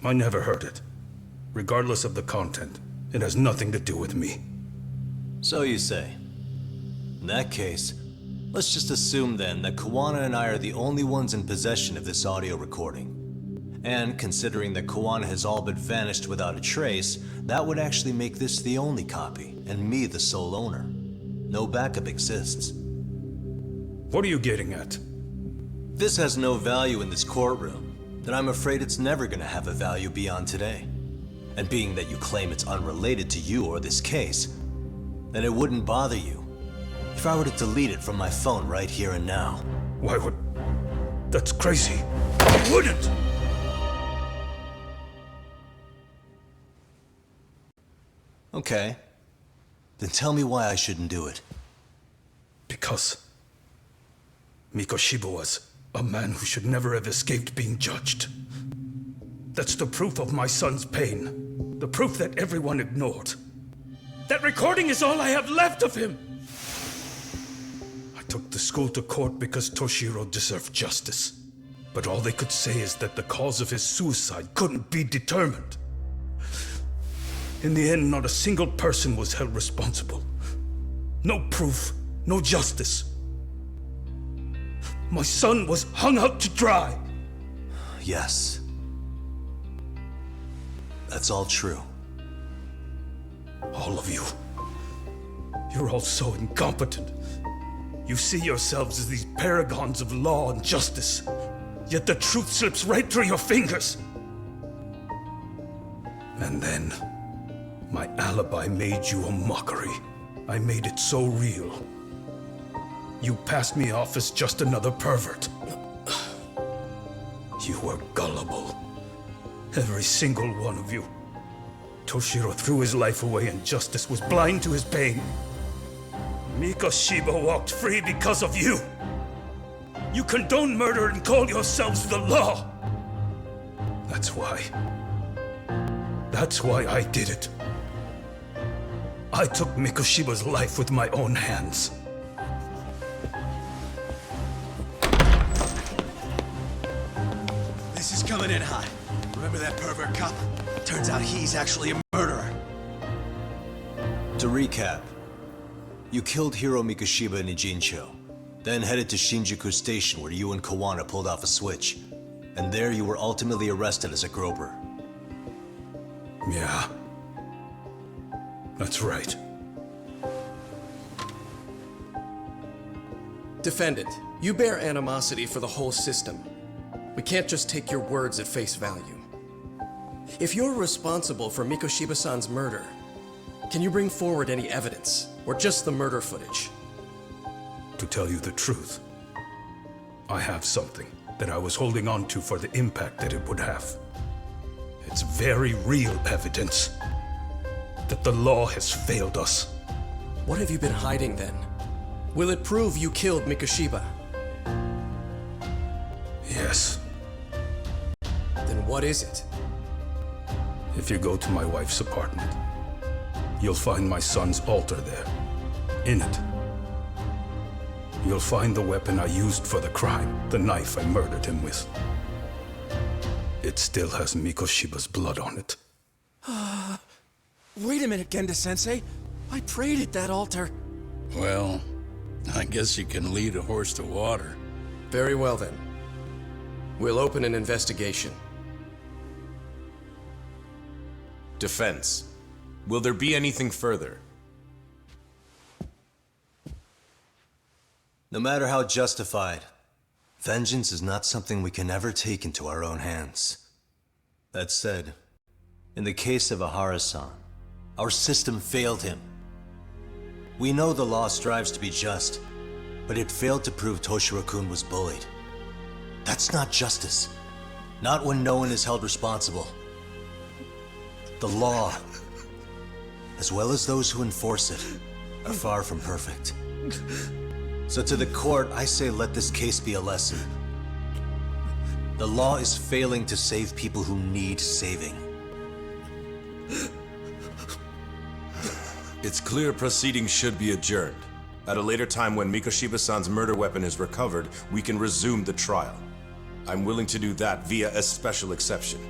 I never heard it. Regardless of the content, it has nothing to do with me. So you say. In that case, let's just assume then that Kawana and I are the only ones in possession of this audio recording. And considering that Kawana has all but vanished without a trace, that would actually make this the only copy, and me the sole owner. No backup exists. What are you getting at? This has no value in this courtroom, then I'm afraid it's never gonna have a value beyond today. And being that you claim it's unrelated to you or this case, then it wouldn't bother you if I were to delete it from my phone right here and now. Why would... That's crazy. I wouldn't! Okay. Then tell me why I shouldn't do it. Because Mikoshiba was a man who should never have escaped being judged. That's the proof of my son's pain. The proof that everyone ignored. That recording is all I have left of him! I took the school to court because Toshiro deserved justice. But all they could say is that the cause of his suicide couldn't be determined. In the end, not a single person was held responsible. No proof, no justice. My son was hung out to dry. Yes. That's all true. All of you. You're all so incompetent. You see yourselves as these paragons of law and justice. Yet the truth slips right through your fingers. And then, my alibi made you a mockery. I made it so real. You passed me off as just another pervert. You were gullible. Every single one of you. Toshiro threw his life away and justice was blind to his pain. Mikoshiba walked free because of you. You condone murder and call yourselves the law. That's why I did it. I took Mikoshiba's life with my own hands. This is coming in hot. Remember that pervert cop? Turns out he's actually a murderer. To recap, you killed Hiro Mikoshiba in Ijincho, then headed to Shinjuku Station where you and Kawana pulled off a switch, and there you were ultimately arrested as a groper. Yeah. That's right. Defendant, you bear animosity for the whole system. We can't just take your words at face value. If you're responsible for Mikoshiba-san's murder, can you bring forward any evidence, or just the murder footage? To tell you the truth, I have something that I was holding on to for the impact that it would have. It's very real evidence that the law has failed us. What have you been hiding then? Will it prove you killed Mikoshiba? Yes. Then what is it? If you go to my wife's apartment, you'll find my son's altar there. In it, you'll find the weapon I used for the crime, the knife I murdered him with. It still has Mikoshiba's blood on it. Wait a minute, Genda-sensei. I prayed at that altar. Well, I guess you can lead a horse to water. Very well then. We'll open an investigation. Defense. Will there be anything further? No matter how justified, vengeance is not something we can ever take into our own hands. That said, in the case of Ahara-san, our system failed him. We know the law strives to be just, but it failed to prove Toshiro-kun was bullied. That's not justice. Not when no one is held responsible. The law, as well as those who enforce it, are far from perfect. So to the court, I say let this case be a lesson. The law is failing to save people who need saving. It's clear proceedings should be adjourned. At a later time when Mikoshiba-san's murder weapon is recovered, we can resume the trial. I'm willing to do that via a special exception.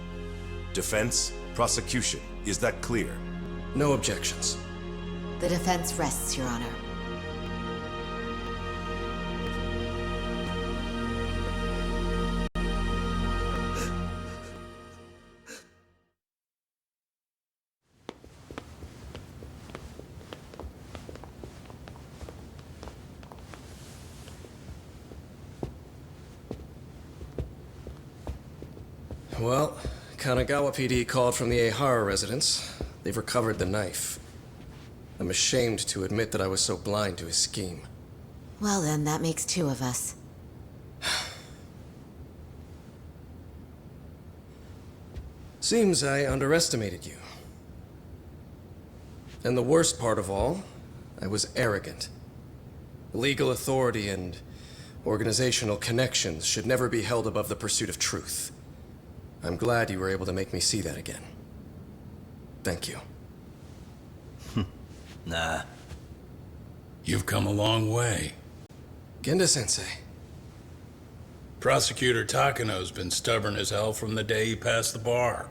Defense, prosecution, is that clear? No objections. The defense rests, Your Honor. Well, Kanagawa PD called from the Ehara residence. They've recovered the knife. I'm ashamed to admit that I was so blind to his scheme. Well then, that makes two of us. Seems I underestimated you. And the worst part of all, I was arrogant. Legal authority and organizational connections should never be held above the pursuit of truth. I'm glad you were able to make me see that again. Thank you. Nah. You've come a long way. Genda-sensei. Prosecutor Takano's been stubborn as hell from the day he passed the bar.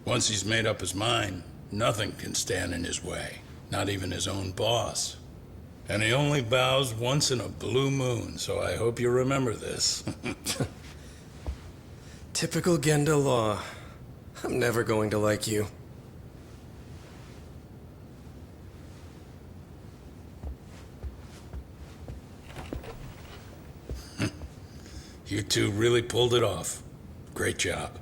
Once he's made up his mind, nothing can stand in his way, not even his own boss. And he only bows once in a blue moon, so I hope you remember this. Typical Genda law. I'm never going to like you. You two really pulled it off. Great job.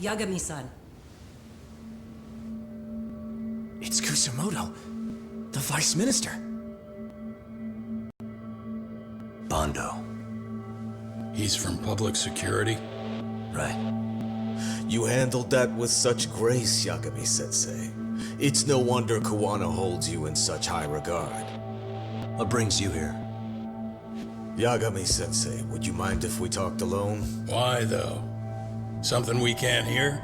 Yagami-san. It's Kusumoto, the Vice Minister. Bondo. He's from public security? Right. You handled that with such grace, Yagami-sensei. It's no wonder Kuwana holds you in such high regard. What brings you here? Yagami-sensei, would you mind if we talked alone? Why, though? Something we can't hear?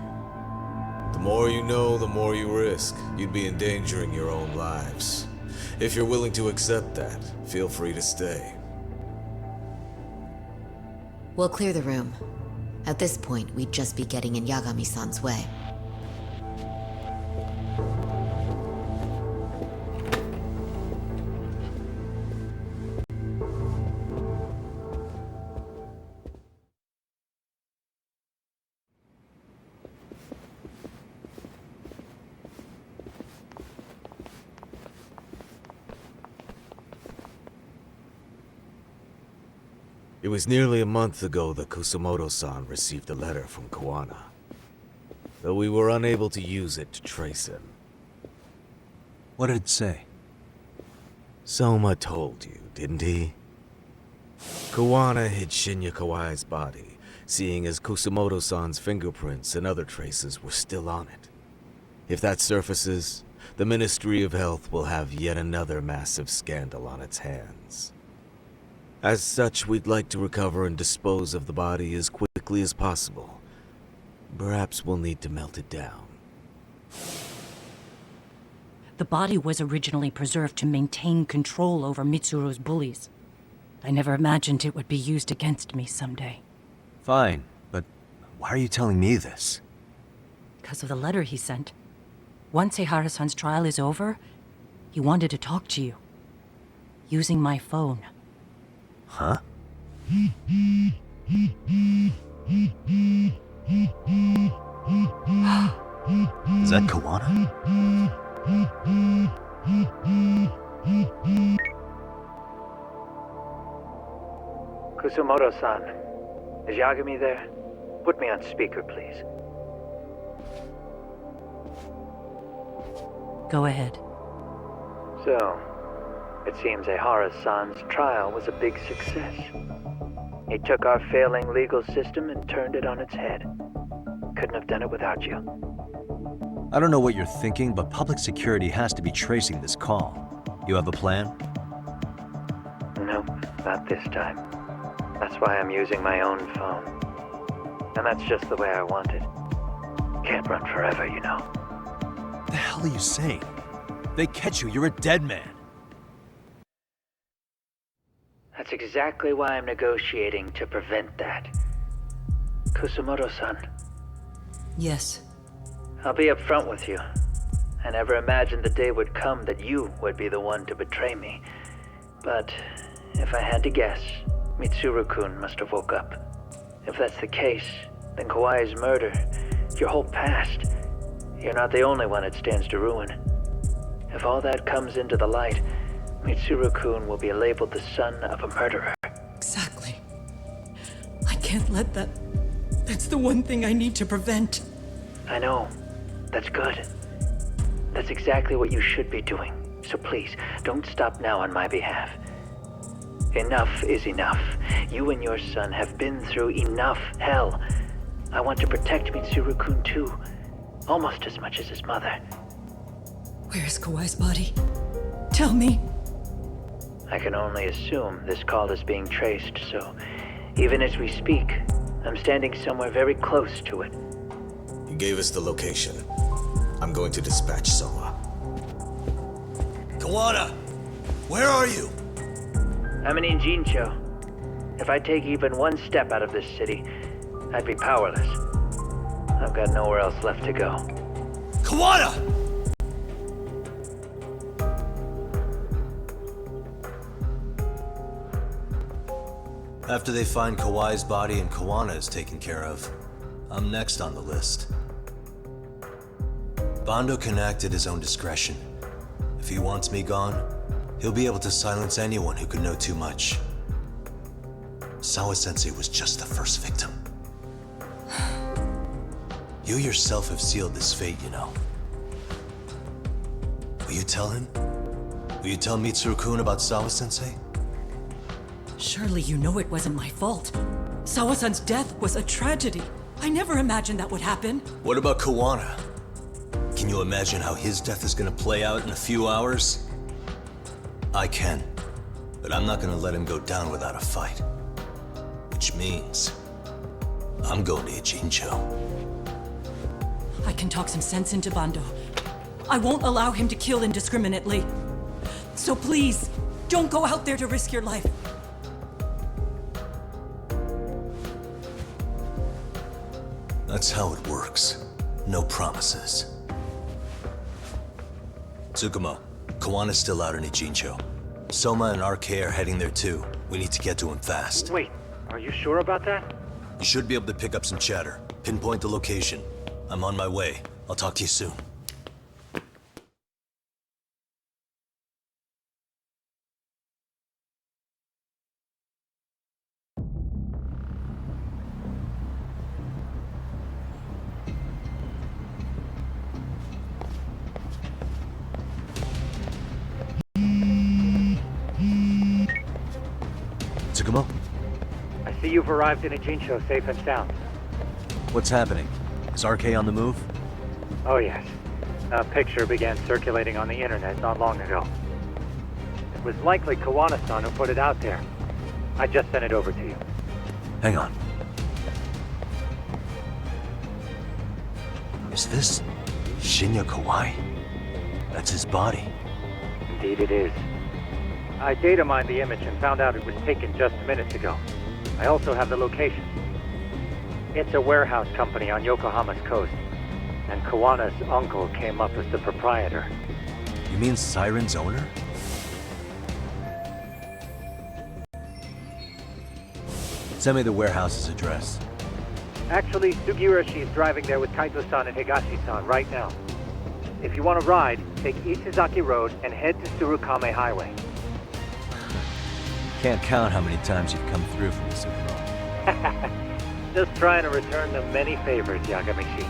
The more you know, the more you risk. You'd be endangering your own lives. If you're willing to accept that, feel free to stay. We'll clear the room. At this point, we'd just be getting in Yagami-san's way. It was nearly a month ago that Kusumoto-san received a letter from Kuwana, though we were unable to use it to trace him. What did it say? Soma told you, didn't he? Kuwana hid Shinya Kawai's body, seeing as Kusumoto-san's fingerprints and other traces were still on it. If that surfaces, the Ministry of Health will have yet another massive scandal on its hands. As such, we'd like to recover and dispose of the body as quickly as possible. Perhaps we'll need to melt it down. The body was originally preserved to maintain control over Mitsuru's bullies. I never imagined it would be used against me someday. Fine, but why are you telling me this? Because of the letter he sent. Once Ehara-san's trial is over, he wanted to talk to you. Using my phone. Huh? Is that Kuwana? Kusumoto-san, is Yagami there? Put me on speaker, please. Go ahead. So, it seems Ehara-san's trial was a big success. He took our failing legal system and turned it on its head. Couldn't have done it without you. I don't know what you're thinking, but public security has to be tracing this call. You have a plan? Nope, not this time. That's why I'm using my own phone. And that's just the way I want it. Can't run forever, you know. The hell are you saying? If they catch you, you're a dead man. That's exactly why I'm negotiating to prevent that. Kusumoto-san, Yes. I'll be upfront with you. I never imagined the day would come that you would be the one to betray me. But if I had to guess, Mitsuru-kun must have woke up. If that's the case, then Kawai's murder, your whole past, you're not the only one it stands to ruin. If all that comes into the light, Mitsuru-kun will be labeled the son of a murderer. Exactly. I can't let that... That's the one thing I need to prevent. I know. That's good. That's exactly what you should be doing. So please, don't stop now on my behalf. Enough is enough. You and your son have been through enough hell. I want to protect Mitsuru-kun too. Almost as much as his mother. Where is Kawai's body? Tell me. I can only assume this call is being traced, so even as we speak, I'm standing somewhere very close to it. You gave us the location. I'm going to dispatch Soma. Kawana! Where are you? I'm in Jincho. If I take even one step out of this city, I'd be powerless. I've got nowhere else left to go. Kawana! After they find Kawai's body and Kawana is taken care of, I'm next on the list. Bando can act at his own discretion. If he wants me gone, he'll be able to silence anyone who could know too much. Sawa-sensei was just the first victim. You yourself have sealed this fate, you know. Will you tell him? Will you tell Mitsuru-kun about Sawa-sensei? Surely you know it wasn't my fault. Sawa-san's death was a tragedy. I never imagined that would happen. What about Kawana? Can you imagine how his death is gonna play out in a few hours? I can, but I'm not gonna let him go down without a fight. Which means, I'm going to Ijincho. I can talk some sense into Bando. I won't allow him to kill indiscriminately. So please, don't go out there to risk your life. That's how it works. No promises. Tsukumo, Kawana's still out in Ijincho. Soma and RK are heading there too. We need to get to him fast. Wait, are you sure about that? You should be able to pick up some chatter. Pinpoint the location. I'm on my way. I'll talk to you soon. Tsukumo? I see you've arrived in Ijincho safe and sound. What's happening? Is RK on the move? Oh yes. A picture began circulating on the internet not long ago. It was likely Kawana-san who put it out there. I just sent it over to you. Hang on. Is this Shinya Kawai? That's his body. Indeed it is. I data mined the image and found out it was taken just minutes ago. I also have the location. It's a warehouse company on Yokohama's coast, and Kawana's uncle came up as the proprietor. You mean Siren's owner? Send me the warehouse's address. Actually, Sugiurashi is driving there with Kaito-san and Higashi-san right now. If you want to ride, take Isizaki Road and head to Tsurukame Highway. Can't count how many times you've come through for me, Tsukumo. Just trying to return the many favors, Yagamichi.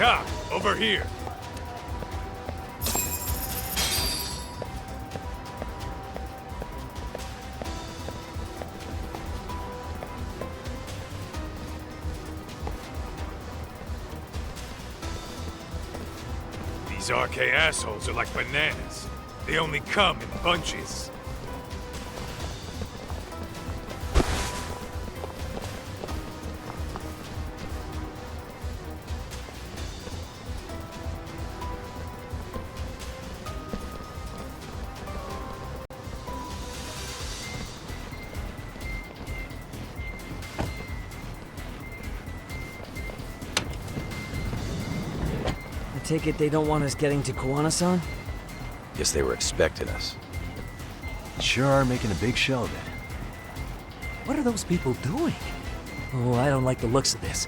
cop, over here. These RK assholes are like bananas. They only come in bunches. I take it they don't want us getting to Kuwana-san? Guess they were expecting us. Sure are making a big show of it. What are those people doing? Oh, I don't like the looks of this.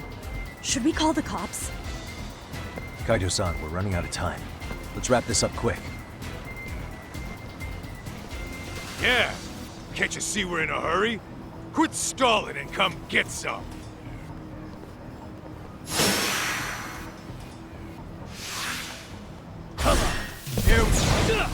Should we call the cops? Kaito-san, we're running out of time. Let's wrap this up quick. Yeah. Can't you see we're in a hurry? Quit stalling and come get some. Come on. Here we go.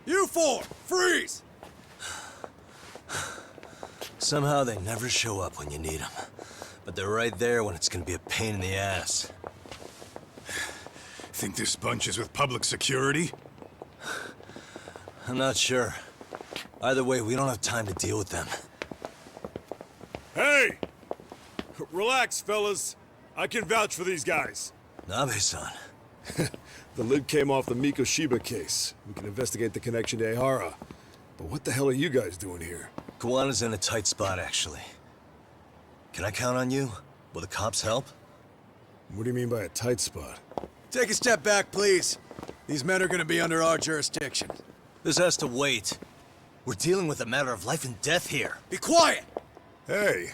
You four, freeze! Somehow they never show up when you need them. But they're right there when it's gonna be a pain in the ass. Think this bunch is with public security? I'm not sure. Either way, we don't have time to deal with them. Hey! Relax, fellas. I can vouch for these guys. Nabe-san. The lid came off the Mikoshiba case. We can investigate the connection to Ehara. But what the hell are you guys doing here? Kuwana's in a tight spot, actually. Can I count on you? Will the cops help? What do you mean by a tight spot? Take a step back, please. These men are gonna be under our jurisdiction. This has to wait. We're dealing with a matter of life and death here. Be quiet! Hey,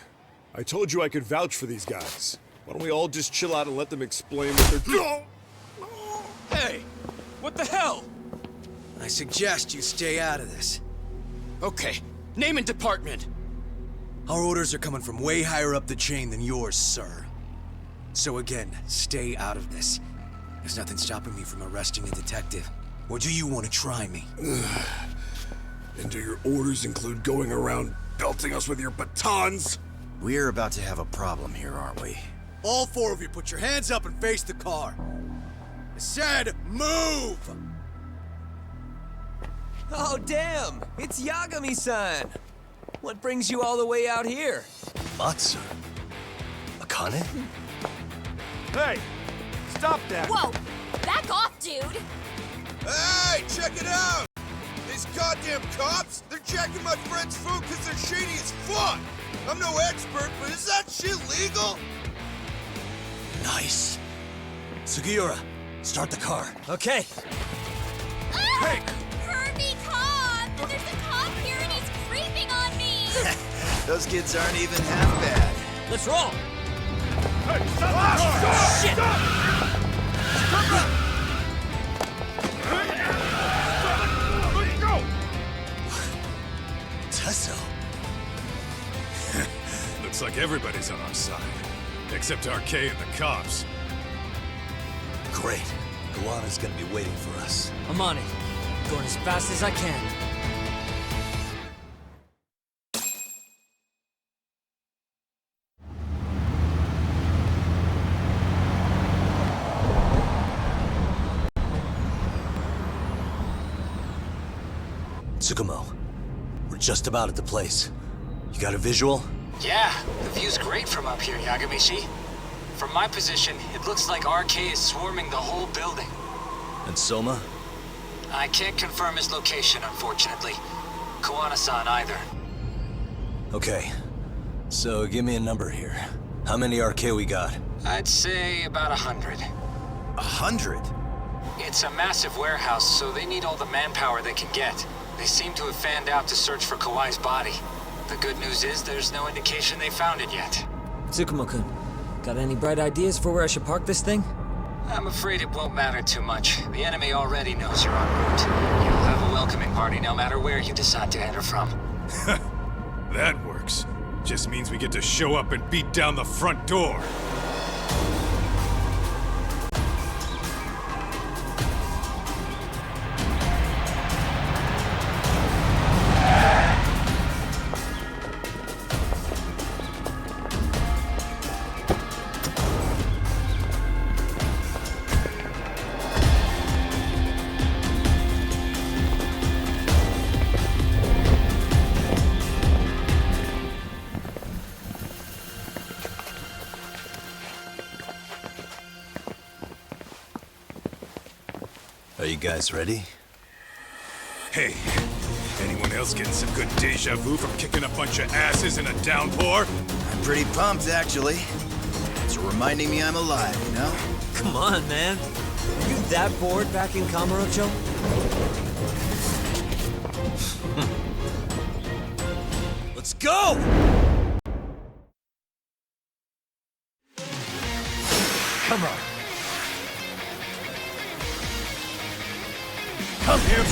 I told you I could vouch for these guys. Why don't we all just chill out and let them explain what they're doing? Hey, what the hell? I suggest you stay out of this. Okay, Name and department. Our orders are coming from way higher up the chain than yours, sir. So again, stay out of this. There's nothing stopping me from arresting a detective. Or do you want to try me? And do your orders include going around belting us with your batons? We're about to have a problem here, aren't we? All four of you, put your hands up and face the car. I said, move! Oh, damn! It's Yagami-san! What brings you all the way out here? Matsu? Akane? Hey! Stop that! Whoa! Back off, dude! Hey, check it out! These goddamn cops, they're checking my friend's food because they're shady as fuck! I'm no expert, but is that shit legal? Nice. Sugiura, start the car. Okay. Hey! Herbie cop! There's a cop here and he's creeping on me! Those kids aren't even half bad. Let's roll! Hey, stop the car! Shit! Let's go! Tesso. Looks like everybody's on our side. Except RK and the cops. Great. Guana's gonna be waiting for us. I'm on it. Going as fast as I can. Tsukumo, we're just about at the place. You got a visual? Yeah, the view's great from up here, Yagamishi. From my position, it looks like RK is swarming the whole building. And Soma? I can't confirm his location, unfortunately. Kuwana-san either. Okay. So give me a number here. How many RK we got? I'd say about 100. 100? It's a massive warehouse, so they need all the manpower they can get. They seem to have fanned out to search for Kawai's body. The good news is there's no indication they found it yet. Tsukumo-kun, got any bright ideas for where I should park this thing? I'm afraid it won't matter too much. The enemy already knows you're en route. You'll have a welcoming party no matter where you decide to enter from. That works. Just means we get to show up and beat down the front door. Are you guys ready? Hey, anyone else getting some good deja vu from kicking a bunch of asses in a downpour? I'm pretty pumped, actually. It's reminding me I'm alive, you know? Come on, man. Are you that bored back in Kamurocho? Let's go! Come on. Come here.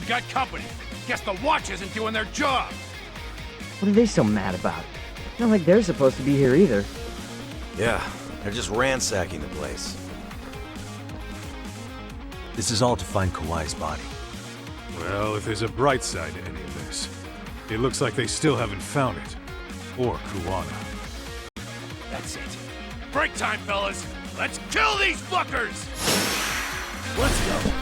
We've got company. Guess the watch isn't doing their job. What are they so mad about? Not like they're supposed to be here either. Yeah, they're just ransacking the place. This is all to find Kawhi's body. Well, if there's a bright side to any of this, it looks like they still haven't found it. Or Kuwana. That's it. Break time, fellas. Let's kill these fuckers! Let's go.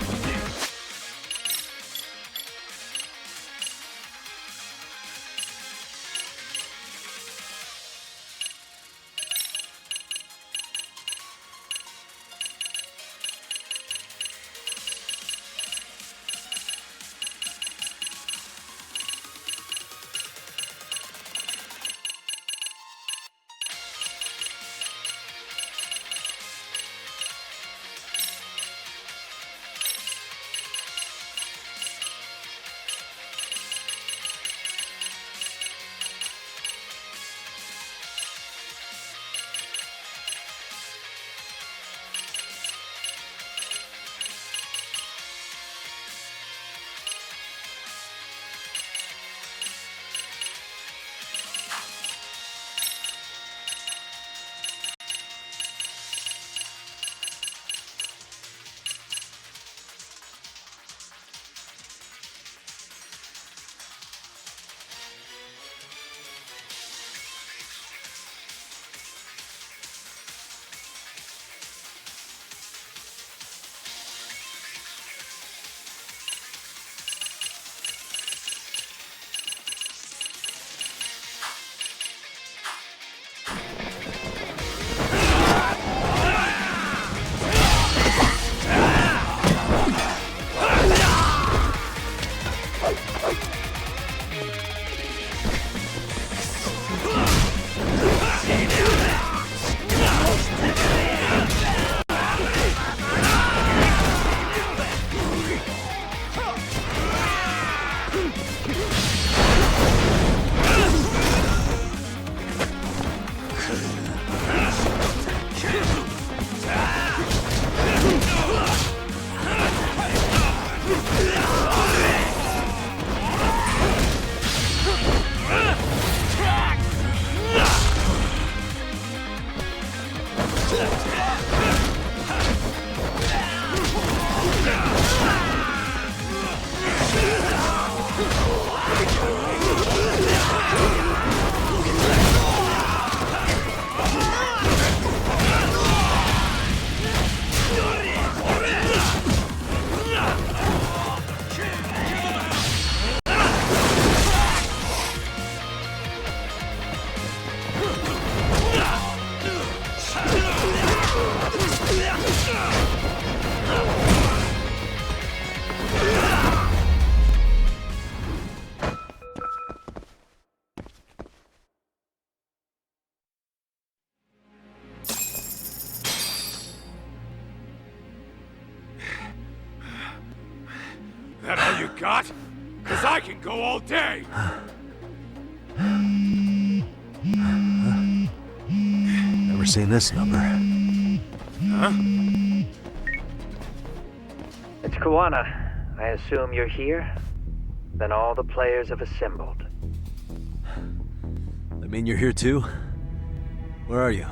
That all you got? 'Cause I can go all day! Never seen this number. Huh? It's Kuwana. I assume you're here? Then all the players have assembled. I mean, you're here too? Where are you?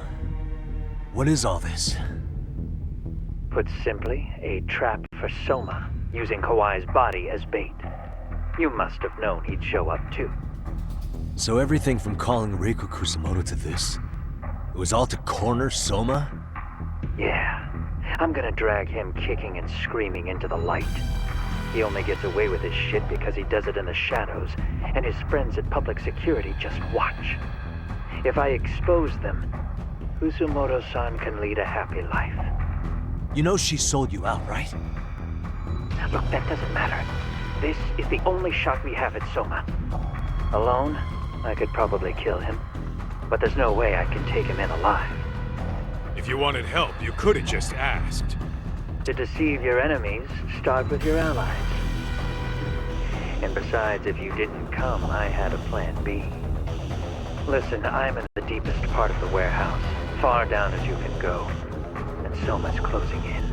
What is all this? Put simply, a trap for Soma, using Kawhi's body as bait. You must have known he'd show up too. So everything from calling Reiko Kusumoto to this, it was all to corner Soma? Yeah. I'm gonna drag him kicking and screaming into the light. He only gets away with his shit because he does it in the shadows, and his friends at Public Security just watch. If I expose them, Kusumoto-san can lead a happy life. You know she sold you out, right? Look, that doesn't matter. This is the only shot we have at Soma. Alone, I could probably kill him, but there's no way I can take him in alive. If you wanted help, you could have just asked. To deceive your enemies, start with your allies. And besides, if you didn't come, I had a plan B. Listen, I'm in the deepest part of the warehouse, far down as you can go, and Soma's closing in.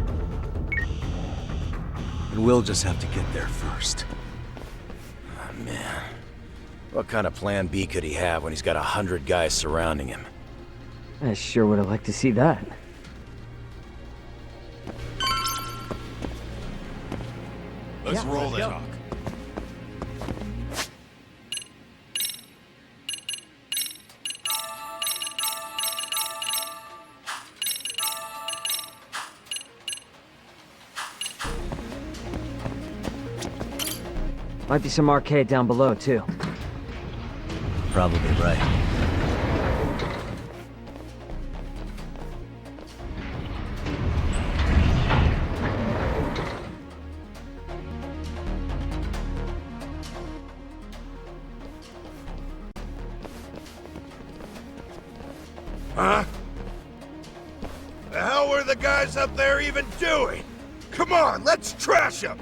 And we'll just have to get there first. What kind of plan B could he have when he's got 100 guys surrounding him? I sure would have liked to see that. Let's roll let's it. go. Might be some arcade down below, too. Probably right. Huh? The hell were the guys up there even doing? Come on, let's trash them!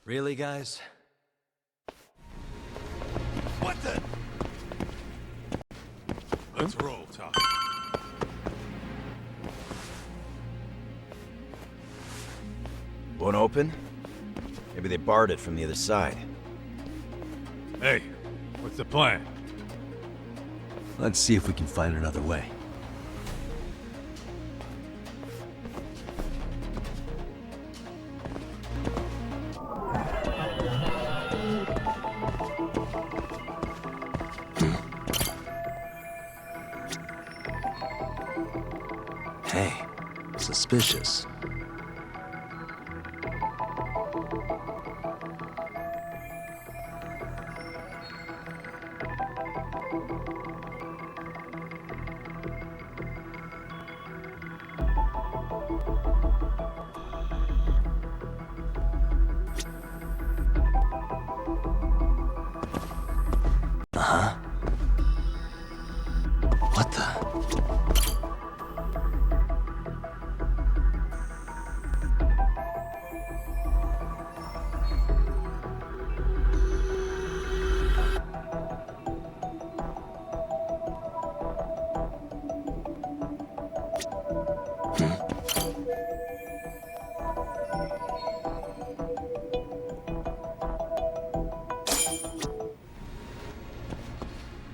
Really, guys? What the? Let's roll, Tom. Won't open? Maybe they barred it from the other side. Hey, what's the plan? Let's see if we can find another way. Hey, suspicious. Uh-huh. What the?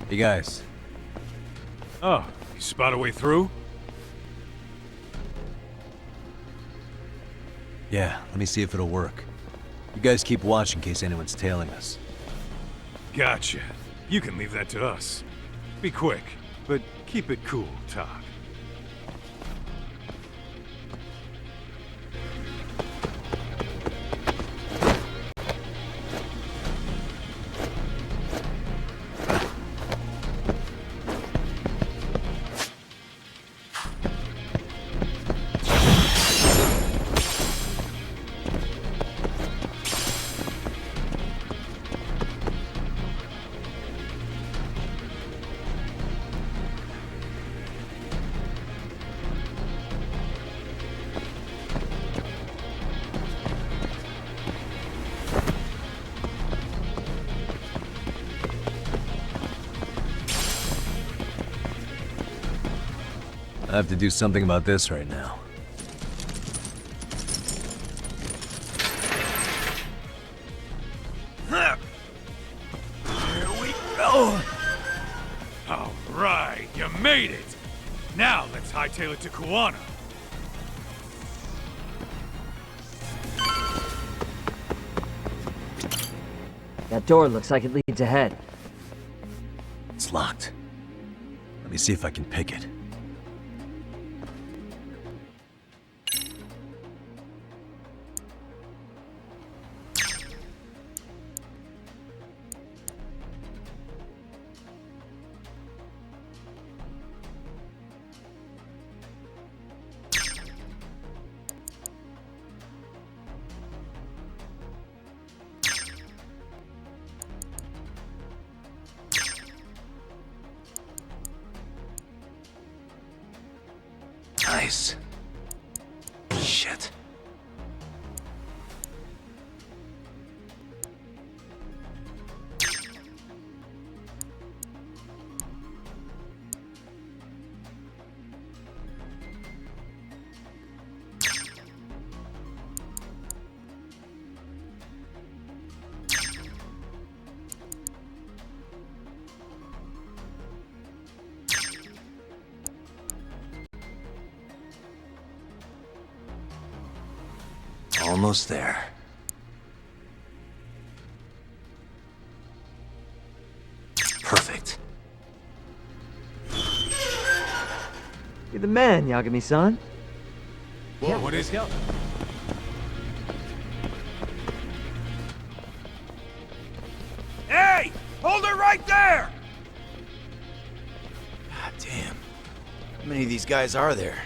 Hey guys. Oh, you spot a way through? Yeah, let me see if it'll work. You guys keep watch in case anyone's tailing us. Gotcha. You can leave that to us. Be quick, but keep it cool, Todd. I have to do something about this right now. Here we go! All right, you made it! Now let's hightail it to Kuwana. That door looks like it leads ahead. It's locked. Let me see if I can pick it. guys. Shit. Almost there. Perfect. You're the man, Yagami-san. Whoa, what is it? Hey! Hold it right there! God damn. How many of these guys are there?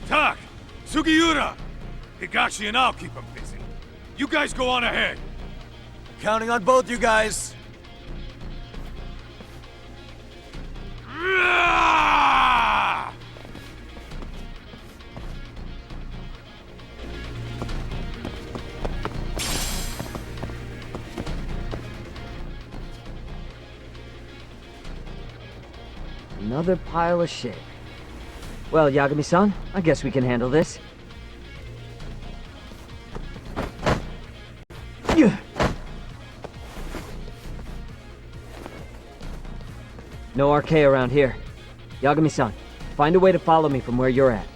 Tak! Sugiura! Higashi and I'll keep them busy. You guys go on ahead. Counting on both you guys. Another pile of shit. Well, Yagami-san, I guess we can handle this. No RK around here. Yagami-san, find a way to follow me from where you're at.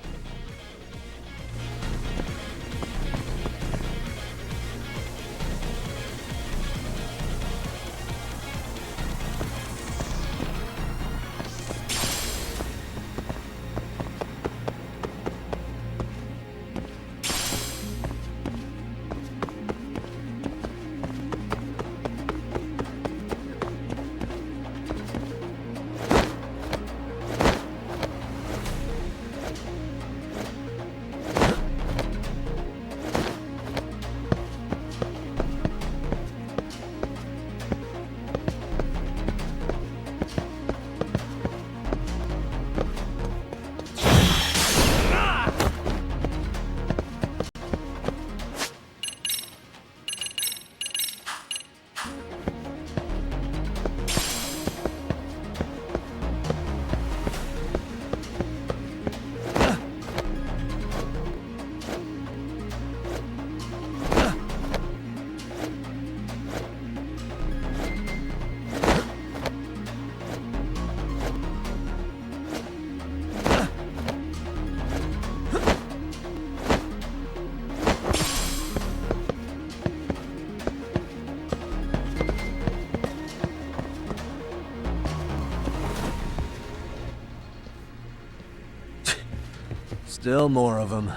Still more of them.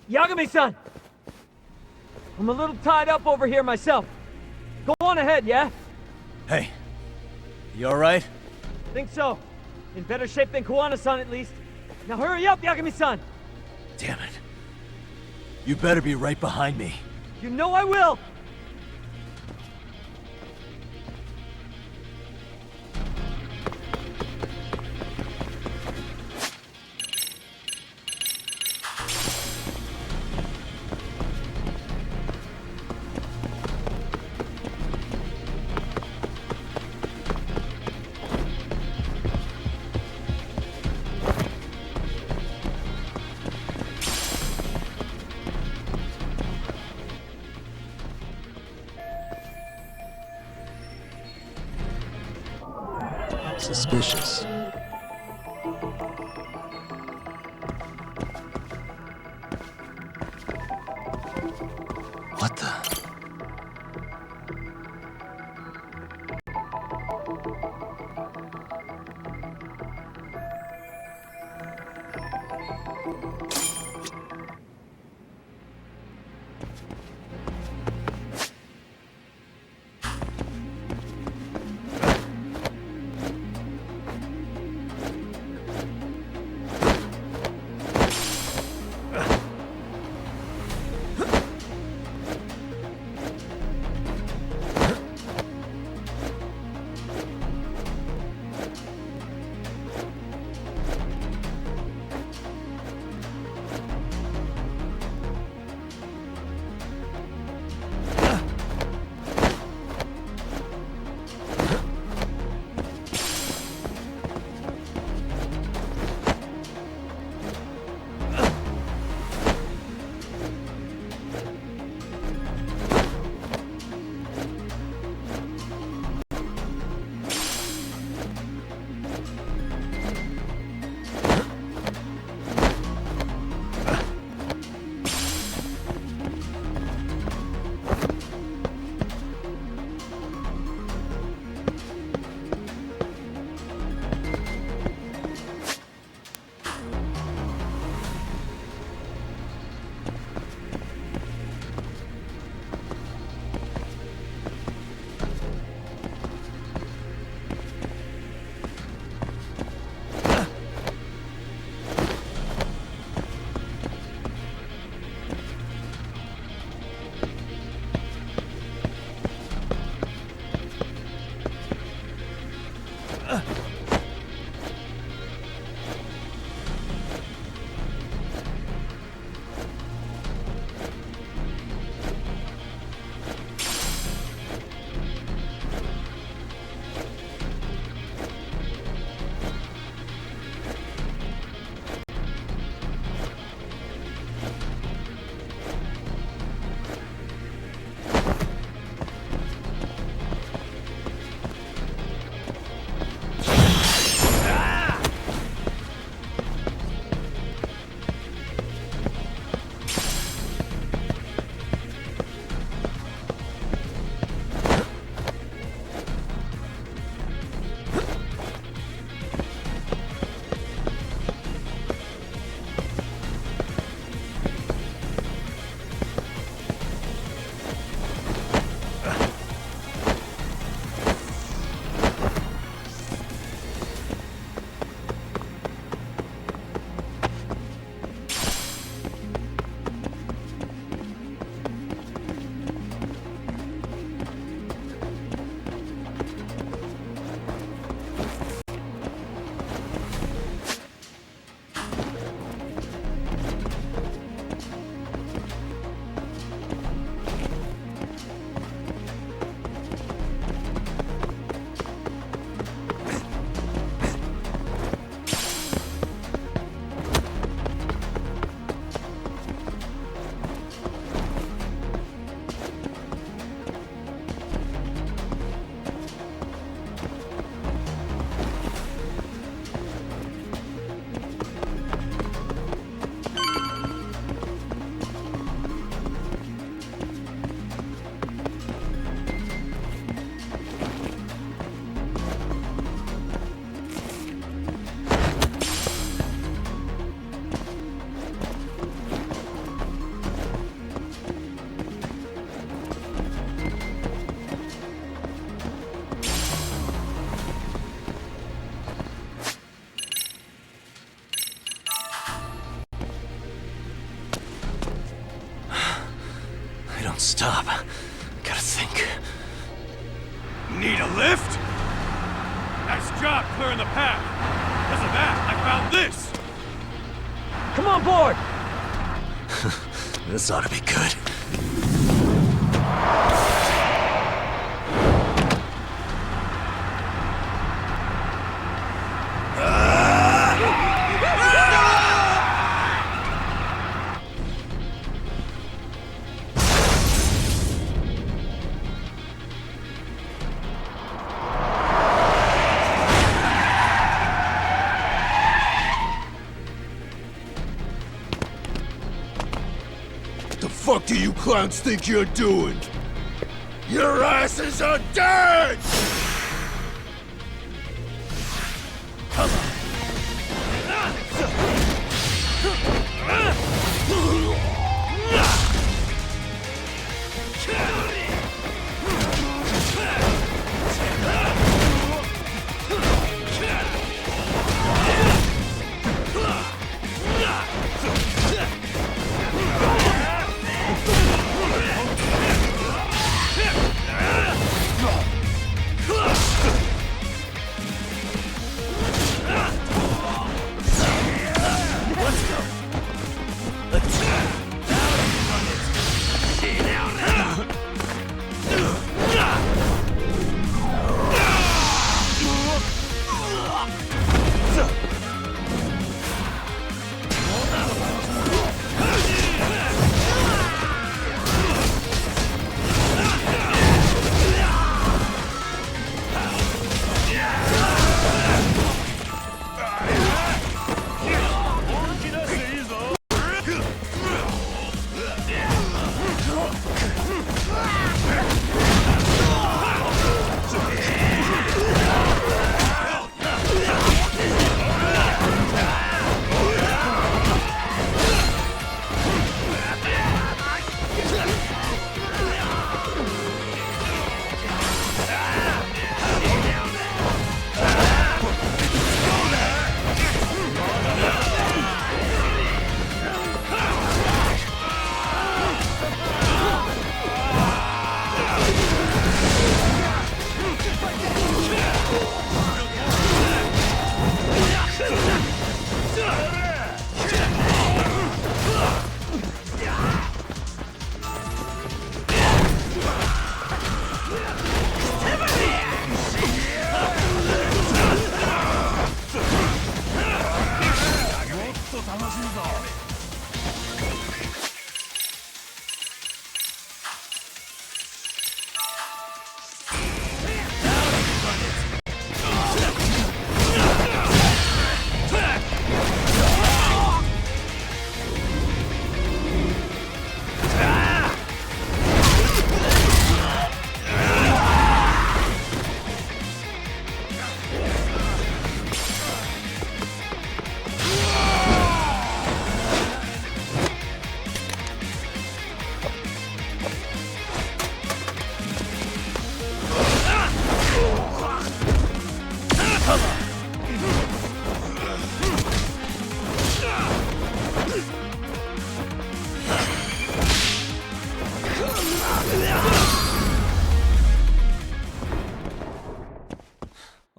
Yagami-san! I'm a little tied up over here myself. Go on ahead, yeah? Hey, you alright? Think so. In better shape than Kuwana-san, at least. Now hurry up, Yagami-san! Damn it. You better be right behind me. You know I will! Suspicious. What the? won't stop. I gotta think. Need a lift? Nice job clearing the path. Because of that, I found this. Come on board! This ought to be good. What do you clowns think you're doing? Your asses are dead!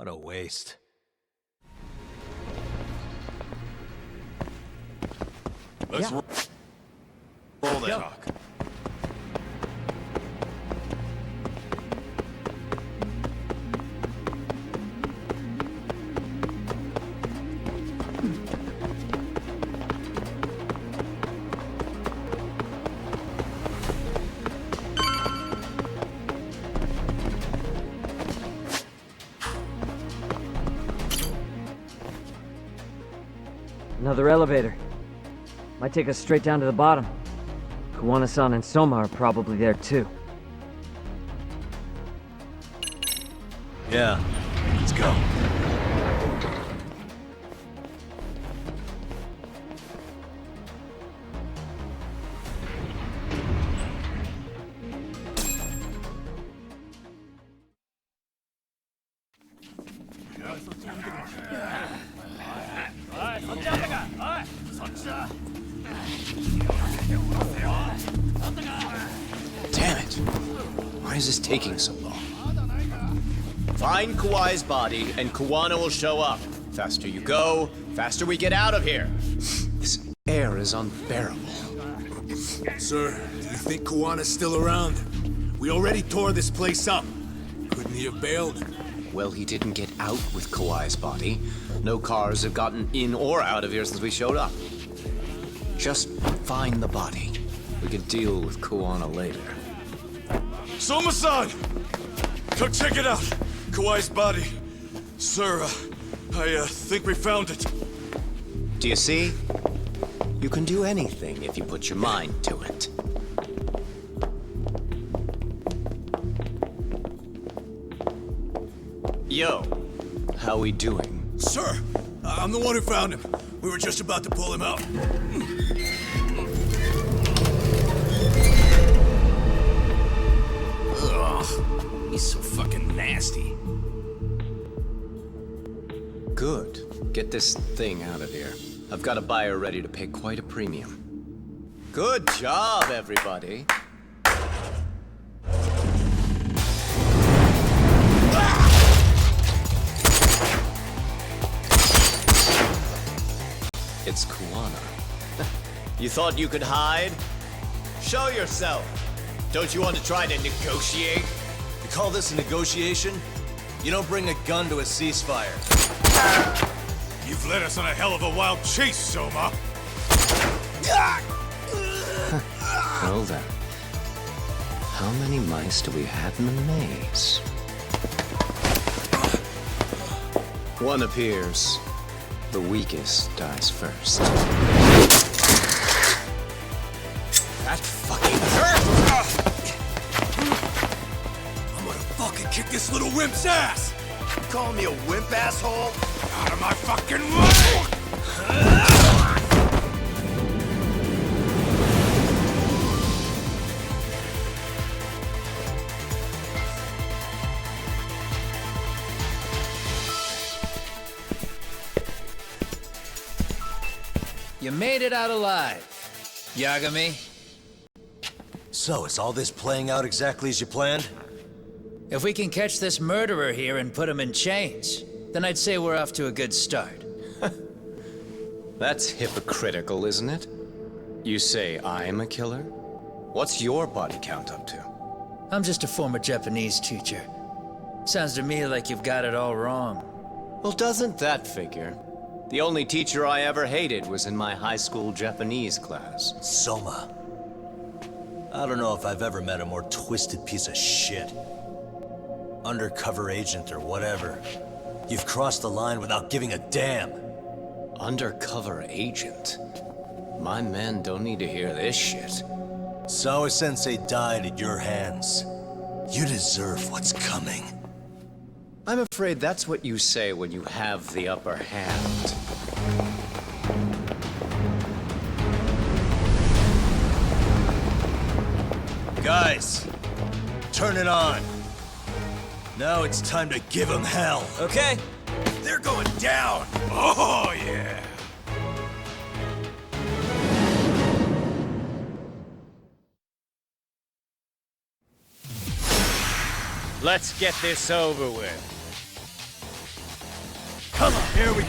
What a waste. Let's roll that talk. Another elevator. Might take us straight down to the bottom. Kuwana-san and Soma are probably there too. Yeah, let's go. Why is this taking so long? Find Kawhi's body, and Kuwana will show up. Faster you go, faster we get out of here. This air is unbearable. Sir, do you think Kuwana's still around? We already tore this place up. Couldn't he have bailed? Well, he didn't get out with Kawhi's body. No cars have gotten in or out of here since we showed up. Just find the body. We can deal with Kuwana later. Soma-san! Come check it out! Kawhi's body. Sir, I think we found it. Do you see? You can do anything if you put your mind to it. Yo, how we doing? Sir, I'm the one who found him. We were just about to pull him out. Ugh, he's so fucking nasty. Good. Get this thing out of here. I've got a buyer ready to pay quite a premium. Good job, everybody. It's Kuwana. You thought you could hide? Show yourself. Don't you want to try to negotiate? You call this a negotiation? You don't bring a gun to a ceasefire. You've led us on a hell of a wild chase, Soma. Well then. How many mice do we have in the maze? One appears. The weakest dies first. That fucking hurt! I'm gonna fucking kick this little wimp's ass! You calling me a wimp, asshole? Out of my fucking way! You made it out alive, Yagami. So, is all this playing out exactly as you planned? If we can catch this murderer here and put him in chains, then I'd say we're off to a good start. That's hypocritical, isn't it? You say I'm a killer? What's your body count up to? I'm just a former Japanese teacher. Sounds to me like you've got it all wrong. Well, doesn't that figure? The only teacher I ever hated was in my high school Japanese class. Soma. I don't know if I've ever met a more twisted piece of shit. Undercover agent or whatever. You've crossed the line without giving a damn. Undercover agent? My men don't need to hear this shit. Sawa-sensei died at your hands. You deserve what's coming. I'm afraid that's what you say when you have the upper hand. Guys, turn it on. Now it's time to give them hell. Okay. They're going down. Oh, yeah. Let's get this over with. Come on, here we go.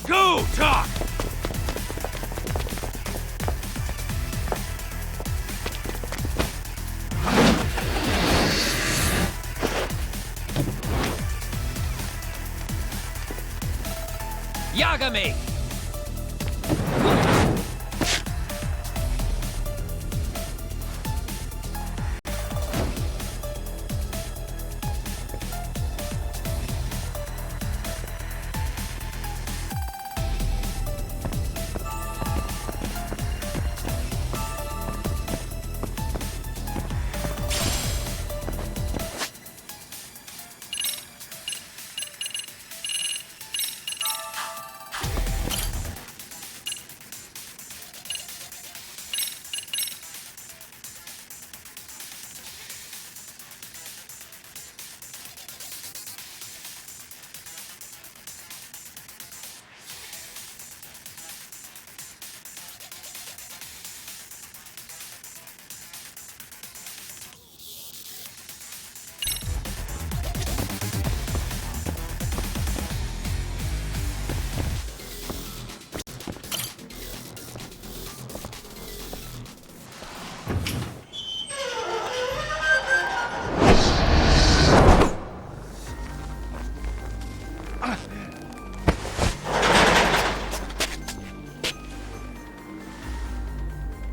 Go, Talk! Yagami!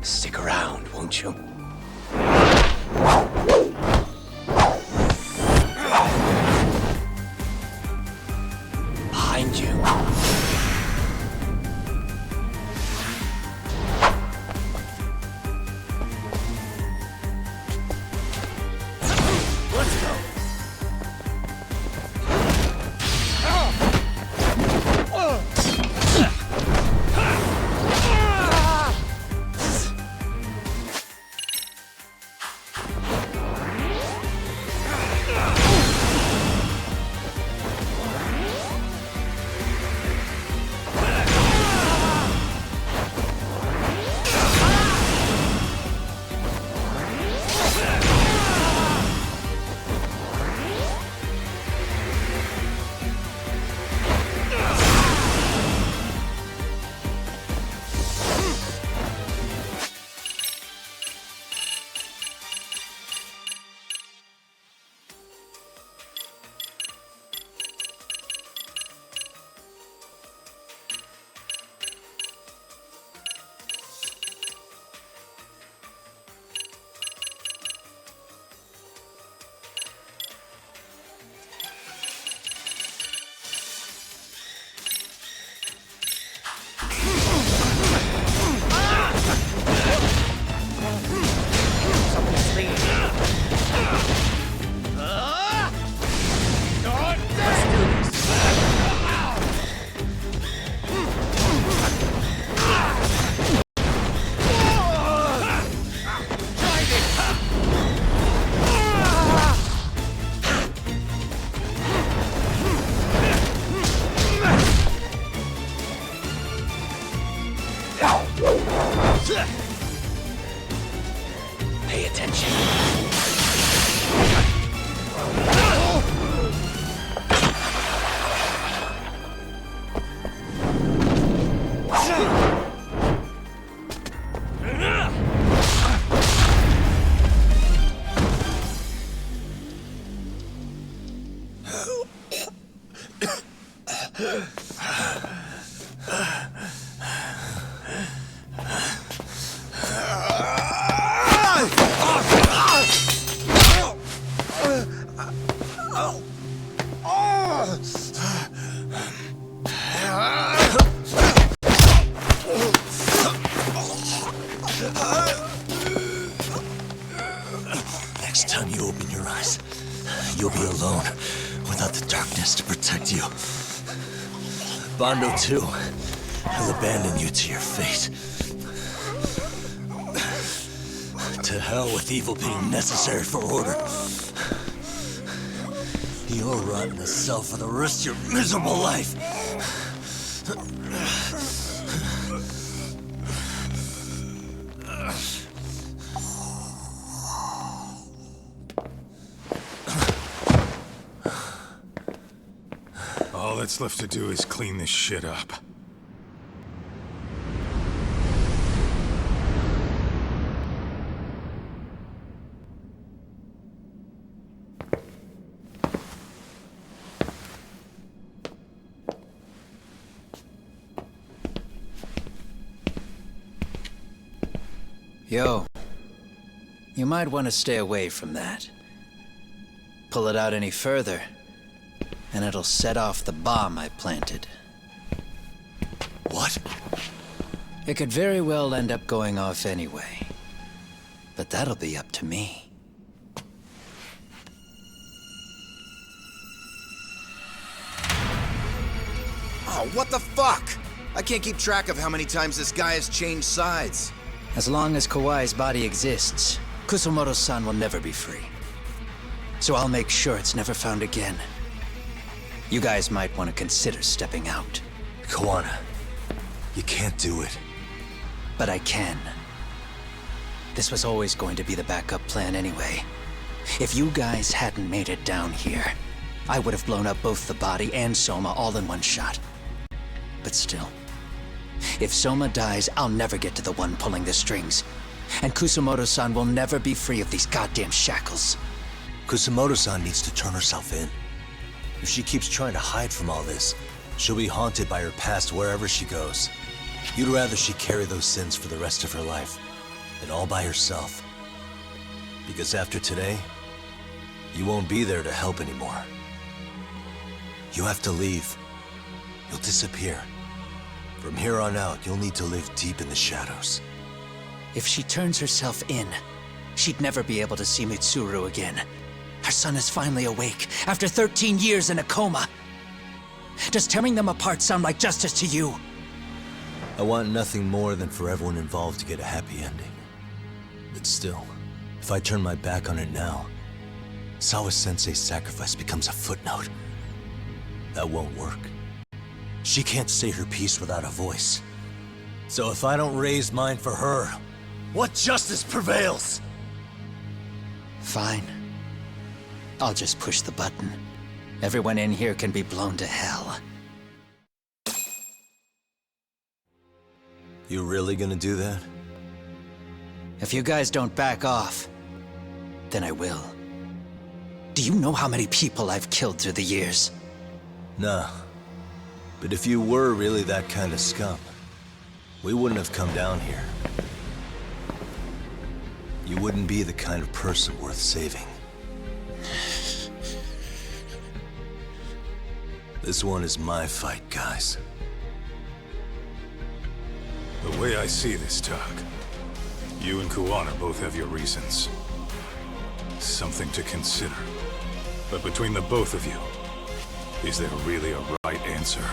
Stick around, won't you? Behind you. Let's go. Pay attention. Next time you open your eyes, you'll be alone, without the darkness to protect you. Bando, too, will abandon you to your fate. To hell with evil being necessary for order. You'll rot in a cell for the rest of your miserable life. that's left to do is clean this shit up. Yo, you might want to stay away from that. Pull it out any further, and it'll set off the bomb I planted. What? It could very well end up going off anyway. But that'll be up to me. Oh, what the fuck? I can't keep track of how many times this guy has changed sides. As long as Kawai's body exists, Kusumoto-san will never be free. So I'll make sure it's never found again. You guys might want to consider stepping out. Kawana, you can't do it. But I can. This was always going to be the backup plan anyway. If you guys hadn't made it down here, I would have blown up both the body and Soma all in one shot. But still, if Soma dies, I'll never get to the one pulling the strings. And Kusumoto-san will never be free of these goddamn shackles. Kusumoto-san needs to turn herself in. If she keeps trying to hide from all this, she'll be haunted by her past wherever she goes. You'd rather she carry those sins for the rest of her life, and all by herself. Because after today, you won't be there to help anymore. You have to leave. You'll disappear. From here on out, you'll need to live deep in the shadows. If she turns herself in, she'd never be able to see Mitsuru again. Her son is finally awake, after 13 years in a coma. Does tearing them apart sound like justice to you? I want nothing more than for everyone involved to get a happy ending. But still, if I turn my back on it now, Sawa-sensei's sacrifice becomes a footnote. That won't work. She can't say her piece without a voice. So if I don't raise mine for her, what justice prevails? Fine. I'll just push the button. Everyone in here can be blown to hell. You really gonna do that? If you guys don't back off, then I will. Do you know how many people I've killed through the years? Nah. But if you were really that kind of scum, we wouldn't have come down here. You wouldn't be the kind of person worth saving. This one is my fight, guys. The way I see this, Tug, you and Kuwana both have your reasons. Something to consider. But between the both of you, is there really a right answer?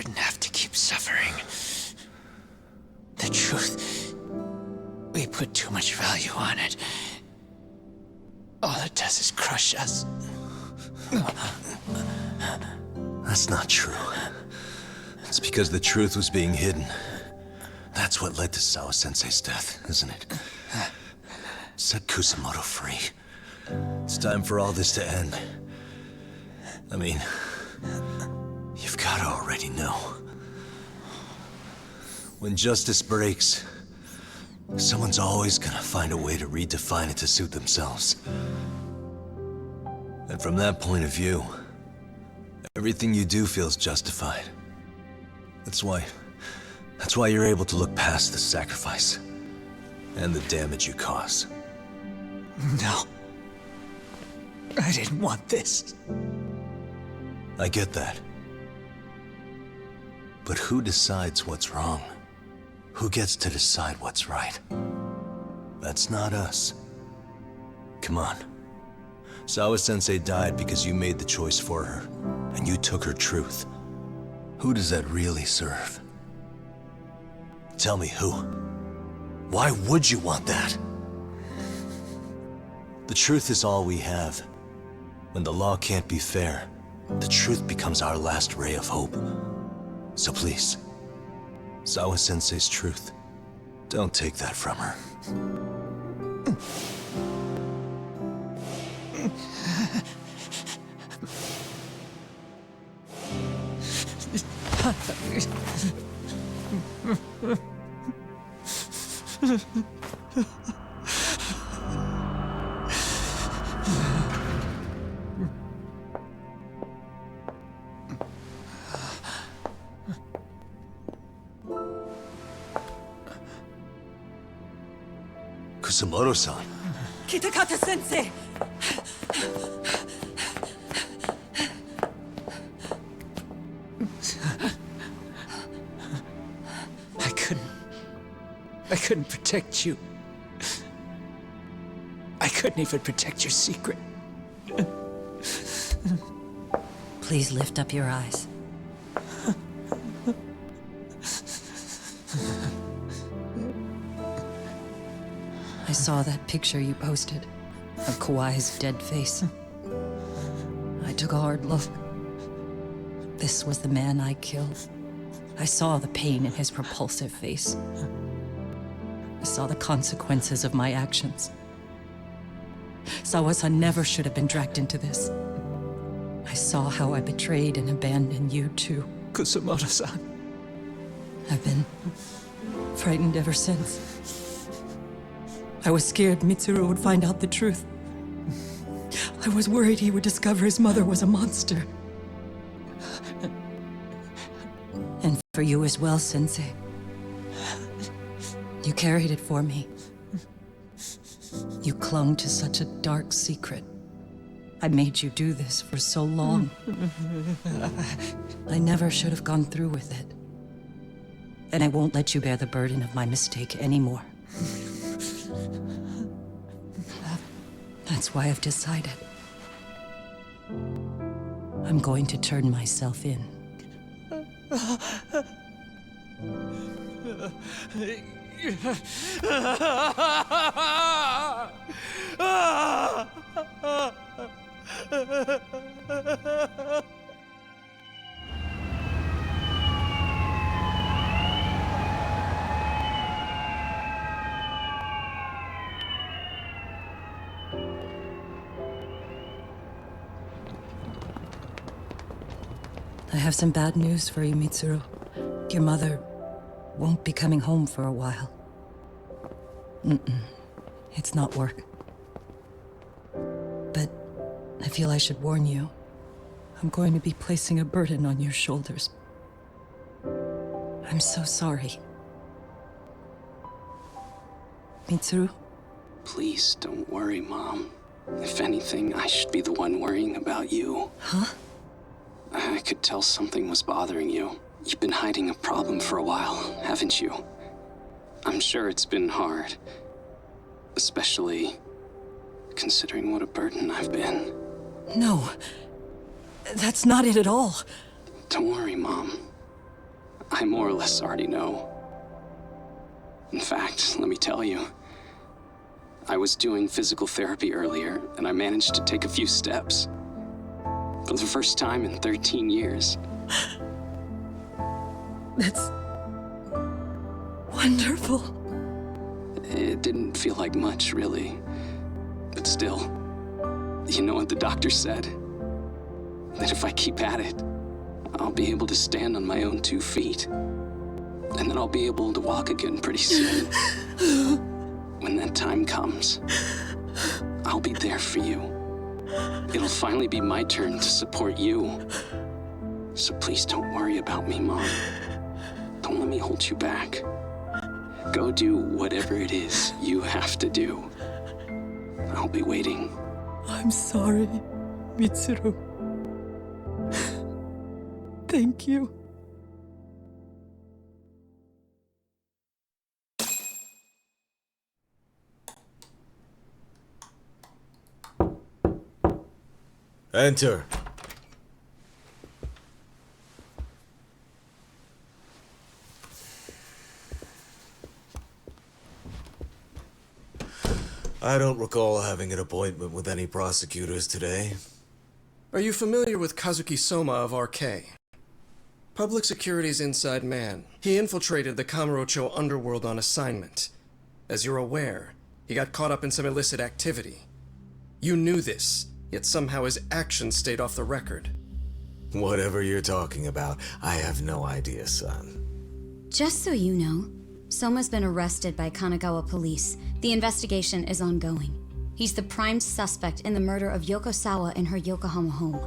shouldn't have to keep suffering. The truth, we put too much value on it. All it does is crush us. That's not true. It's because the truth was being hidden. That's what led to Sawa-sensei's death, isn't it? Set Kusamoto free. It's time for all this to end. I mean, you've got to already know. When justice breaks, someone's always gonna find a way to redefine it to suit themselves. And from that point of view, everything you do feels justified. That's why you're able to look past the sacrifice and the damage you cause. No. I didn't want this. I get that. But who decides what's wrong? Who gets to decide what's right? That's not us. Come on. Sawa-sensei died because you made the choice for her, and you took her truth. Who does that really serve? Tell me who. Why would you want that? The truth is all we have. When the law can't be fair, the truth becomes our last ray of hope. So please, Sawa-sensei's truth, don't take that from her. Kusamoto-san. Kitakata-sensei! I couldn't protect you. I couldn't even protect your secret. Please lift up your eyes. I saw that picture you posted of Kawai's dead face. I took a hard look. This was the man I killed. I saw the pain in his repulsive face. I saw the consequences of my actions. Sawa-san never should have been dragged into this. I saw how I betrayed and abandoned you too. Kusamoto-san. I've been frightened ever since. I was scared Mitsuru would find out the truth. I was worried he would discover his mother was a monster. And for you as well, Sensei. You carried it for me. You clung to such a dark secret. I made you do this for so long. I never should have gone through with it. And I won't let you bear the burden of my mistake anymore. That's why I've decided. I'm going to turn myself in. I have some bad news for you, Mitsuru. Your mother won't be coming home for a while. It's not work. But I feel I should warn you. I'm going to be placing a burden on your shoulders. I'm so sorry. Mitsuru? Please don't worry, Mom. If anything, I should be the one worrying about you. Huh? I could tell something was bothering you. You've been hiding a problem for a while, haven't you? I'm sure it's been hard. Especially considering what a burden I've been. No. That's not it at all. Don't worry, Mom. I more or less already know. In fact, let me tell you, I was doing physical therapy earlier, and I managed to take a few steps. For the first time in 13 years. That's wonderful. It didn't feel like much, really. But still, you know what the doctor said? That if I keep at it, I'll be able to stand on my own 2 feet. And then I'll be able to walk again pretty soon. When that time comes, I'll be there for you. It'll finally be my turn to support you. So please don't worry about me, Mom. Don't let me hold you back. Go do whatever it is you have to do. I'll be waiting. I'm sorry, Mitsuru. Thank you. Enter. I don't recall having an appointment with any prosecutors today. Are you familiar with Kazuki Soma of RK? Public Security's inside man. He infiltrated the Kamurocho underworld on assignment. As you're aware, he got caught up in some illicit activity. You knew this, yet somehow his actions stayed off the record. Whatever you're talking about, I have no idea, son. Just so you know, Soma's been arrested by Kanagawa police. The investigation is ongoing. He's the prime suspect in the murder of Yoko Sawa in her Yokohama home.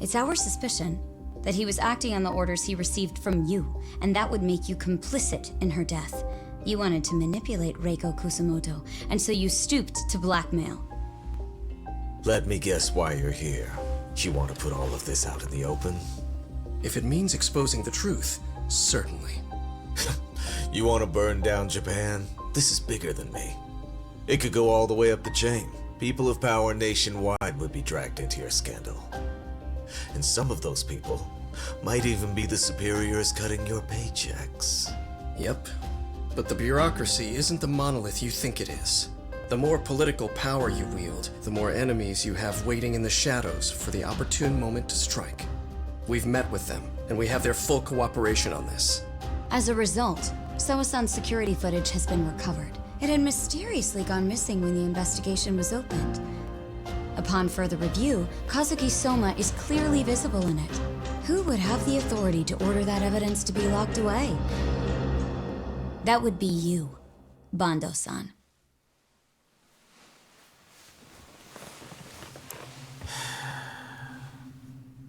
It's our suspicion that he was acting on the orders he received from you, and that would make you complicit in her death. You wanted to manipulate Reiko Kusamoto, and so you stooped to blackmail. Let me guess why you're here. You want to put all of this out in the open? If it means exposing the truth, certainly. You want to burn down Japan? This is bigger than me. It could go all the way up the chain. People of power nationwide would be dragged into your scandal. And some of those people might even be the superiors cutting your paychecks. Yep. But the bureaucracy isn't the monolith you think it is. The more political power you wield, the more enemies you have waiting in the shadows for the opportune moment to strike. We've met with them, and we have their full cooperation on this. As a result, Soa-san's security footage has been recovered. It had mysteriously gone missing when the investigation was opened. Upon further review, Kazuki Soma is clearly visible in it. Who would have the authority to order that evidence to be locked away? That would be you, Bando-san.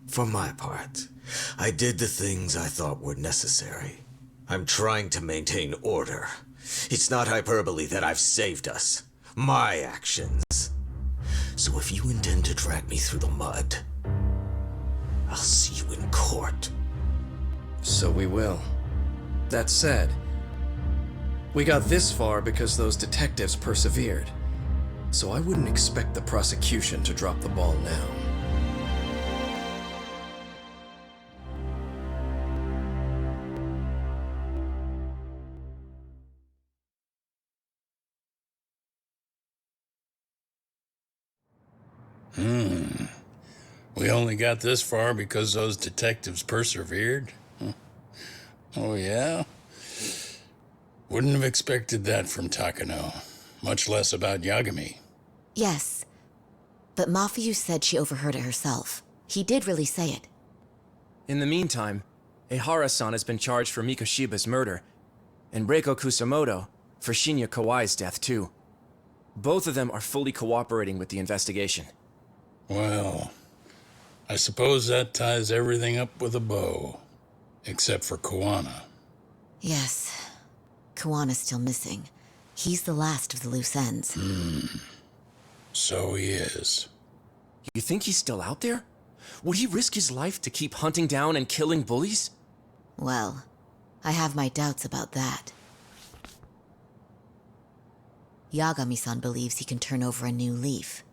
For my part, I did the things I thought were necessary. I'm trying to maintain order. It's not hyperbole that I've saved us. My actions. So if you intend to drag me through the mud, I'll see you in court. So we will. That said, we got this far because those detectives persevered. So I wouldn't expect the prosecution to drop the ball now. We only got this far because those detectives persevered? Oh, yeah? Wouldn't have expected that from Takano, much less about Yagami. Yes, but Mafuyu said she overheard it herself. He did really say it. In the meantime, Ehara-san has been charged for Mikoshiba's murder, and Reiko Kusamoto for Shinya Kawai's death, too. Both of them are fully cooperating with the investigation. Well, I suppose that ties everything up with a bow. Except for Kuwana. Yes. Kuwana's still missing. He's the last of the loose ends. So he is. You think he's still out there? Would he risk his life to keep hunting down and killing bullies? Well, I have my doubts about that. Yagami-san believes he can turn over a new leaf.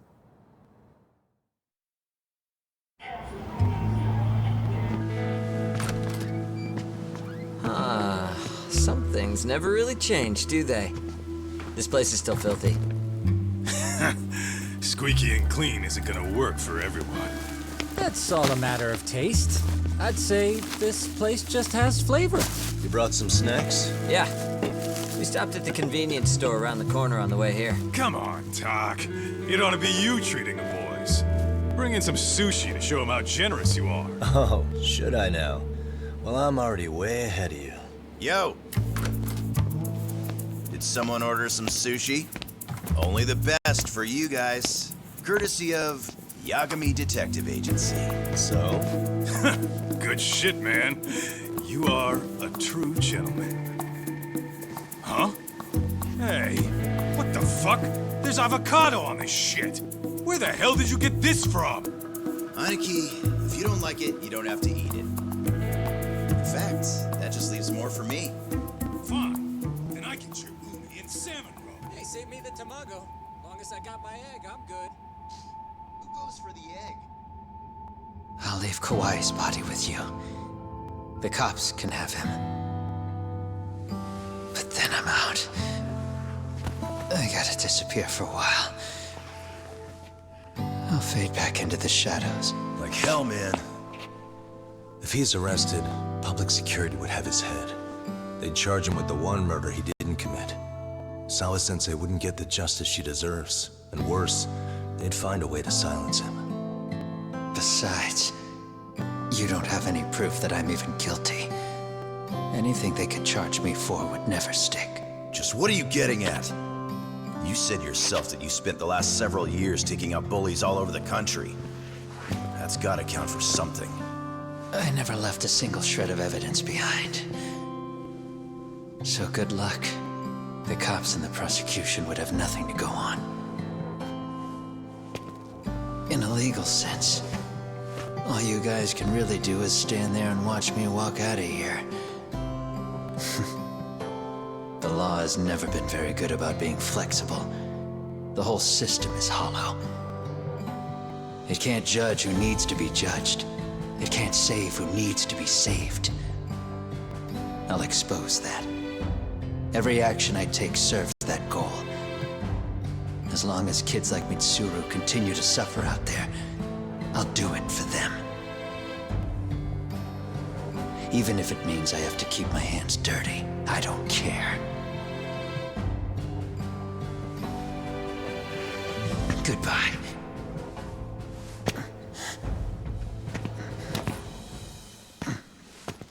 things never really change, do they? This place is still filthy. Squeaky and clean isn't gonna work for everyone. That's all a matter of taste. I'd say this place just has flavor. You brought some snacks? Yeah. We stopped at the convenience store around the corner on the way here. Come on, Doc. It ought to be you treating the boys. Bring in some sushi to show them how generous you are. Oh, should I now? Well, I'm already way ahead of you. Yo! Did someone order some sushi? Only the best for you guys. Courtesy of Yagami Detective Agency. So? Good shit, man. You are a true gentleman. Huh? Hey, what the fuck? There's avocado on this shit. Where the hell did you get this from? Aniki, if you don't like it, you don't have to eat it. In fact, that just leaves more for me. Fine. Then I can chew umi and salmon roe. Hey, save me the tamago. Long as I got my egg, I'm good. Who goes for the egg? I'll leave Kawai's body with you. The cops can have him. But then I'm out. I gotta disappear for a while. I'll fade back into the shadows. Like hell, man. If he's arrested, public security would have his head. They'd charge him with the one murder he didn't commit. Sawa-sensei wouldn't get the justice she deserves. And worse, they'd find a way to silence him. Besides, you don't have any proof that I'm even guilty. Anything they could charge me for would never stick. Just what are you getting at? You said yourself that you spent the last several years taking out bullies all over the country. That's gotta count for something. I never left a single shred of evidence behind. So good luck. The cops and the prosecution would have nothing to go on. In a legal sense, all you guys can really do is stand there and watch me walk out of here. The law has never been very good about being flexible. The whole system is hollow. It can't judge who needs to be judged. It can't save who needs to be saved. I'll expose that. Every action I take serves that goal. As long as kids like Mitsuru continue to suffer out there, I'll do it for them. Even if it means I have to keep my hands dirty, I don't care. Goodbye.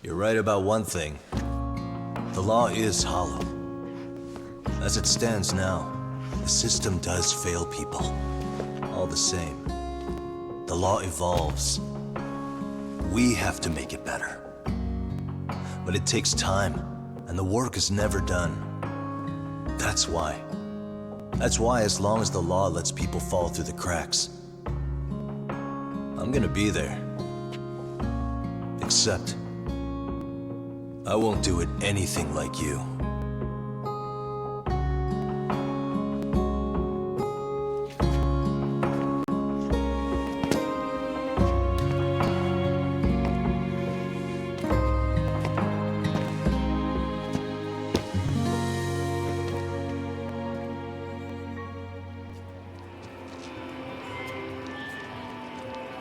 You're right about one thing. The law is hollow. As it stands now, the system does fail people. All the same, the law evolves. We have to make it better. But it takes time, and the work is never done. That's why. That's why as long as the law lets people fall through the cracks, I'm gonna be there. Except, I won't do it anything like you.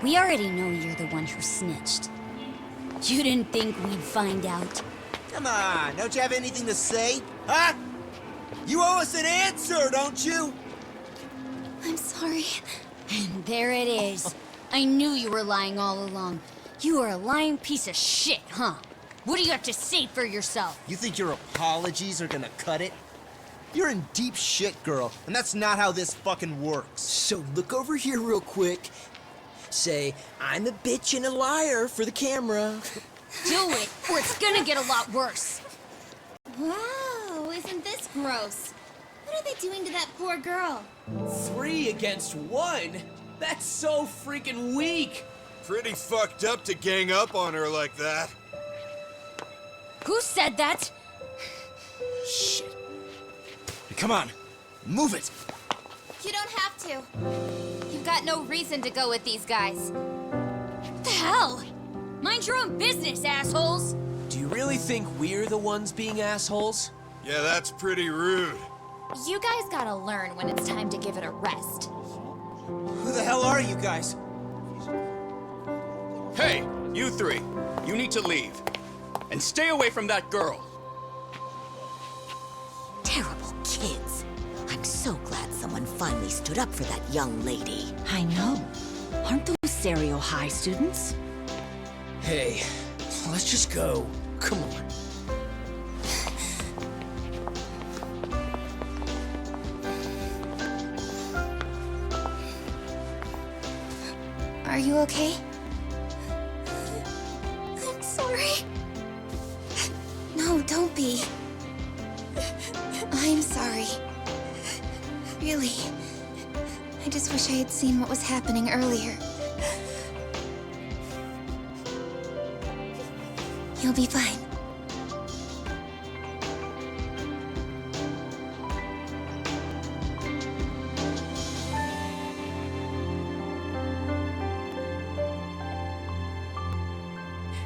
We already know you're the one who snitched. You didn't think we'd find out. Come on, don't you have anything to say? Huh? You owe us an answer, don't you? I'm sorry. And there it is. I knew you were lying all along. You are a lying piece of shit, huh? What do you have to say for yourself? You think your apologies are gonna cut it? You're in deep shit, girl, and that's not how this fucking works. So look over here real quick. Say, I'm a bitch and a liar for the camera. Do it, or it's gonna get a lot worse. Wow, isn't this gross? What are they doing to that poor girl? 3 against 1? That's so freaking weak! Pretty fucked up to gang up on her like that. Who said that? Shit. Come on, move it. You don't have to. You've got no reason to go with these guys. What the hell? Mind your own business, assholes! Do you really really think we're the ones being assholes? Yeah, that's pretty rude. You guys gotta learn when it's time to give it a rest. Who the hell are you guys? Hey, you three. You need to leave. And stay away from that girl. Terrible kids. I'm so glad someone finally stood up for that young lady. I know. Aren't those Serio High students? Hey, let's just go. Come on. Are you okay? I'm sorry. No, don't be. I'm sorry. Really. I just wish I had seen what was happening earlier. You'll be fine.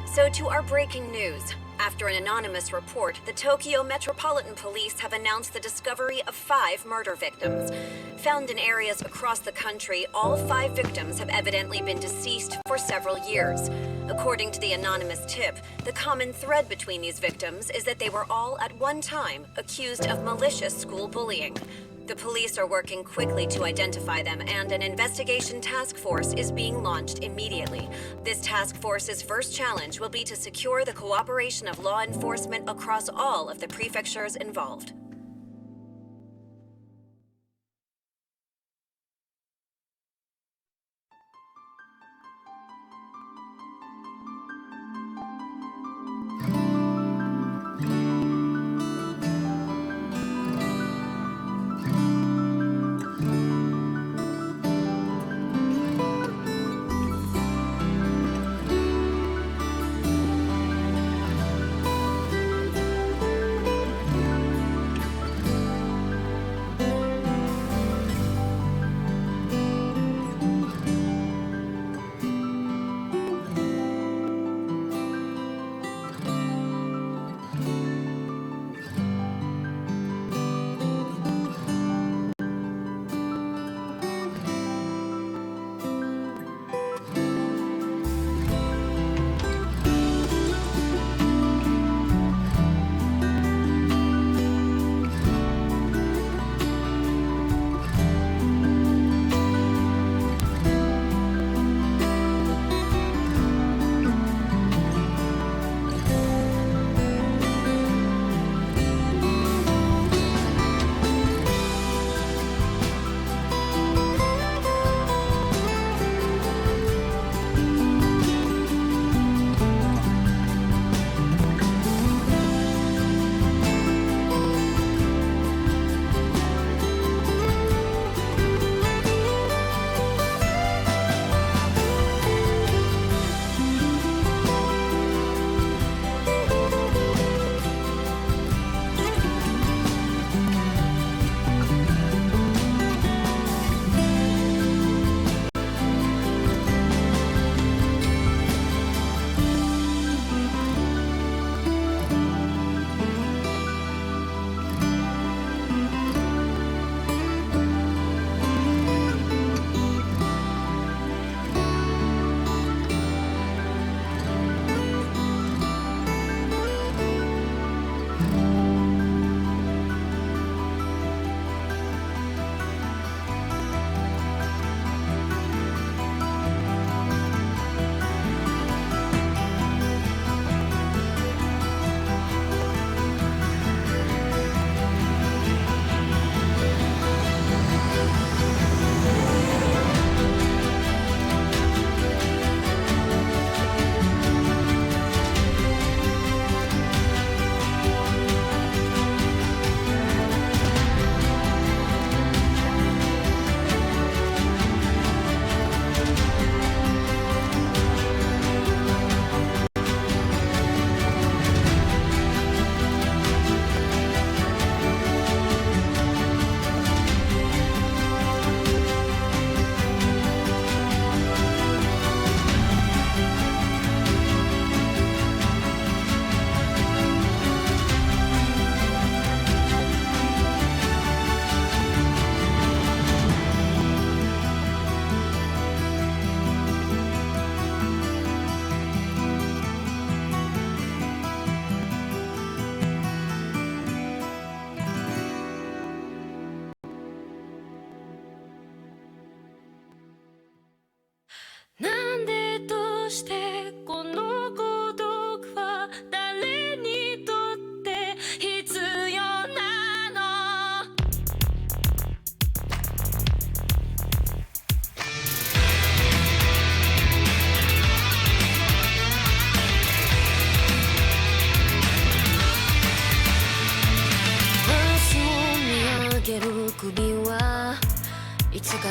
So to our breaking news. After an anonymous report, the Tokyo Metropolitan Police have announced the discovery of 5 murder victims. Found in areas across the country, all 5 victims have evidently been deceased for several years. According to the anonymous tip, the common thread between these victims is that they were all at one time accused of malicious school bullying. The police are working quickly to identify them, and an investigation task force is being launched immediately. This task force's first challenge will be to secure the cooperation of law enforcement across all of the prefectures involved.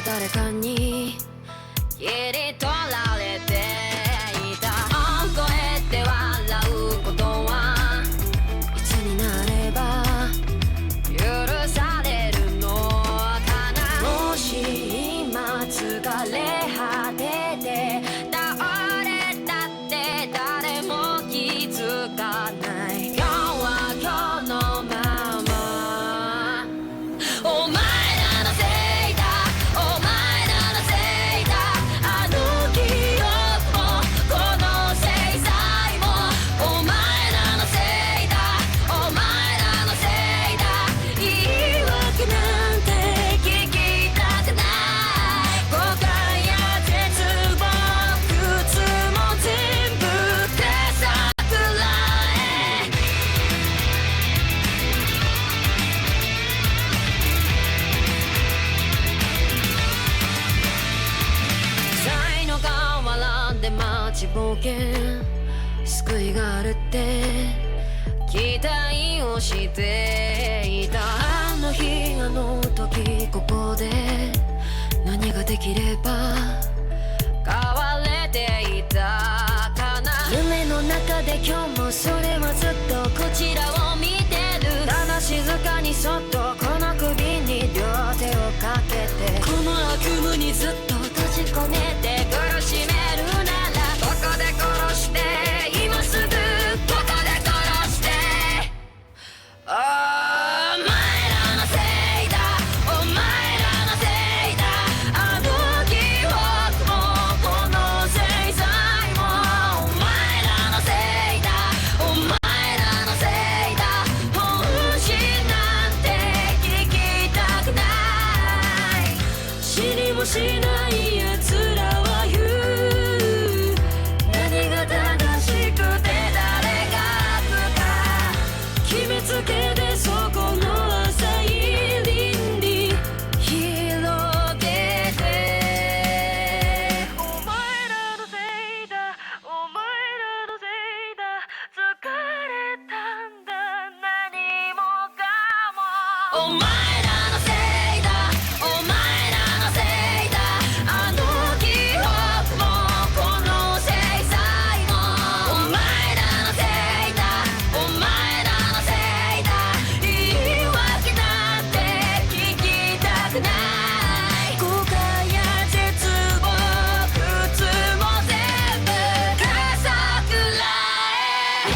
た誰かに切り取られていた。声で笑うことはいつになれば許されるのかな。もし今疲れ果てて倒れたって誰も気づかない。今日は今日のまま。お前らのせいだ、お前らのせいだ。あの記憶もこの制裁もお前らのせいだ、お前らのせいだ。言い訳なんて聞きたくない。誤解や絶望苦痛も全部手さくらえ。才の河原で待ちぼうけ救いがあるって期待をしていた。あの日あの時ここで何ができれば変われていたかな。夢の中で今日もそれはずっとこちらを見てる。ただ静かにそっとこの首に両手をかけてこの悪夢にずっと閉じ込めて苦しめるならここで殺して今すぐここで殺して。お前らのせいだ、お前らのせいだ。あの記憶もこの制裁もお前らのせいだ、お前らのせいだ。本心なんて聞きたくない。知りもしない奴らは言う。何が正しくて誰が悪か決めつけてそこの浅い倫理広げて。お前らのせいだ、お前らのせいだ。疲れたんだ何もかも。お前らのせいだ、お前らのせいだ。あの記憶もこの制裁もお前らのせいだ、お前らのせいだ。言い訳なんて聞きたくない。後悔や絶望苦痛も全部かさくらえ。